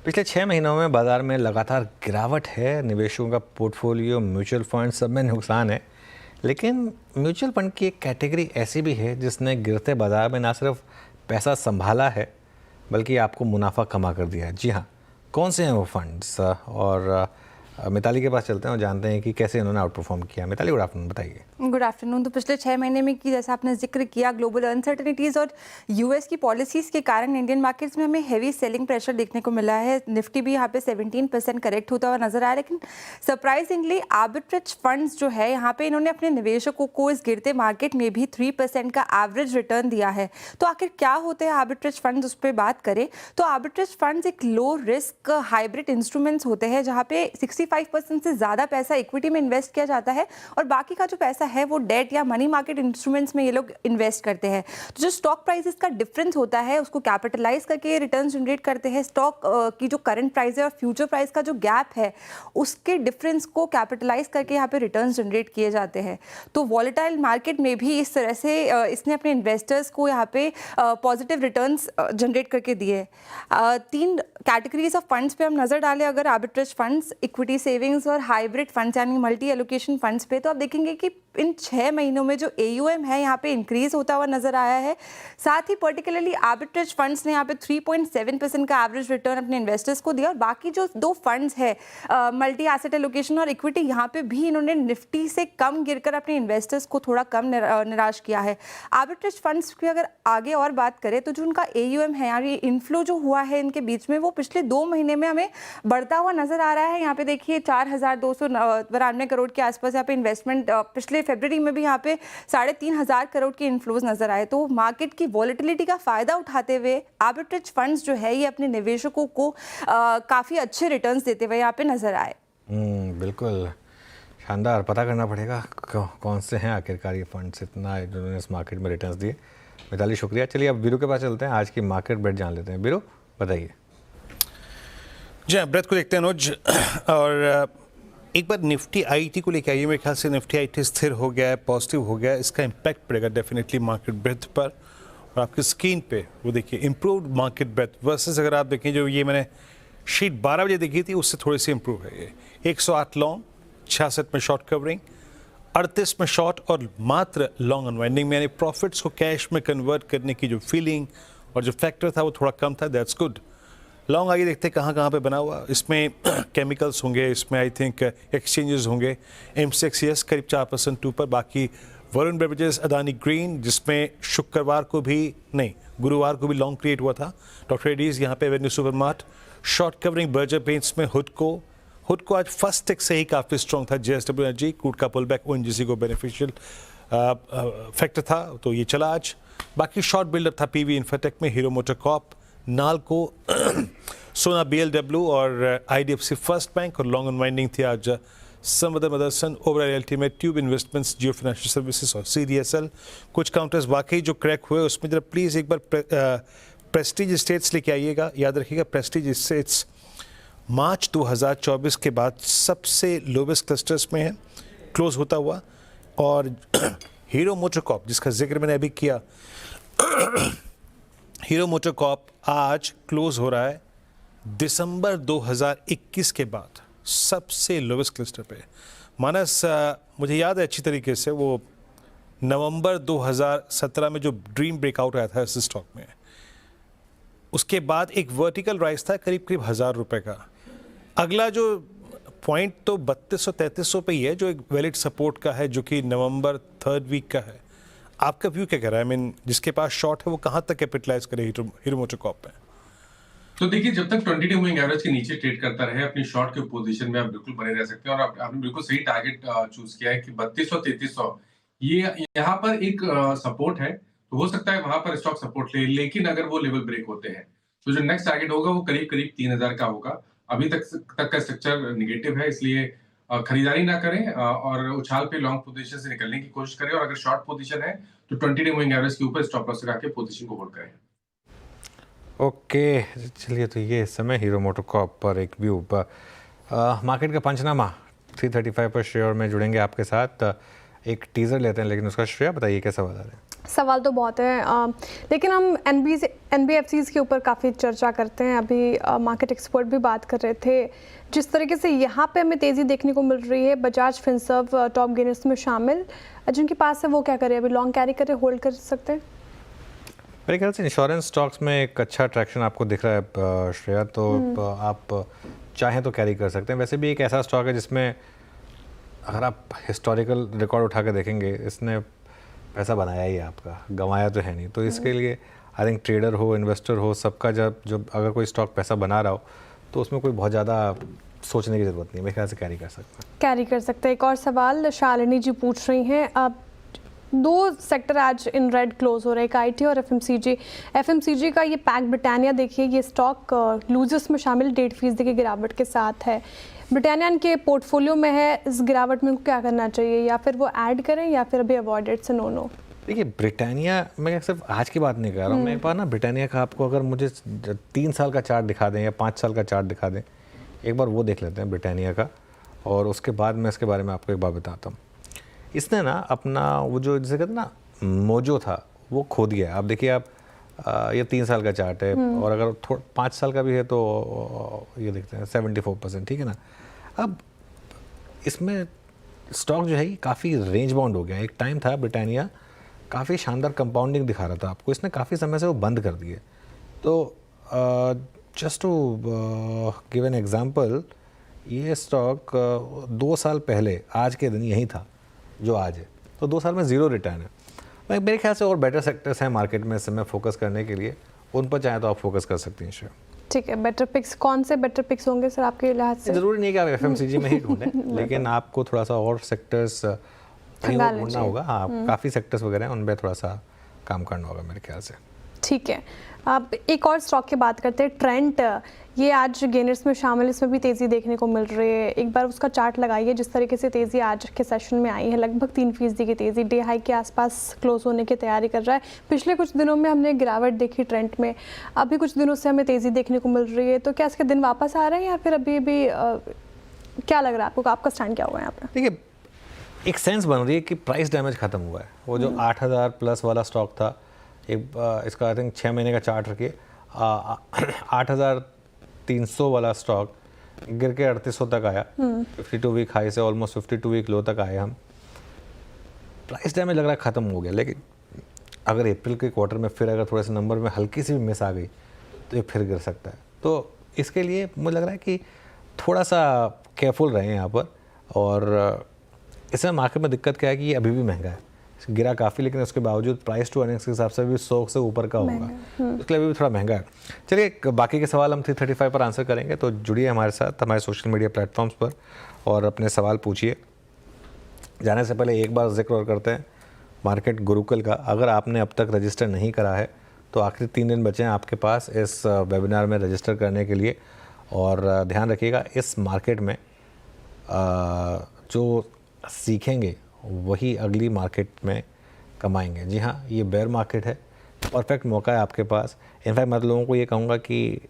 पिछले 6 महीनों में बाज़ार में लगातार गिरावट है, निवेशकों का पोर्टफोलियो, म्यूचुअल फंड सब में नुकसान है। लेकिन म्यूचुअल फंड की एक कैटेगरी ऐसी भी है जिसने गिरते बाज़ार में ना सिर्फ पैसा संभाला है बल्कि आपको मुनाफा कमा कर दिया है। जी हाँ, कौन से हैं वो फंड्स? और मिताली के पास चलते हैं और जानते हैं कि कैसे इन्होंने आउट परफॉर्म किया। मिताली, गुड आफ्टरनून, बताइए। Good afternoon. तो पिछले 6 महीने में कि जैसा आपने जिक्र किया, ग्लोबल अनसर्टेनिटीज़ और यूएस की पॉलिसीज़ के कारण इंडियन मार्केट्स में हमें हेवी सेलिंग प्रेशर देखने को मिला है। निफ्टी भी यहाँ पे 17% करेक्ट होता हुआ नजर आया, लेकिन सरप्राइजिंगली आर्बिट्रेज फंड्स जो है यहाँ पे इन्होंने अपने निवेशकों को इस गिरते मार्केट में भी 3% का एवरेज रिटर्न दिया है। तो आखिर क्या होते हैं आर्बिट्रेज फंड्स, उस पर बात करें तो आर्बिट्रेज फंड्स एक लो रिस्क हाइब्रिड इंस्ट्रूमेंट्स होते हैं जहाँ पे 65 65% से ज़्यादा पैसा इक्विटी में इन्वेस्ट किया जाता है और बाकी का जो पैसा है वो डेट या मनी मार्केट इंस्ट्रूमेंट्स में ये लोग इन्वेस्ट करते हैं। तो जो स्टॉक प्राइसेस का डिफरेंस होता है उसको कैपिटलाइज करके रिटर्न जनरेट करते हैं। स्टॉक की जो करंट प्राइस है और फ्यूचर प्राइस का जो गैप है उसके डिफरेंस को कैपिटलाइज करके यहाँ पे रिटर्न जनरेट किए जाते हैं। तो वॉलेटाइल मार्केट में भी इस तरह से इसने अपने इन्वेस्टर्स को यहाँ पे पॉजिटिव रिटर्न्स जनरेट करके दिए। 3 कैटेगरीज ऑफ फंड्स पे हम नज़र डालें अगर, आर्बिट्रेज फंड्स, इक्विटी सेविंग्स और हाइब्रिड फंड्स यानी मल्टी एलोकेशन फंड्स पे, तो आप देखेंगे कि इन 6 महीनों में जो AUM है यहाँ पे इंक्रीज होता हुआ नजर आया है। साथ ही पर्टिकुलरली आर्बिट्रेज फंड्स ने यहाँ पे 3.7% का एवरेज रिटर्न अपने इन्वेस्टर्स को दिया और बाकी जो 2 फंड्स है मल्टी एसेट एलोकेशन और इक्विटी, यहाँ पे भी इन्होंने निफ्टी से कम गिरकर अपने इन्वेस्टर्स को थोड़ा कम निराश किया है। आर्बिट्रेज फंड्स की अगर आगे और बात करें तो जो उनका AUM है यार, ये इनफ्लो जो हुआ है इनके बीच में वो पिछले 2 महीने में हमें बढ़ता हुआ नजर आ रहा है। यहाँ पे देखिए 4,292 करोड़ के आसपास यहाँ पे इन्वेस्टमेंट, पिछले फरवरी में भी यहाँ पे 3,500 करोड़ के इन्फ्लोज नजर आए। तो मार्केट की वॉलेटिलिटी का फायदा उठाते हुए आर्बिट्रेज फंड्स जो है ये अपने निवेशकों को काफी अच्छे रिटर्न्स देते हुए यहाँ पे नजर आए। बिल्कुल शानदार। पता करना पड़ेगा कौन से हैं आखिरकार ये फंड्स इतना जिन्होंने इस मार्केट में रिटर्न्स दिए। मिताली शुक्रिया। चलिए अब बीरू के पास चलते हैं, आज की मार्केट बेट जान लेते हैं। बीरू बताइए। जी ब्रेथ को देखते हैं अनुज, और एक बार निफ्टी आईटी को लेकर आइए। मेरे ख्याल से निफ्टी आईटी स्थिर हो गया है, पॉजिटिव हो गया है, इसका इम्पैक्ट पड़ेगा डेफिनेटली मार्केट ब्रेथ पर। और आपकी स्क्रीन पे वो देखिए इम्प्रूव्ड मार्केट ब्रेथ वर्सेस अगर आप देखें जो ये मैंने शीट 12 बजे देखी थी उससे थोड़ी सी इम्प्रूव है। ये 108 लॉन्ग, 66 में शॉर्ट कवरिंग, 38 में शॉर्ट और मात्र लॉन्ग अनवाइंडिंग में, यानी प्रॉफिट्स को कैश में कन्वर्ट करने की जो फीलिंग और जो फैक्टर था वो थोड़ा कम था। That's good. लॉन्ग आगे देखते हैं कहाँ पे बना हुआ। इसमें केमिकल्स होंगे, इसमें आई थिंक एक्सचेंजेस होंगे। MCX yes करीब 4% ऊपर। बाकी वरुण बेवरेजेस, अदानी ग्रीन जिसमें शुक्रवार को भी नहीं गुरुवार को भी लॉन्ग क्रिएट हुआ था। डॉक्टर एडीज यहाँ पे Avenue supermart, short covering Berger paints में हुड को आज फर्स्ट टिक से ही काफ़ी स्ट्रॉन्ग था। JSW एनर्जी, क्रूड का पुल बैक ONGC को बेनिफिशियल फैक्टर था तो ये चला आज। बाकी शॉर्ट बिल्डर था PV इन्फोटेक में, Hero motor Corp, NALCO, Sona BLW और IDFC फर्स्ट बैंक। और लॉन्ग अनवाइंडिंग थी आज Samvardhana Motherson, overall ultimate, tube investments, Jio financial services और CDSL। कुछ काउंटर्स वाकई जो क्रैक हुए उसमें जरा प्लीज़ एक बार प्रेस्टीज स्टेट्स लेके आइएगा। याद रखिएगा प्रेस्टीज स्टेट्स मार्च 2024 के बाद सबसे लोवेस्ट क्लस्टर्स में है क्लोज होता हुआ। और हीरो मोटर कॉप जिसका जिक्र मैंने अभी किया, हीरो मोटर कॉप आज क्लोज हो रहा है दिसंबर 2021 के बाद सबसे लोवेस्ट क्लस्टर पे। मानस मुझे याद है अच्छी तरीके से वो नवंबर 2017 में जो ड्रीम ब्रेकआउट आया था इस स्टॉक में, उसके बाद एक वर्टिकल राइज था करीब 1,000 रुपए का। अगला जो पॉइंट तो 3200-3300 पे ही है जो एक वैलिड सपोर्ट का है जो कि नवंबर 3rd वीक का है। आपका व्यू क्या कह रहा है? आई मीन जिसके पास शॉर्ट है वो कहाँ तक कैपिटलाइज करे हीरो मोटर कॉप पे? तो देखिए जब तक 20 डे मूविंग एवरेज के नीचे ट्रेड करता रहे अपनी शॉर्ट के पोजीशन में आप बिल्कुल बने रह सकते हैं। और आपने बिल्कुल सही टारगेट चूज किया है कि 3200-3300 ये यहाँ पर एक सपोर्ट है, तो हो सकता है वहां पर स्टॉक सपोर्ट ले। लेकिन अगर वो लेवल ब्रेक होते हैं तो जो नेक्स्ट टारगेट होगा वो करीब 3000 का होगा। अभी तक का स्ट्रक्चर निगेटिव है, इसलिए खरीदारी ना करें और उछाल पे लॉन्ग पोजीशन से निकलने की कोशिश करें। और अगर शॉर्ट पोजीशन है तो 20 डे मूविंग एवरेज के ऊपर स्टॉप लॉस लगा के पोजीशन को होल्ड करें। ओके चलिए, तो ये समय हीरो मोटर कॉप पर एक व्यू। मार्केट का पंचनामा 335 पर शेयर में जुड़ेंगे आपके साथ। एक टीजर लेते हैं, लेकिन उसका श्रेया बताइए क्या सवाल आ रहे हैं? सवाल तो बहुत है, लेकिन हम NBFCs के ऊपर काफ़ी चर्चा करते हैं। अभी मार्केट एक्सपर्ट भी बात कर रहे थे जिस तरीके से यहाँ पे हमें तेज़ी देखने को मिल रही है। बजाज फिनसर्व टॉप गेनर्स में शामिल, जिनके पास है वो क्या करें? अभी लॉन्ग कैरी करें, होल्ड कर सकते हैं? मेरे ख्याल से इंश्योरेंस स्टॉक्स में एक अच्छा ट्रैक्शन आपको दिख रहा है श्रेया, तो आप चाहें तो कैरी कर सकते हैं। वैसे भी एक ऐसा स्टॉक है जिसमें अगर आप हिस्टोरिकल रिकॉर्ड उठा के देखेंगे इसने पैसा बनाया ही है, आपका गंवाया तो है नहीं। तो इसके लिए आई थिंक ट्रेडर हो, इन्वेस्टर हो, सबका जब अगर कोई स्टॉक पैसा बना रहा हो तो उसमें कोई बहुत ज़्यादा सोचने की ज़रूरत नहीं, मेरे ख्याल से कैरी कर सकते हैं। कैरी कर सकते हैं। एक और सवाल शालिनी जी पूछ रही हैं, अब 2 सेक्टर आज इन रेड क्लोज हो रहे हैं, IT और FMCG का ये पैक ब्रिटानिया देखिए, ये स्टॉक लूजर्स में शामिल 1.5% की गिरावट के साथ है। ब्रिटानिया के पोर्टफोलियो में है, इस गिरावट में उनको क्या करना चाहिए, या फिर वो ऐड करें या फिर अभी अवॉइडेड से नो? देखिए ब्रिटानिया, मैं सिर्फ आज की बात नहीं कर रहा हूँ, मैं एक बार ना ब्रिटानिया का आपको अगर मुझे 3 साल का चार्ट दिखा दें या 5 साल का चार्ट दिखा दें, एक बार वो देख लेते हैं ब्रिटानिया का, और उसके बाद मैं इसके बारे में आपको एक बात बताता हूँ। इसने ना अपना वो जो जैसे कहते हैं ना मोजो था वो खो दिया। आप देखिए, आप ये 3 साल का चार्ट है, और अगर 5 साल का भी है तो ये देखते हैं 74%, ठीक है ना। अब इसमें स्टॉक जो है ये काफ़ी रेंज बाउंड हो गया। एक टाइम था ब्रिटानिया काफ़ी शानदार कंपाउंडिंग दिखा रहा था आपको, इसने काफ़ी समय से वो बंद कर दिए। तो just to give an example, ये स्टॉक 2 साल पहले आज के दिन यही था जो आज है, तो 2 साल में 0 रिटर्न है। मेरे ख्याल से और बेटर सेक्टर्स हैं मार्केट में इस समय फोकस करने के लिए, उन पर चाहे तो आप फोकस कर सकती हैं शेयर। ठीक है, बेटर पिक्स कौन से बेटर पिक्स होंगे सर आपके लिहाज से? ज़रूरी नहीं कि आप एफएमसीजी में ही ढूंढें, लेकिन आपको थोड़ा सा और सेक्टर्स ढूंढना होगा। हाँ, काफ़ी सेक्टर्स वगैरह हैं, उन पर थोड़ा सा काम करना होगा मेरे ख्याल से। ठीक है, अब एक और स्टॉक की बात करते हैं, ट्रेंट। ये आज गेनर्स में शामिल, इसमें भी तेज़ी देखने को मिल रही है। एक बार उसका चार्ट लगाइए, जिस तरीके से तेज़ी आज के सेशन में आई है, लगभग 3% की तेज़ी, डे हाई के आसपास क्लोज होने की तैयारी कर रहा है। पिछले कुछ दिनों में हमने गिरावट देखी ट्रेंट में, अभी कुछ दिनों से हमें तेज़ी देखने को मिल रही है, तो क्या इसके दिन वापस आ रहे हैं या फिर अभी भी क्या लग रहा है आपको, आपका स्टैंड क्या होगा यहाँ पर? देखिए, एक सेंस बन रही है कि प्राइस डैमेज खत्म हुआ है। वो जो 8000 प्लस वाला स्टॉक था, एक इसका आई थिंक 6 महीने का चार्ट रखिए, 8300 वाला स्टॉक गिर के 3800 तक आया। 52 वीक हाई से ऑलमोस्ट 52 वीक लो तक आए हम। प्राइस डैमेज लग रहा है ख़त्म हो गया, लेकिन अगर अप्रैल के क्वार्टर में फिर अगर थोड़े से नंबर में हल्की सी भी मिस आ गई तो ये फिर गिर सकता है। तो इसके लिए मुझे लग रहा है कि थोड़ा सा केयरफुल रहें यहाँ पर। और इसमें मार्केट में दिक्कत क्या है कि ये अभी भी महंगा है, गिरा काफ़ी, लेकिन उसके बावजूद प्राइस टू अर्निंग्स के हिसाब से भी 100 से ऊपर का होगा, इसके लिए अभी भी थोड़ा महंगा है। चलिए, बाकी के सवाल हम 335 पर आंसर करेंगे, तो जुड़िए हमारे साथ हमारे सोशल मीडिया प्लेटफॉर्म्स पर और अपने सवाल पूछिए। जाने से पहले एक बार जिक्र और करते हैं मार्केट गुरुकुल का। अगर आपने अब तक रजिस्टर नहीं करा है तो आखिरी 3 दिन बचे हैं आपके पास इस वेबिनार में रजिस्टर करने के लिए। और ध्यान रखिएगा, इस मार्केट में जो सीखेंगे वही अगली मार्केट में कमाएंगे। जी हाँ, ये बेयर मार्केट है, परफेक्ट मौका है आपके पास। इनफैक्ट मैं लोगों को ये कहूँगा कि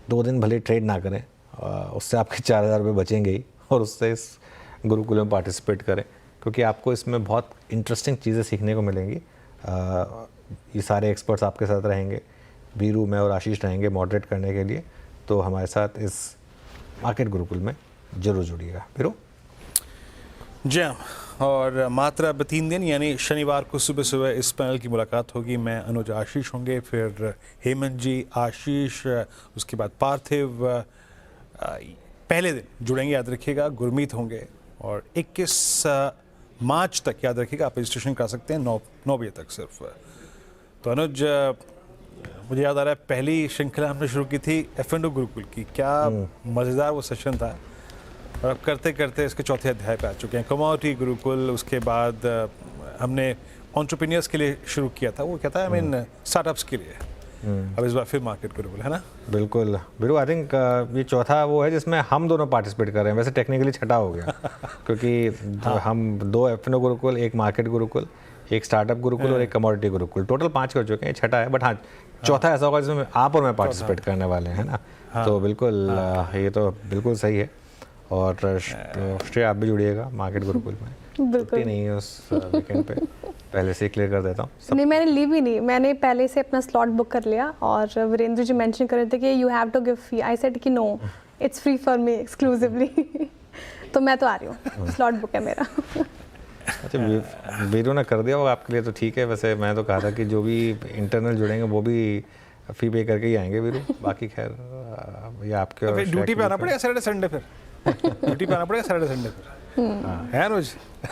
2 दिन भले ट्रेड ना करें, उससे आपके 4000 रुपये बचेंगे ही, और उससे इस गुरुकुल में पार्टिसिपेट करें, क्योंकि आपको इसमें बहुत इंटरेस्टिंग चीज़ें सीखने को मिलेंगी। ये सारे एक्सपर्ट्स आपके साथ रहेंगे, वीरू में और आशीष रहेंगे मॉडरेट करने के लिए। तो हमारे साथ इस मार्केट गुरुकुल में ज़रूर जुड़िएगा। वीरू जी हाँ, और मात्र अब 3 दिन यानी शनिवार को सुबह सुबह इस पैनल की मुलाकात होगी। मैं अनुज, आशीष होंगे, फिर हेमंत जी, आशीष, उसके बाद पार्थिव। पहले दिन जुड़ेंगे, याद रखिएगा, गुरमीत होंगे। और 21 मार्च तक याद रखिएगा आप रजिस्ट्रेशन कर सकते हैं 9 बजे तक सिर्फ। तो अनुज, मुझे याद आ रहा है पहली श्रृंखला हमने शुरू की थी F&O गुरुकुल की, क्या मज़ेदार वो सेशन था। और अब करते करते इसके 4थे अध्याय पे आ चुके हैं, कमोडिटी गुरुकुल। उसके बाद हमने एंटरप्रेन्योर्स के लिए शुरू किया था, वो क्या था, आई मीन स्टार्टअप्स के लिए। अब इस बार फिर मार्केट गुरुकुल है ना। बिल्कुल वीरू, आई थिंक ये चौथा वो है जिसमें हम दोनों पार्टिसिपेट कर रहे हैं। वैसे टेक्निकली छठा हो गया क्योंकि हम 2 F&O Gurukul, 1 market Gurukul, 1 startup Gurukul और 1 कमोडिटी गुरुकुल, टोटल 5 कर चुके हैं, छठा है। बट हाँ, चौथा ऐसा होगा जिसमें आप और मैं पार्टिसिपेट करने वाले हैं ना। तो बिल्कुल ये तो बिल्कुल सही है। और श्रेय, आप भी जुड़िएगा मार्केट गुरुकुल में। छुट्टी नहीं है उस वीकेंड पे, पहले से क्लियर कर देता हूँ। नहीं, मैंने ली भी नहीं, मैंने पहले से अपना स्लॉट बुक कर लिया। और वीरेंद्र जी मेंशन कर रहे थे कि you have to give fee, I said कि no, it's free for me exclusively. तो मैं तो आ रही हूँ, स्लॉट बुक है मेरा। अच्छा, वीरू ने कर दिया होगा आपके लिए, तो ठीक है। वैसे मैं तो कहा था कि जो भी इंटरनल जुड़ेंगे वो भी फी पे करके ही आएंगे वीरू। बाकी खैर ये आपके ड्यूटी पे आना पड़ेगा सैटरडे संडे, फिर ड्यूटी पे आना पड़ेगा सैटरडे संडे फिर। है रोज।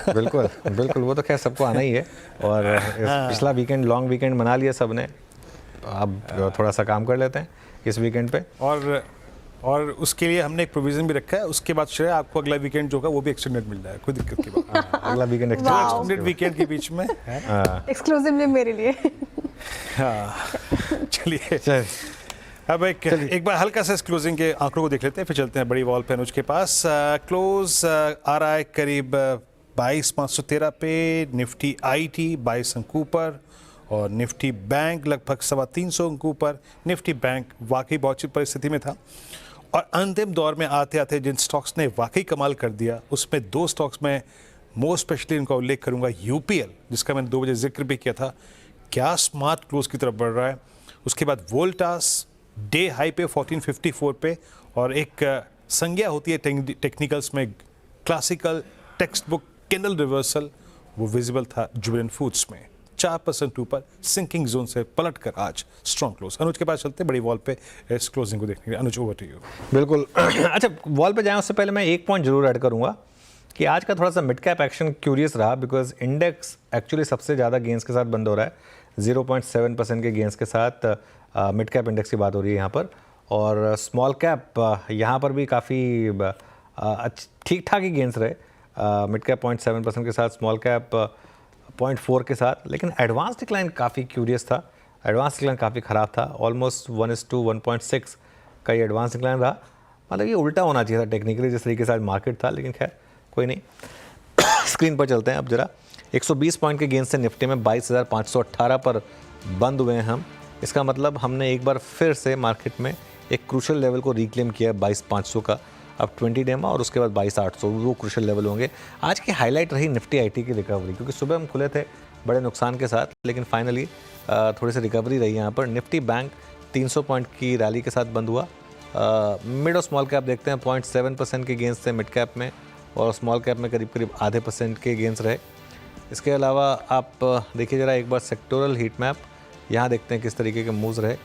बिल्कुल बिल्कुल, वो तो खैर सबको आना ही है। और पिछला वीकेंड लॉन्ग वीकेंड मना लिया सबने, अब थोड़ा सा काम कर लेते हैं इस वीकेंड पे। और उसके लिए हमने एक प्रोविजन भी रखा है, उसके बाद श्रेय आपको अगला वीकेंड जो होगा वो भी एक्सटेंडेड मिल जाएगा, कोई दिक्कत की बात। अगला वीकेंड एक्सटेंडेड वीकेंड के बीच में एक्सक्लूसिवली मेरे लिए। हाँ, चलिए अब एक बार हल्का सा इस क्लोजिंग के आंकड़ों को देख लेते हैं, फिर चलते हैं बड़ी वॉल पे अनुज के पास। क्लोज आ रहा है करीब 22,513 पे, निफ्टी आईटी 22 अंक ऊपर और निफ्टी बैंक लगभग 325 अंक ऊपर। निफ्टी बैंक वाकई बहुत अच्छी परिस्थिति में था और अंतिम दौर में आते आते जिन स्टॉक्स ने वाकई कमाल कर दिया उसमें 2 स्टॉक्स में मोस्ट स्पेशली इनका उल्लेख करूंगा। यूपीएल, जिसका मैंने 2 बजे जिक्र भी किया था, क्या स्मार्ट क्लोज की तरफ बढ़ रहा है। उसके बाद वोल्टास डे हाई पे 1454 पे, और एक संज्ञा होती है टेक्निकल्स में classical text book candle reversal, वो विजिबल था जुबिलेंट फूड्स में 4% ऊपर सिंकिंग जोन से पलटकर आज स्ट्रॉन्ग क्लोज। अनुज के पास चलते बड़ी वॉल पे इस क्लोजिंग को देखने के लिए। अनुज, ओवर टू यू। बिल्कुल। अच्छा, वॉल पे जाएं उससे पहले मैं एक पॉइंट जरूर ऐड करूंगा कि आज का थोड़ा सा मिड कैप एक्शन क्यूरियस रहा, बिकॉज इंडेक्स एक्चुअली सबसे ज़्यादा गेंस के साथ बंद हो रहा है। 0.7% के गेंस के साथ मिड कैप इंडेक्स की बात हो रही है यहाँ पर, और स्मॉल कैप यहाँ पर भी काफ़ी ठीक ठाक ही गेंस रहे। मिड कैप 0.7% के साथ, स्मॉल कैप 0.4 के साथ, लेकिन एडवांस डिक्लाइन काफ़ी क्यूरियस था। एडवांस डिक्लाइन काफ़ी ख़राब था, ऑलमोस्ट 1:1.6 का ये एडवांस डिक्लाइन रहा। मतलब ये उल्टा होना चाहिए था टेक्निकली जिस तरीके से आज मार्केट था, लेकिन खैर कोई नहीं। स्क्रीन पर चलते हैं अब जरा। 120 पॉइंट के गेंद से निफ्टी में 22,518 पर बंद हुए हैं हम। इसका मतलब हमने एक बार फिर से मार्केट में एक क्रूशल लेवल को रिक्लेम किया 22,500 का। अब 20 डे और उसके बाद 22,800 वो क्रूशल लेवल होंगे। आज की हाईलाइट रही निफ्टी आईटी की रिकवरी, क्योंकि सुबह हम खुले थे बड़े नुकसान के साथ, लेकिन फाइनली थोड़ी सी रिकवरी रही यहाँ पर। निफ्टी बैंक 300 पॉइंट की रैली के साथ बंद हुआ। मिड और स्मॉल कैप देखते हैं, 0.7% के गेंस थे मिड कैप में, और स्मॉल कैप में करीब 0.5% के गेंस रहे। इसके अलावा आप देखिए ज़रा एक बार सेक्टोरल हीट मैप, यहाँ देखते हैं किस तरीके के मूव्स रहे।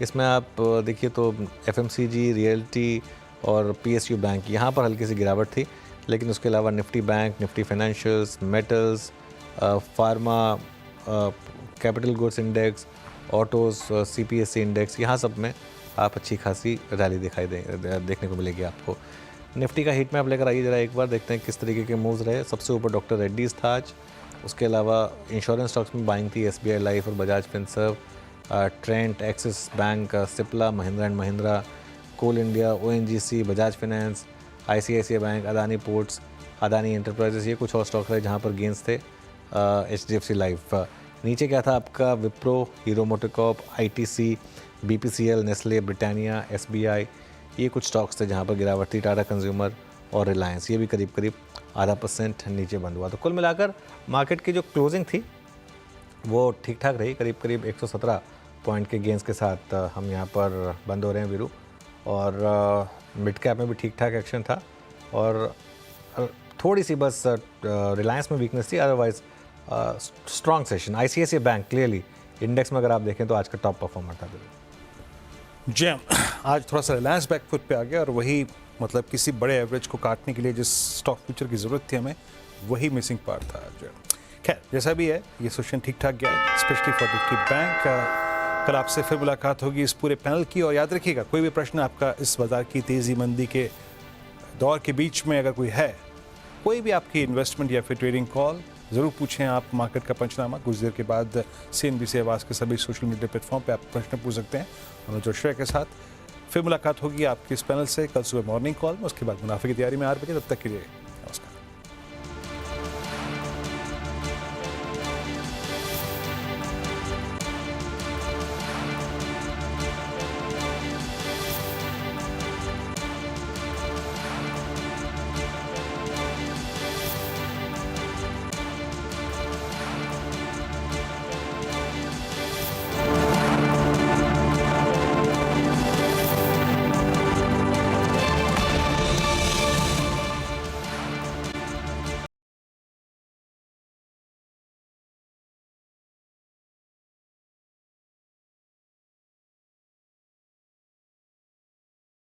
इसमें आप देखिए तो एफएमसीजी, रियल्टी और पीएसयू बैंक, यहाँ पर हल्की सी गिरावट थी, लेकिन उसके अलावा Nifty bank, Nifty financials, metals, pharma, capital goods index, autos, CPSC index, यहाँ सब में आप अच्छी खासी रैली देखने को मिलेगी आपको। निफ्टी का हीट मैप लेकर आइए ज़रा एक बार, देखते हैं किस तरीके के मूव्स रहे। सबसे ऊपर डॉक्टर रेड्डीज़ था आज। उसके अलावा इंश्योरेंस स्टॉक्स में बाइंग थी, एसबीआई लाइफ और Bajaj Finserv, Trent, Axis bank, Cipla, Mahindra and Mahindra, Coal India, ONGC, Bajaj finance, ICICI bank, Adani ports, Adani enterprises, ये कुछ और स्टॉक रहे जहाँ पर गेंस थे। एचडीएफसी लाइफ नीचे क्या था आपका, Wipro, hero MotoCorp, ITC, BPCL, Nestle, Britannia, SBI, ये कुछ स्टॉक्स थे जहाँ पर गिरावट थी। टाटा कंज्यूमर और रिलायंस, ये भी करीब 0.5% नीचे बंद हुआ। तो कुल मिलाकर मार्केट की जो क्लोजिंग थी वो ठीक ठाक रही, करीब 117 पॉइंट के गेंस के साथ हम यहाँ पर बंद हो रहे हैं वीरू। और मिड कैप में भी ठीक ठाक एक्शन था, और थोड़ी सी बस रिलायंस में वीकनेस थी, otherwise strong session. ICICI bank clearly index में अगर आप देखें तो आज का टॉप परफॉर्मर था। जैम आज थोड़ा सा रिलायंस बैक फुट पे आ गया, और वही मतलब किसी बड़े एवरेज को काटने के लिए जिस स्टॉक फ्यूचर की ज़रूरत थी हमें, वही मिसिंग पार्ट था जैम। खैर जैसा भी है, ये सेशन ठीक ठाक गया, स्पेशली फॉर निफ्टी बैंक। कल आपसे फिर मुलाकात होगी इस पूरे पैनल की, और याद रखिएगा कोई भी प्रश्न आपका इस बाजार की तेज़ी मंदी के दौर के बीच में अगर कोई है, कोई भी आपकी इन्वेस्टमेंट या फिर ट्रेडिंग कॉल, ज़रूर पूछें आप मार्केट का पंचनामा। कुछ देर के बाद CNBC आवाज़ के सभी सोशल मीडिया प्लेटफॉर्म पे आप प्रश्न पूछ सकते हैं अनुज और श्रेय के साथ। फिर मुलाकात होगी आपकी इस पैनल से कल सुबह मॉर्निंग कॉल में, उसके बाद मुनाफे की तैयारी में 8 बजे। तब तक के लिए